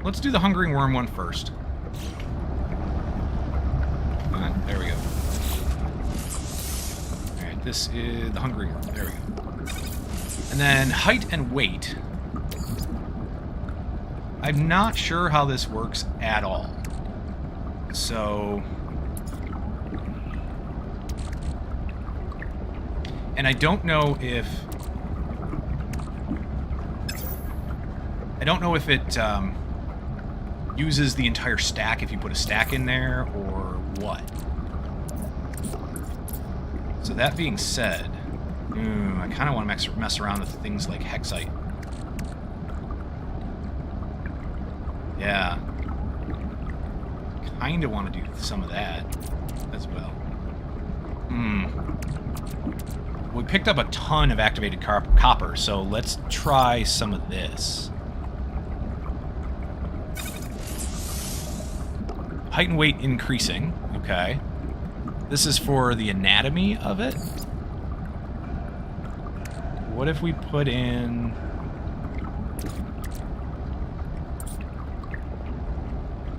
Let's do the Hungering Worm one first. There we go. Alright, this is the Hungering Worm. There we go. And then height and weight. I'm not sure how this works at all. So... And I don't know if... it uses the entire stack if you put a stack in there, or what. So that being said, I kind of want to mess around with things like hexite. Yeah. Kind of want to do some of that as well. We picked up a ton of activated copper, so let's try some of this. Height and weight increasing. Okay. This is for the anatomy of it. What if we put in...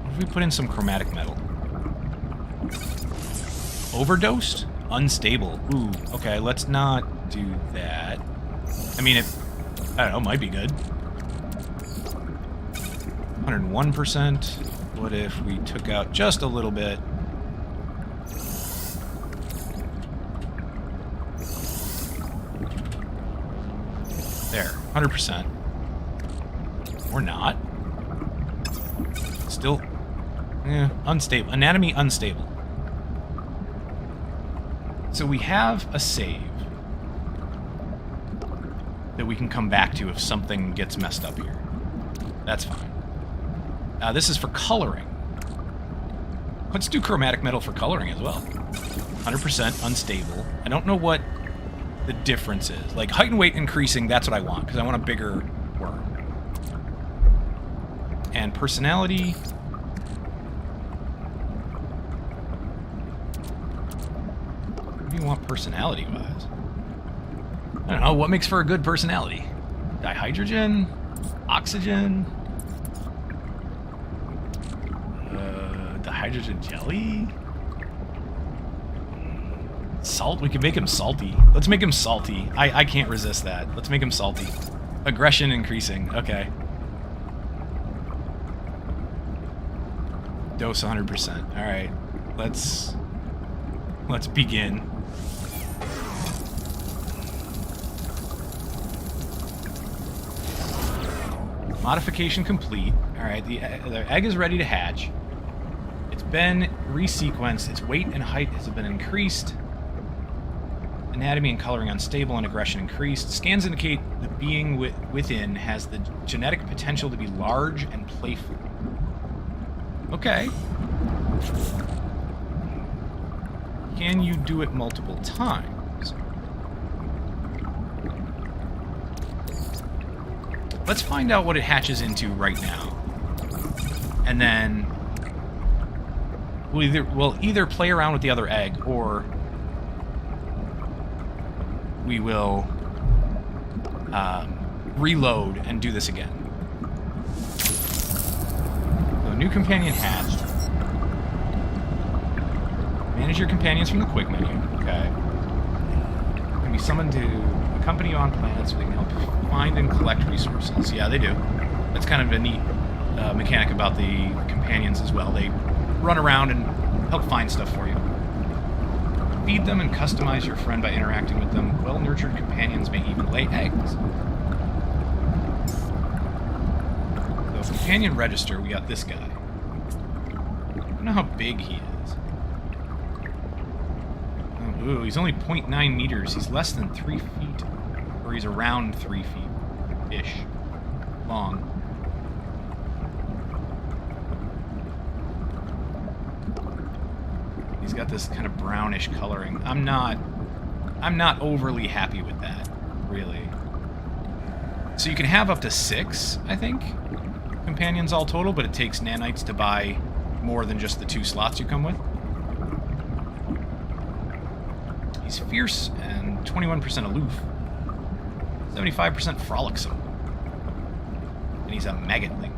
What if we put in some chromatic metal? Overdosed? Unstable. Ooh, okay, let's not do that. I mean, I don't know, might be good. 101%. What if we took out just a little bit? There, 100%. Or not. Still, unstable. Anatomy unstable. So we have a save that we can come back to if something gets messed up here. That's fine. This is for coloring. Let's do chromatic metal for coloring as well. 100% unstable. I don't know what the difference is. Like, height and weight increasing, that's what I want, because I want a bigger worm. And personality... What do you want personality-wise? I don't know, what makes for a good personality? Dihydrogen? Oxygen? Hydrogen jelly? Salt? We can make him salty. Let's make him salty. I can't resist that. Let's make him salty. Aggression increasing. Okay. Dose 100%. Alright. Let's begin. Modification complete. Alright, the egg is ready to hatch. Been resequenced. Its weight and height has been increased. Anatomy and coloring unstable and aggression increased. Scans indicate the being within has the genetic potential to be large and playful. Okay. Can you do it multiple times? Let's find out what it hatches into right now. And then we'll either play around with the other egg, or we will reload and do this again. So, new companion hatched. Manage your companions from the quick menu. Okay. Can be summoned to accompany you on planets so they can help you find and collect resources. Yeah, they do. That's kind of a neat mechanic about the companions as well. They run around and help find stuff for you. Feed them and customize your friend by interacting with them. Well-nurtured companions may even lay eggs. So, companion register, we got this guy. I don't know how big he is. Oh, ooh, he's only 0.9 meters. He's less than 3 feet. Or he's around 3 feet-ish long. He's got this kind of brownish coloring. I'm not overly happy with that, really. So you can have up to 6, I think, companions all total, but it takes nanites to buy more than just the 2 slots you come with. He's fierce and 21% aloof. 75% frolicsome. And he's a magotling.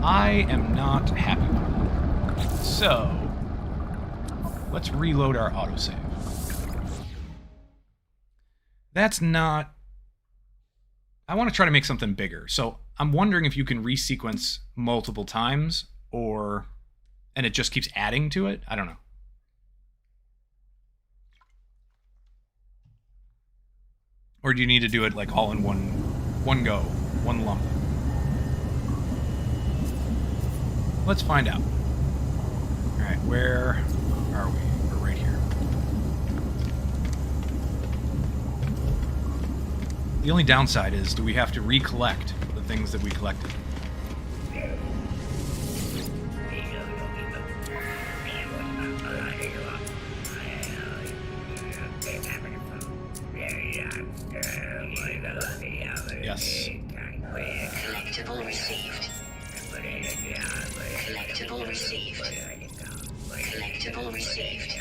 I am not happy with that. So, let's reload our autosave. That's not... I want to try to make something bigger. So, I'm wondering if you can resequence multiple times, or... and it just keeps adding to it? I don't know. Or do you need to do it like all in one go, one lump? Let's find out. Alright, where are we? We're right here. The only downside is, do we have to recollect the things that we collected? Yes. Collectible received. Collectible received. Collectible received.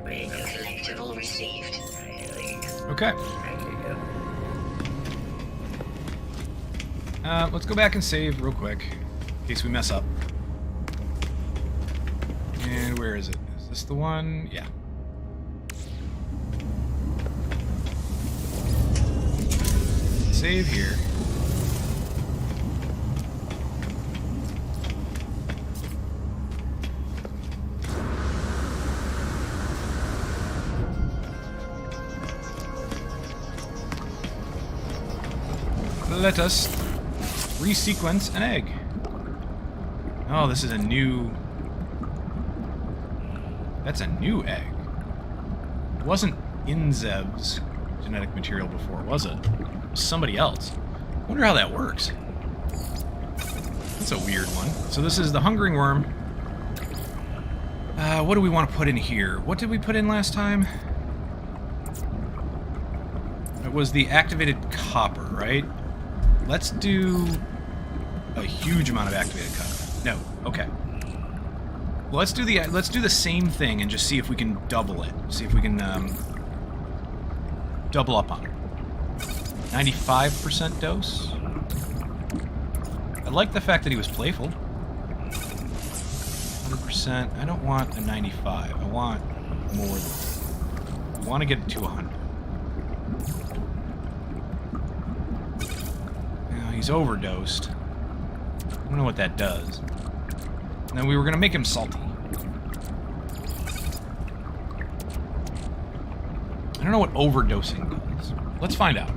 Collectible received. Okay. Let's go back and save real quick, in case we mess up. And where is it? Is this the one? Yeah. Save here. Let us resequence an egg. Oh, this is a new... That's a new egg. It wasn't in Zeb's genetic material before, was it? It was somebody else. I wonder how that works. That's a weird one. So this is the hungering worm. What do we want to put in here? What did we put in last time? It was the activated copper, right? Let's do a huge amount of activated copper. No, okay. Well, let's do the same thing and just see if we can double it. See if we can double up on it. 95% dose. I like the fact that he was playful. 100%. I don't want a 95. I want more than that. I want to get it to 100. Now, he's overdosed. I don't know what that does. And then we were going to make him salty. I don't know what overdosing does. Let's find out.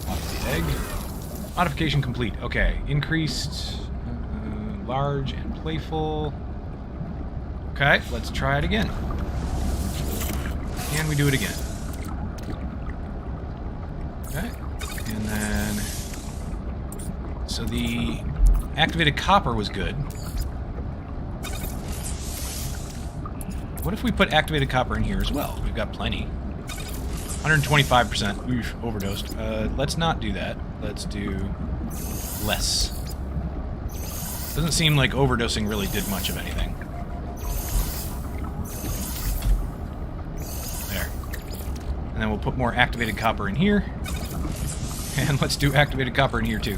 Off the egg. Modification complete. Okay. Increased, large, and playful. Okay, let's try it again. Can we do it again? Okay. And then... So the activated copper was good. What if we put activated copper in here as well? We've got plenty. 125%. Oof, overdosed. Let's not do that. Let's do less. Doesn't seem like overdosing really did much of anything. There. And then we'll put more activated copper in here. And let's do activated copper in here too.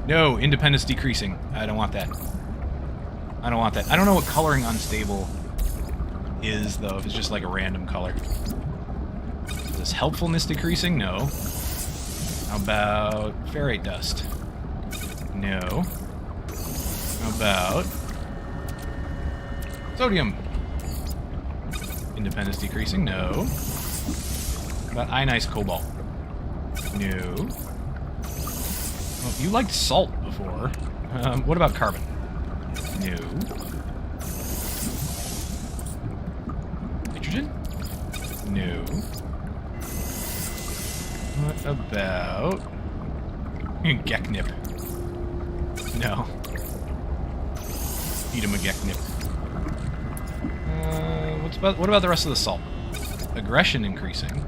No, independence decreasing. I don't want that. I don't want that. I don't know what coloring unstable is, though, if it's just like a random color. Is this helpfulness decreasing? No. How about ferrite dust? No. How about sodium? Independence decreasing? No. How about ionized cobalt? No. Well, you liked salt before. What about carbon? No. Nitrogen? No. What about Geknip? No. Eat him a Geknip. What about the rest of the salt? Aggression increasing.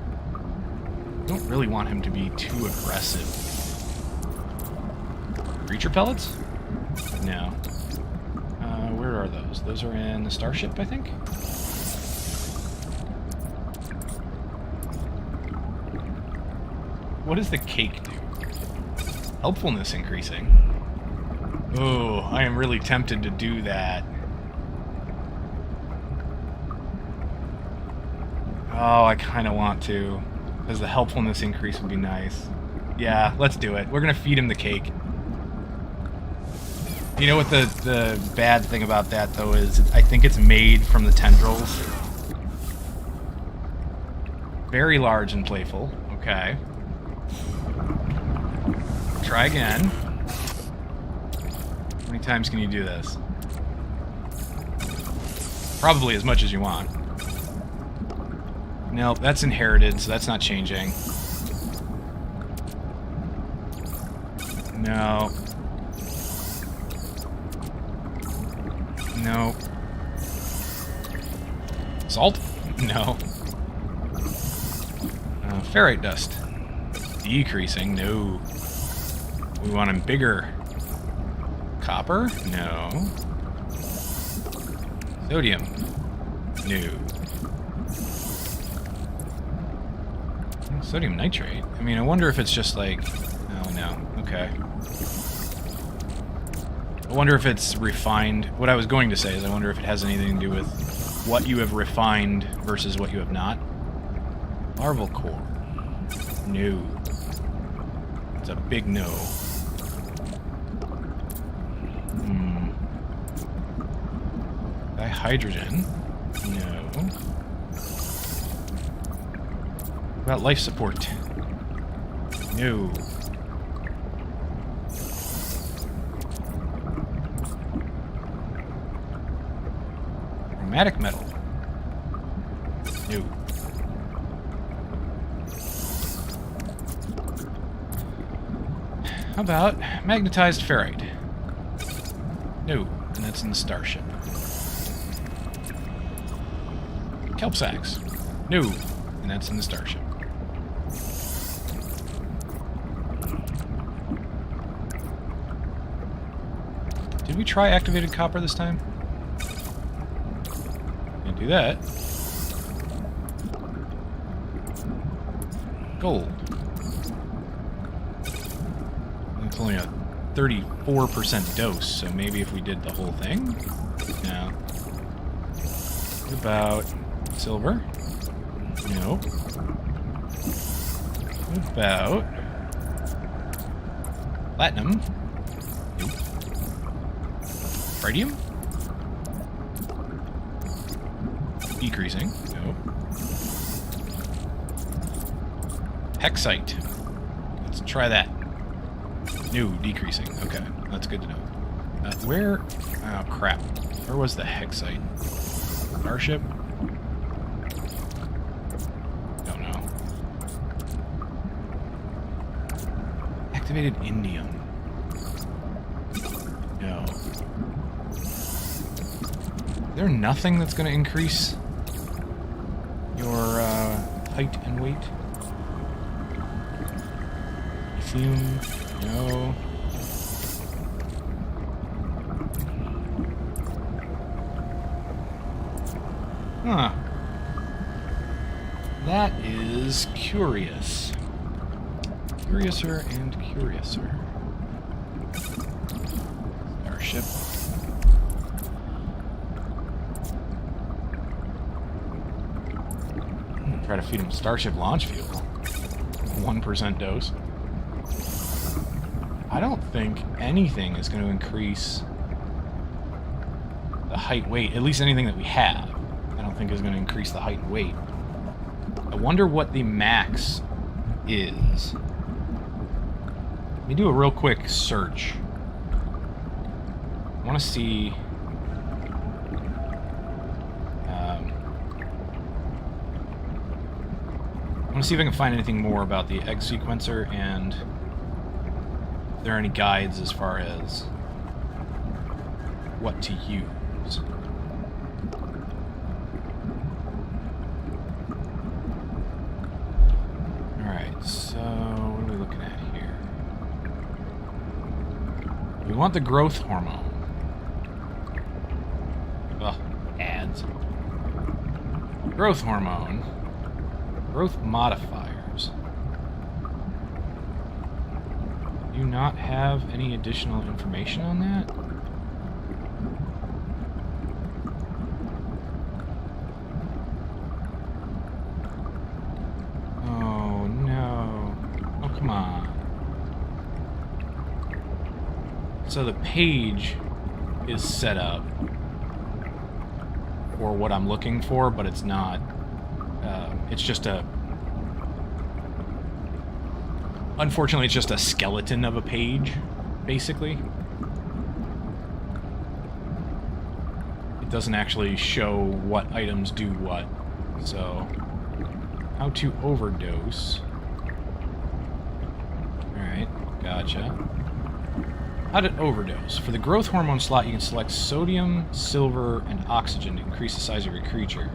Don't really want him to be too aggressive. Creature pellets? No. Where are those? Those are in the starship, I think? What does the cake do? Helpfulness increasing. Oh, I am really tempted to do that. Oh, I kind of want to. Because the helpfulness increase would be nice. Yeah, let's do it. We're gonna feed him the cake. You know what the bad thing about that, though, is? I think it's made from the tendrils. Very large and playful. Okay. Try again. How many times can you do this? Probably as much as you want. Nope, that's inherited, so that's not changing. No. No. Salt? No. Ferrite dust. Decreasing. No. We want him bigger. Copper? No. Sodium? No. Sodium nitrate? I mean, I wonder if it's just like... Oh, no. Okay. I wonder if it's refined. What I was going to say is I wonder if it has anything to do with what you have refined versus what you have not. Larval core. No. It's a big no. Dihydrogen. No. What about life support? No. Chromatic metal. No. How about magnetized ferrite? No, and that's in the starship. Kelp sacks. No, and that's in the starship. Did we try activated copper this time? Can't do that. Gold. It's only a 34% dose, so maybe if we did the whole thing? No. What about silver? No. What about platinum? Nope. Tritium? Decreasing. Nope. Hexite. Let's try that. No, decreasing. Okay, that's good to know. Where... Oh, crap. Where was the hexite? Starship? Don't know. Activated indium. No. Is there nothing that's going to increase your height and weight? Fume? No. Huh. That is curious. Curiouser and curiouser. Starship. Try to feed him Starship launch fuel. 1% dose. I don't think anything is going to increase the height weight. At least anything that we have. I don't think is going to increase the height and weight. I wonder what the max is. Let me do a real quick search. I want to see... I want to see if I can find anything more about the egg sequencer and... if there are any guides as far as what to use. Alright, so what are we looking at here? We want the growth hormone. Ugh, ads. Growth hormone. Growth modifiers. Do you not have any additional information on that? Oh, no. Oh, come on. So the page is set up for what I'm looking for, but it's not. It's just a... Unfortunately, it's just a skeleton of a page, basically. It doesn't actually show what items do what. So, how to overdose. Alright, gotcha. How to overdose. For the growth hormone slot, you can select sodium, silver, and oxygen to increase the size of your creature.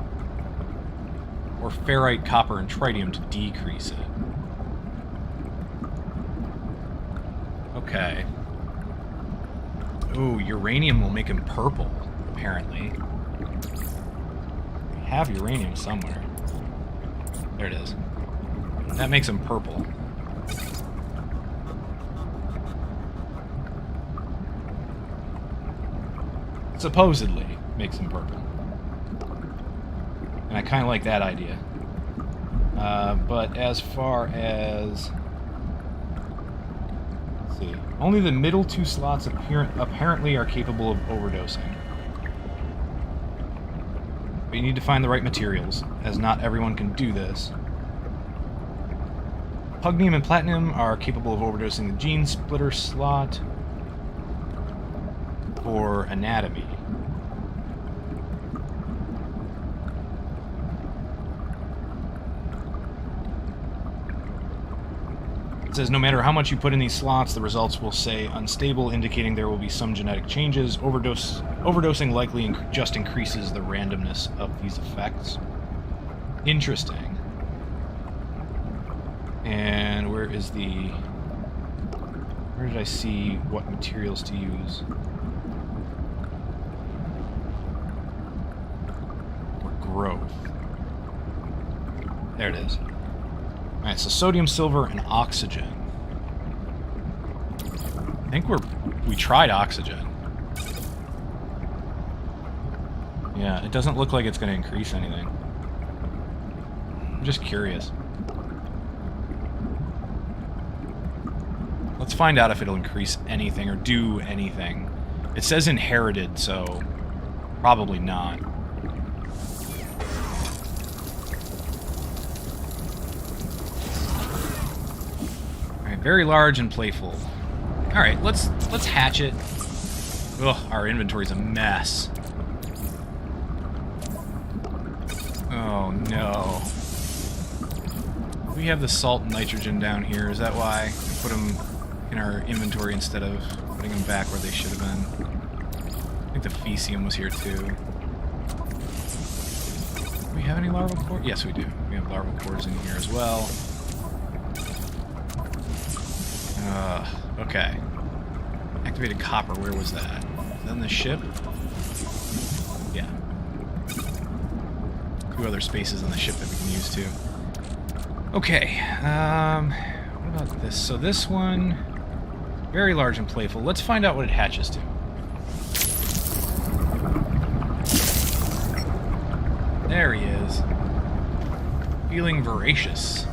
Or ferrite, copper, and tritium to decrease it. Okay. Ooh, uranium will make him purple, apparently. We have uranium somewhere. There it is. That makes him purple. Supposedly makes him purple. And I kind of like that idea. But as far as... Let's see. Only the middle two slots apparently are capable of overdosing. But you need to find the right materials, as not everyone can do this. Pugnium and platinum are capable of overdosing the gene splitter slot for anatomy. It says no matter how much you put in these slots, the results will say unstable, indicating there will be some genetic changes. Overdosing likely just increases the randomness of these effects. Interesting. And where is the... Where did I see what materials to use? For growth. There it is. Alright, so sodium, silver, and oxygen. I think we tried oxygen. Yeah, it doesn't look like it's going to increase anything. I'm just curious. Let's find out if it'll increase anything or do anything. It says inherited, so probably not. Alright, very large and playful. Alright, let's hatch it. Ugh, our inventory's a mess. Oh no. We have the salt and nitrogen down here. Is that why we put them in our inventory instead of putting them back where they should have been? I think the Fecium was here too. Do we have any larval cores? Yes, we do. We have larval cores in here as well. Okay. Activated copper, where was that? On the ship? Yeah. 2 other spaces on the ship that we can use too. Okay, what about this? So this one, very large and playful. Let's find out what it hatches to. There he is. Feeling voracious.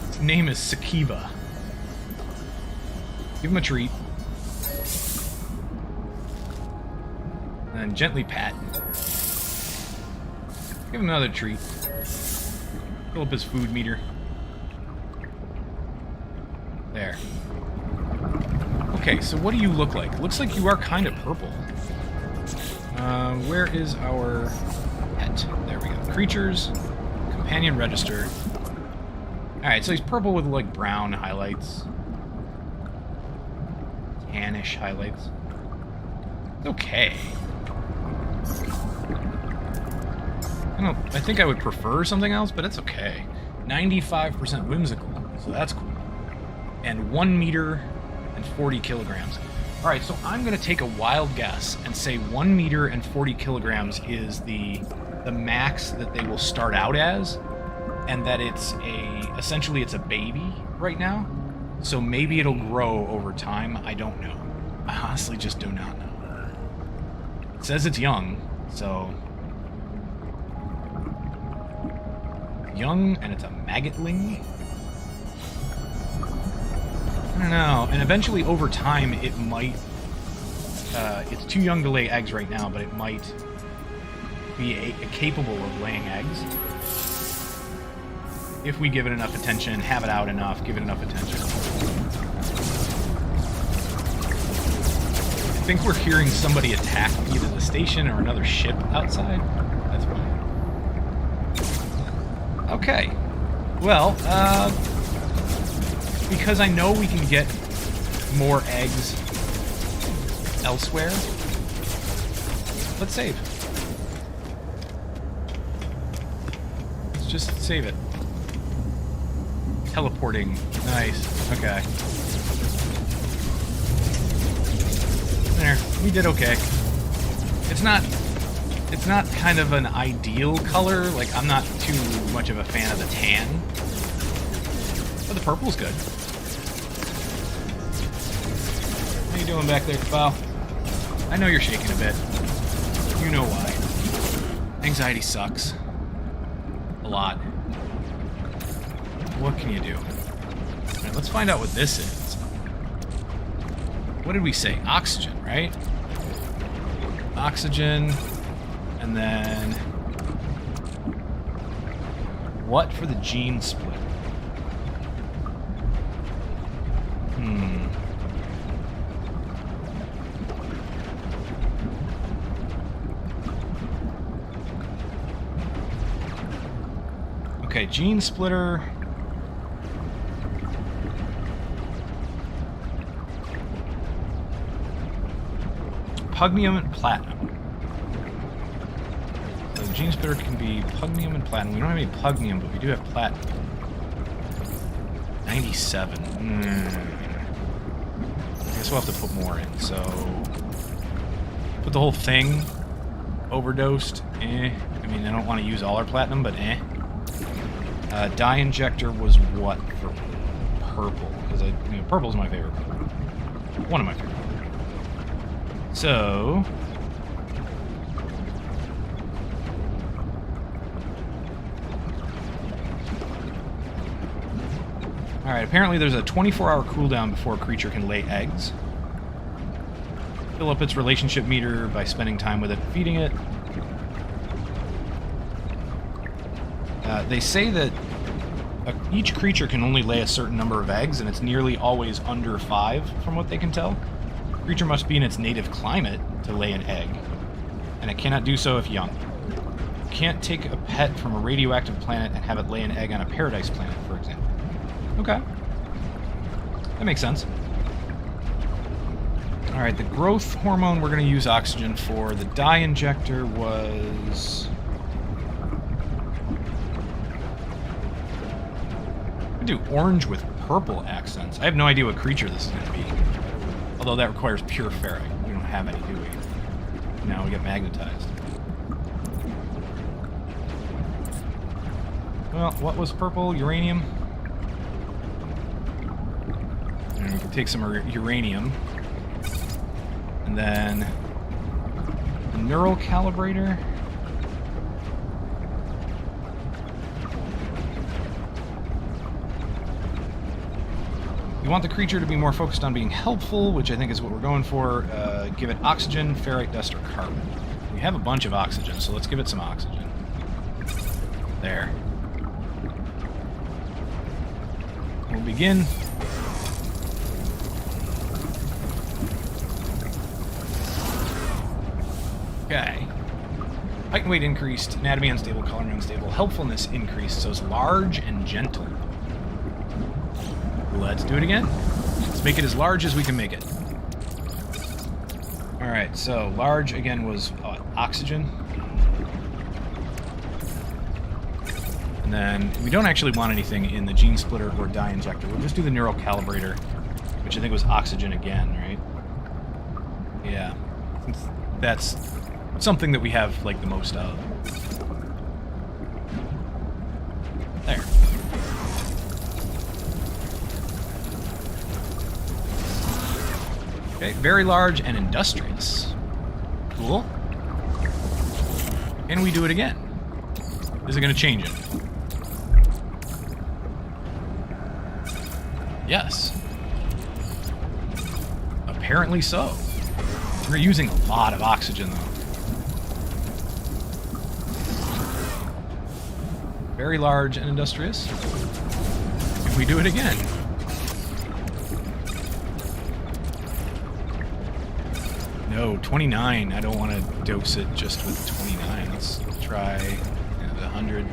His name is Sakiva. Give him a treat. And gently pat. Give him another treat. Fill up his food meter. There. Okay, so what do you look like? Looks like you are kind of purple. Where is our pet? There we go. Creatures. Companion register. Alright, so he's purple with, like, brown highlights. Tannish highlights. Okay. I think I would prefer something else, but it's okay. 95% whimsical, so that's cool. And 1 meter and 40 kilograms. Alright, so I'm going to take a wild guess and say 1 meter and 40 kilograms is the max that they will start out as, and that essentially it's a baby right now. So maybe it'll grow over time. I don't know. I honestly just do not know. It says it's young, so... Young, and it's a maggotling. I don't know. And eventually, over time, it might... it's too young to lay eggs right now, but it might be capable of laying eggs. If we give it enough attention, have it out enough, give it enough attention. I think we're hearing somebody attack either the station or another ship outside. That's fine. Okay. Well, because I know we can get more eggs elsewhere, let's save. Let's just save it. Teleporting. Nice. Okay. There. We did okay. It's not kind of an ideal color. Like, I'm not too much of a fan of the tan. But the purple's good. How you doing back there, pal? I know you're shaking a bit. You know why. Anxiety sucks. A lot. What can you do? Alright, let's find out what this is. What did we say? Oxygen, right? Oxygen. And then... what for the gene split? Okay, gene splitter... pugnium and platinum. So the gene splitter can be pugnium and platinum. We don't have any pugnium, but we do have platinum. 97. I guess we'll have to put more in. So put the whole thing overdosed. I mean, I don't want to use all our platinum, but dye injector was what for purple? Because purple's my favorite color. One of my favorite. So, alright, apparently there's a 24-hour cooldown before a creature can lay eggs. Fill up its relationship meter by spending time with it and feeding it. They say that each creature can only lay a certain number of eggs, and it's nearly always under 5, from what they can tell. The creature must be in its native climate to lay an egg, and it cannot do so if young. You can't take a pet from a radioactive planet and have it lay an egg on a paradise planet, for example. Okay. That makes sense. Alright, the growth hormone we're going to use oxygen for. The dye injector was... I do orange with purple accents. I have no idea what creature this is going to be. Although that requires pure ferrite. We don't have any, do we? Now we get magnetized. Well, what was purple? Uranium? And we can take some uranium. And then... a neural calibrator. You want the creature to be more focused on being helpful, which I think is what we're going for. Give it oxygen, ferrite dust, or carbon. We have a bunch of oxygen, so let's give it some oxygen. There. We'll begin. Okay. Height and weight increased, anatomy unstable, coloring unstable, helpfulness increased, so it's large and gentle. Let's do it again. Let's make it as large as we can make it. Alright, so large again was oxygen. And then we don't actually want anything in the gene splitter or dye injector. We'll just do the neural calibrator, which I think was oxygen again, right? Yeah. That's something that we have, like, the most of. There. Okay, very large and industrious. Cool. And we do it again. Is it going to change it? Apparently so. We're using a lot of oxygen, though. Very large and industrious. If we do it again. No, 29. I don't want to dose it just with 29. Let's try the 100.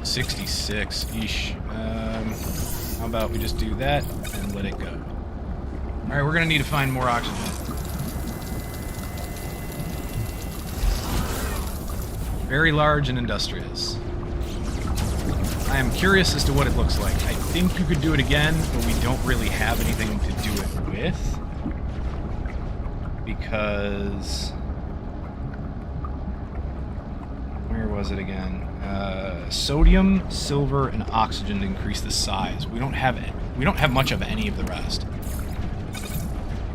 66. Eesh. How about we just do that and let it go? Alright, we're going to need to find more oxygen. Very large and industrious. I am curious as to what it looks like. I think you could do it again, but we don't really have anything to do it with. Because... where was it again? Sodium, silver, and oxygen to increase the size. We don't have it. We don't have much of any of the rest.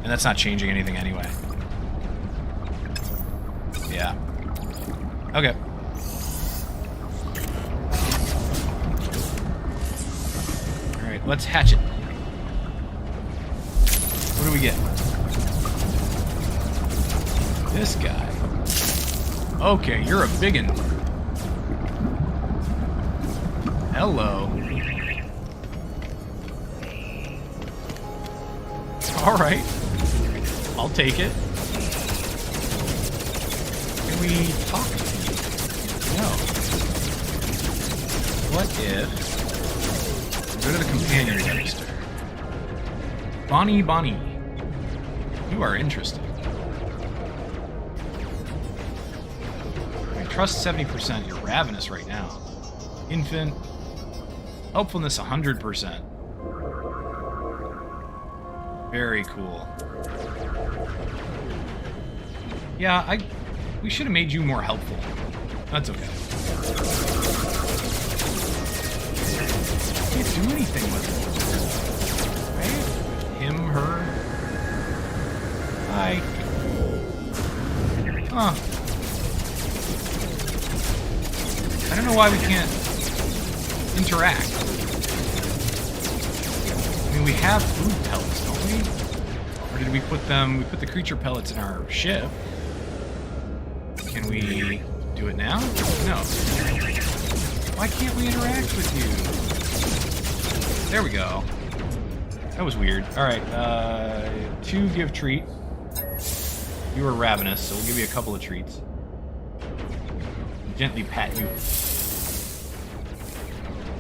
And that's not changing anything anyway. Yeah. Okay. Alright, let's hatch it. What do we get? This guy. Okay, you're a biggin. Hello. Alright. I'll take it. Can we talk to you? No. What if... go to the companion register. Bonnie. You are interesting. I trust 70%. You're ravenous right now. Infant. Helpfulness 100%. Very cool. Yeah, we should have made you more helpful. That's okay. Can't do anything with it. Right? Him, her. Hi. Huh. I don't know why we can't interact. I mean, we have food pellets, don't we? Or did we put them... we put the creature pellets in our ship. Can we do it now? No. Why can't we interact with you? There we go. That was weird. Alright, 2 give treat. You are ravenous, so we'll give you a couple of treats. Gently pat you.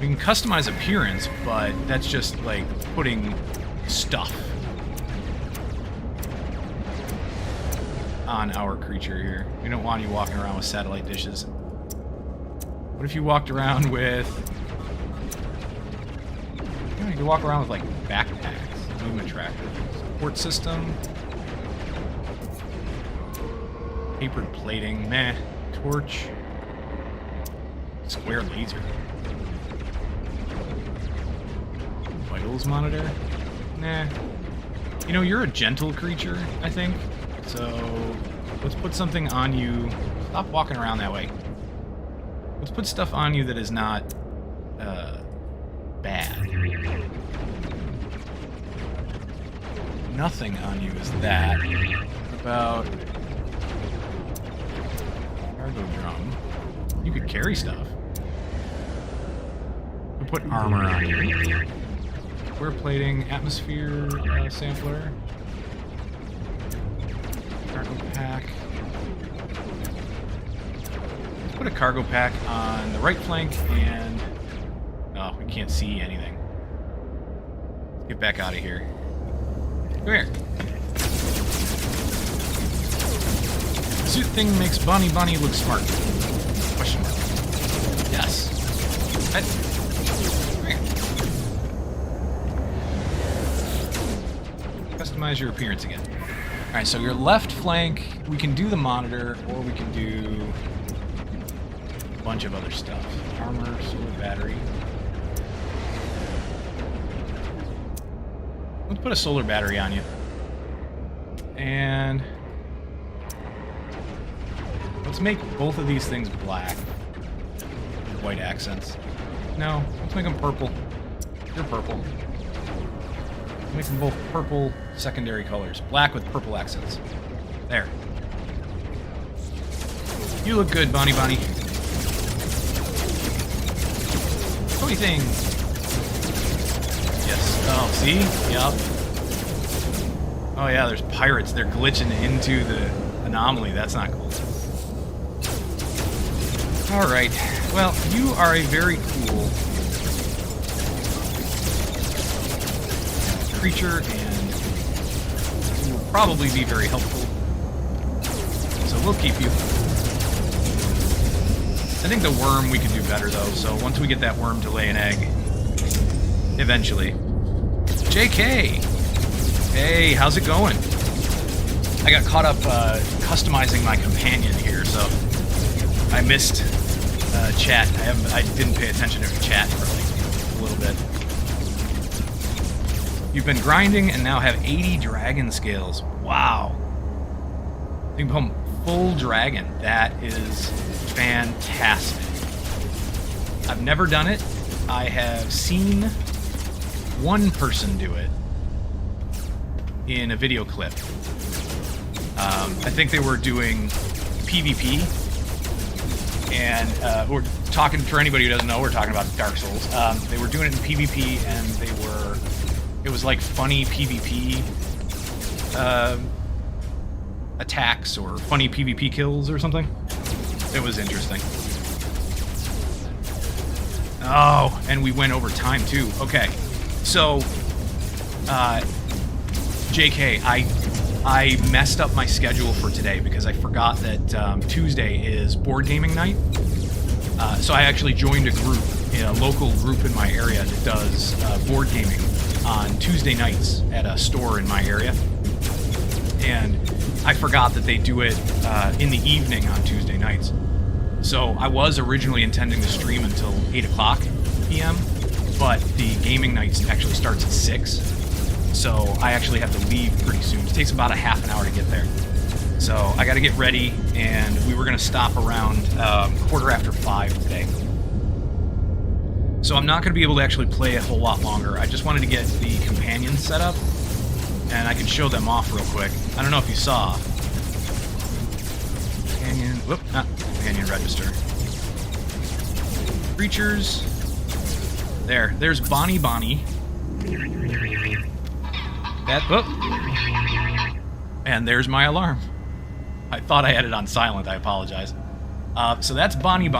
We can customize appearance, but that's just like putting stuff on our creature here. We don't want you walking around with satellite dishes. What if you walked around with... you know, you could walk around with like backpacks. Movement tracker. Support system. Papered plating. Meh. Torch. Square laser. Vitals monitor? Nah. You know, you're a gentle creature, I think. So, let's put something on you. Stop walking around that way. Let's put stuff on you that is not, bad. Nothing on you is that. What about... cargo drum? You could carry stuff. We'll put armor on you. Square plating, atmosphere sampler. Cargo pack. Let's put a cargo pack on the right flank and... oh, we can't see anything. Let's get back out of here. Come here. The suit thing makes Bonnie look smart. Question mark. Yes. Come here. Customize your appearance again. Alright, so your left flank, we can do the monitor, or we can do a bunch of other stuff. Armor, solar battery. Let's put a solar battery on you. And let's make both of these things black. With white accents. No, let's make them purple. You're purple. Make them both purple secondary colors. Black with purple accents. There. You look good, Bonnie. What do you think? Yes. Oh, see? Yup. Oh yeah, there's pirates. They're glitching into the anomaly. That's not cool. Alright. Well, you are a very cool creature, and you will probably be very helpful. So we'll keep you. I think the worm we can do better, though, so once we get that worm to lay an egg, eventually. JK! Hey, how's it going? I got caught up customizing my companion here, so I missed chat. I didn't pay attention to chat for like a little bit. You've been grinding and now have 80 dragon scales. Wow. You can become full dragon. That is fantastic. I've never done it. I have seen one person do it in a video clip. I think they were doing PvP, and we're talking, for anybody who doesn't know, we're talking about Dark Souls. They were doing it in PvP, and it was like funny PvP attacks or funny PvP kills or something. It was interesting. Oh, and we went over time too. Okay, so JK, I messed up my schedule for today because I forgot that Tuesday is board gaming night. So I actually joined a group, a local group in my area that does board gaming on Tuesday nights at a store in my area. And I forgot that they do it in the evening on Tuesday nights. So I was originally intending to stream until 8 o'clock p.m., but the gaming night actually starts at 6. So I actually have to leave pretty soon. It takes about a half an hour to get there. So I got to get ready, and we were going to stop around 5:15 today. So I'm not going to be able to actually play a whole lot longer. I just wanted to get the companions set up, and I can show them off real quick. I don't know if you saw. Companion, whoop, not companion register. Creatures. There's Bonnie. That, whoop. And there's my alarm. I thought I had it on silent, I apologize. So that's Bonnie.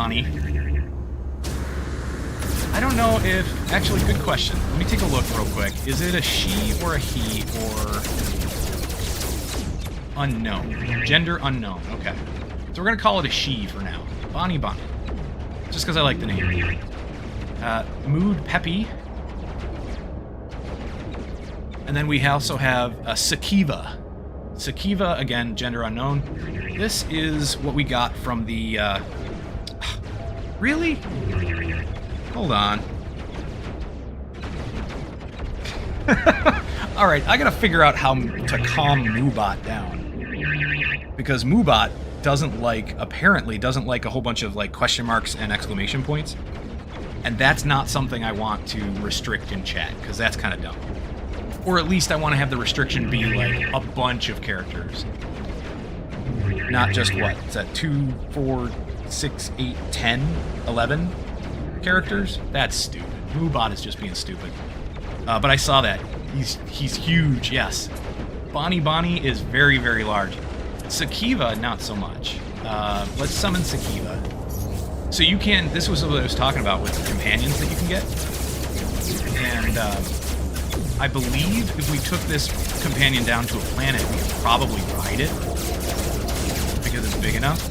I don't know if... Actually, good question. Let me take a look real quick. Is it a she or a he or... Unknown. Gender unknown. Okay. So we're going to call it a she for now. Bonnie. Just because I like the name. Mood Peppy. And then we also have Sakiva. Sakiva, again, gender unknown. This is what we got from the... Really? Hold on. Alright, I gotta figure out how to calm Moobot down. Because Moobot apparently doesn't like a whole bunch of question marks and exclamation points. And that's not something I want to restrict in chat, because that's kind of dumb. Or at least I want to have the restriction be a bunch of characters. Not just what? Is that 2, 4, 6, 8, 10, 11 characters? That's stupid. Moobot is just being stupid. But I saw that. He's huge, yes. Bonnie is very, very large. Sakiva, not so much. Let's summon Sakiva. So you can... This was what I was talking about with the companions that you can get. And... I believe if we took this companion down to a planet, we could probably ride it, because it's big enough.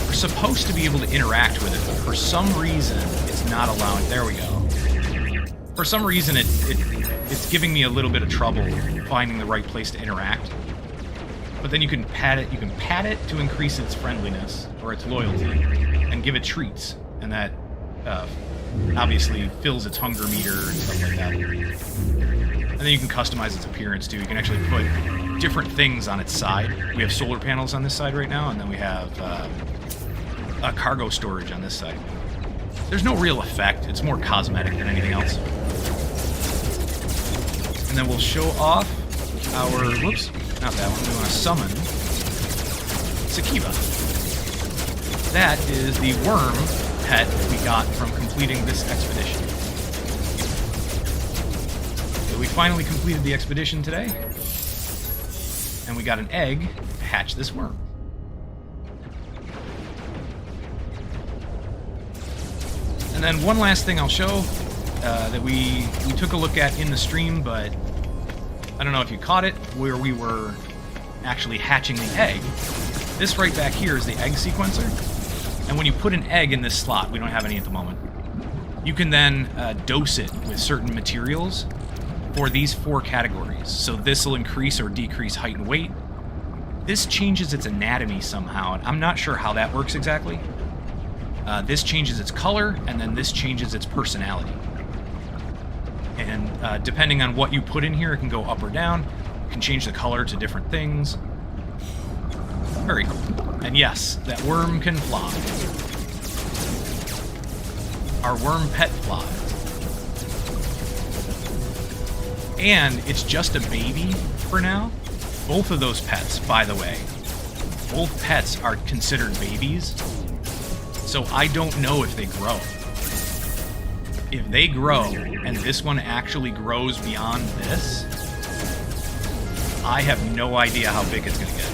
We're supposed to be able to interact with it, but for some reason, it's not allowing... There we go. For some reason, it's giving me a little bit of trouble finding the right place to interact. But then you can pat it. You can pat it to increase its friendliness, or its loyalty, and give it treats, and that... obviously fills its hunger meter and stuff like that. And then you can customize its appearance too. You can actually put different things on its side. We have solar panels on this side right now, and then we have a cargo storage on this side. There's no real effect. It's more cosmetic than anything else. And then we'll show off our... Whoops, not that one. We want to summon Sakiva. That is the worm pet we got from completing this expedition. So we finally completed the expedition today. And we got an egg to hatch this worm. And then one last thing I'll show that we took a look at in the stream, but I don't know if you caught it, where we were actually hatching the egg. This right back here is the egg sequencer. And when you put an egg in this slot, we don't have any at the moment, you can then dose it with certain materials for these 4 categories. So this will increase or decrease height and weight. This changes its anatomy somehow, and I'm not sure how that works exactly. This changes its color, and then this changes its personality. And depending on what you put in here, it can go up or down. You can change the color to different things. Very cool. And yes, that worm can fly. Our worm pet flies. And it's just a baby for now. Both of those pets, by the way, both pets are considered babies. So I don't know if they grow. If they grow, and this one actually grows beyond this, I have no idea how big it's going to get.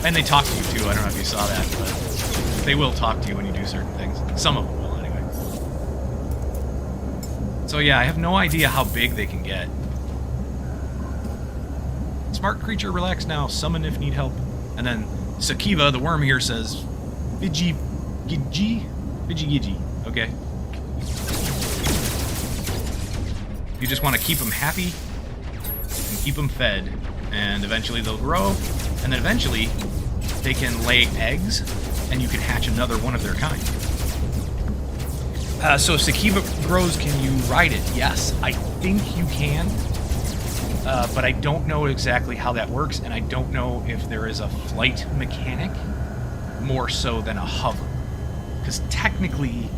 And they talk to you too, I don't know if you saw that, but they will talk to you when you do certain things. Some of them will, anyway. So yeah, I have no idea how big they can get. Smart creature, relax now, summon if need help. And then Sakiva, the worm here, says, Vigi Gigi. Okay. You just want to keep them happy and keep them fed. And eventually they'll grow. And then eventually they can lay eggs and you can hatch another one of their kind. So if Sakiva grows, can you ride it? Yes, I think you can. But I don't know exactly how that works, and I don't know if there is a flight mechanic more so than a hover. Because technically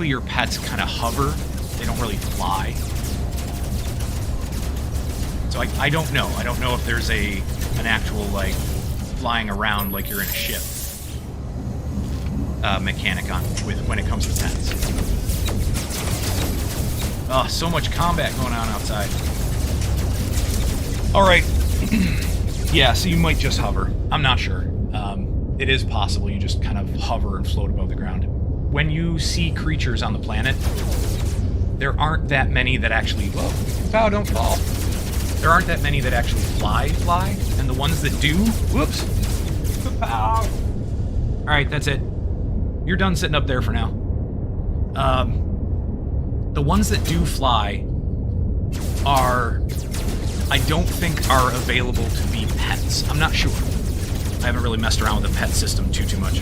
your pets kind of hover. They don't really fly. So I don't know. I don't know if there's an actual, like, flying around like you're in a ship mechanic when it comes to pets. Oh, so much combat going on outside. Alright. Yeah, so you might just hover. I'm not sure. It is possible you just kind of hover and float above the ground. When you see creatures on the planet, there aren't that many that actually... Whoa, pow, don't fall. There aren't that many that actually fly, and the ones that do... Whoops! Pow! Alright, that's it. You're done sitting up there for now. The ones that do fly are... I don't think are available to be pets. I'm not sure. I haven't really messed around with the pet system too much.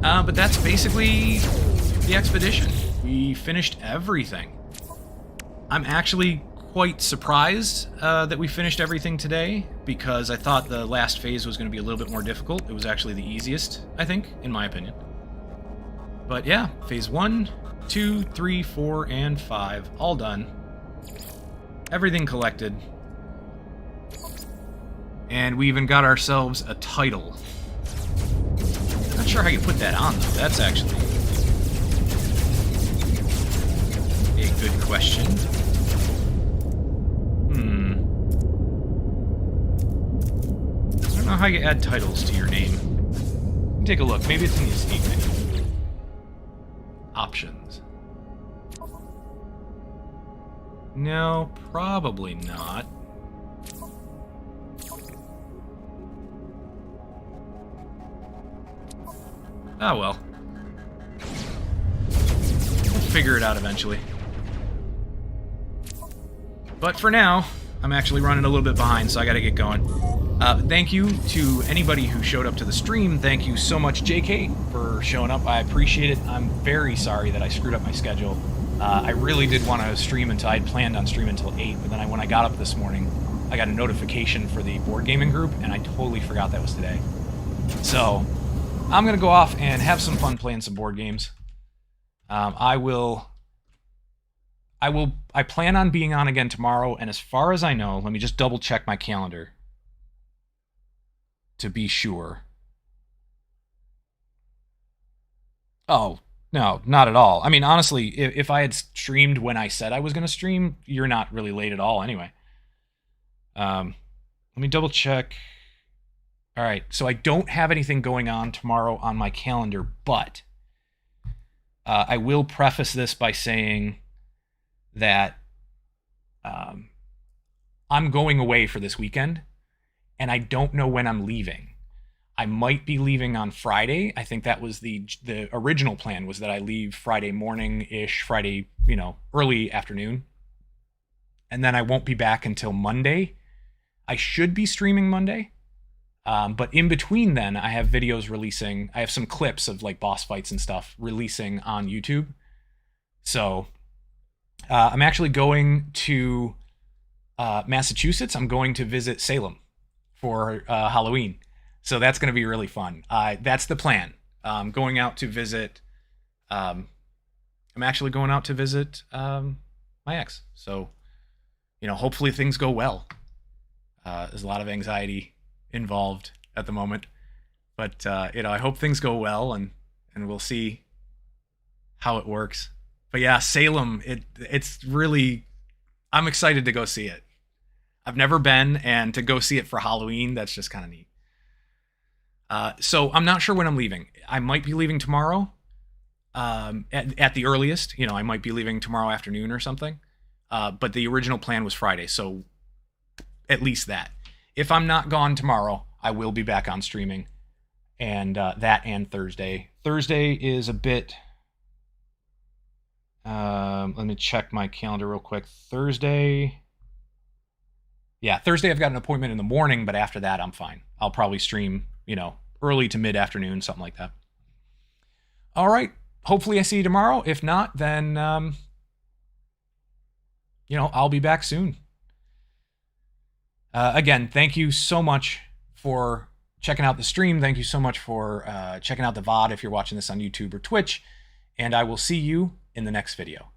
But that's basically the expedition. We finished everything. I'm actually quite surprised that we finished everything today, because I thought the last phase was going to be a little bit more difficult. It was actually the easiest, I think, in my opinion. But yeah, phase 1, 2, 3, 4, and 5, all done. Everything collected. And we even got ourselves a title. Not sure how you put that on, though. That's actually a good question. I don't know how you add titles to your name. Take a look. Maybe it's in the escape menu. Options. No, probably not. Oh well. We'll figure it out eventually. But for now, I'm actually running a little bit behind, so I gotta get going. Thank you to anybody who showed up to the stream. Thank you so much, JK, for showing up. I appreciate it. I'm very sorry that I screwed up my schedule. I really did want to stream until I'd planned on streaming until 8, but then when I got up this morning, I got a notification for the board gaming group, and I totally forgot that was today. So, I'm going to go off and have some fun playing some board games. I plan on being on again tomorrow, and as far as I know, let me just double check my calendar to be sure. Oh, no, not at all. I mean, honestly, if I had streamed when I said I was going to stream, you're not really late at all anyway. Let me double check. All right, so I don't have anything going on tomorrow on my calendar, but I will preface this by saying that I'm going away for this weekend, and I don't know when I'm leaving. I might be leaving on Friday. I think that was the original plan, was that I leave Friday morning-ish, Friday, early afternoon. And then I won't be back until Monday. I should be streaming Monday. But in between then, I have videos releasing. I have some clips of like boss fights and stuff releasing on YouTube. So I'm actually going to Massachusetts. I'm going to visit Salem for Halloween. So that's going to be really fun. That's the plan. Going out to visit. I'm actually going out to visit my ex. So, hopefully things go well. There's a lot of anxiety involved at the moment, but I hope things go well, and we'll see how it works. But yeah, Salem, it's really, I'm excited to go see it. I've never been, and to go see it for Halloween, that's just kind of neat. So I'm not sure when I'm leaving. I might be leaving tomorrow, at the earliest. I might be leaving tomorrow afternoon or something. But the original plan was Friday, so at least that. If I'm not gone tomorrow, I will be back on streaming, and that and Thursday. Thursday is a bit. Let me check my calendar real quick. Thursday. Yeah, Thursday I've got an appointment in the morning, but after that I'm fine. I'll probably stream, early to mid-afternoon, something like that. All right. Hopefully I see you tomorrow. If not, then, I'll be back soon. Again, thank you so much for checking out the stream. Thank you so much for checking out the VOD if you're watching this on YouTube or Twitch. And I will see you in the next video.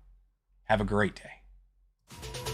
Have a great day.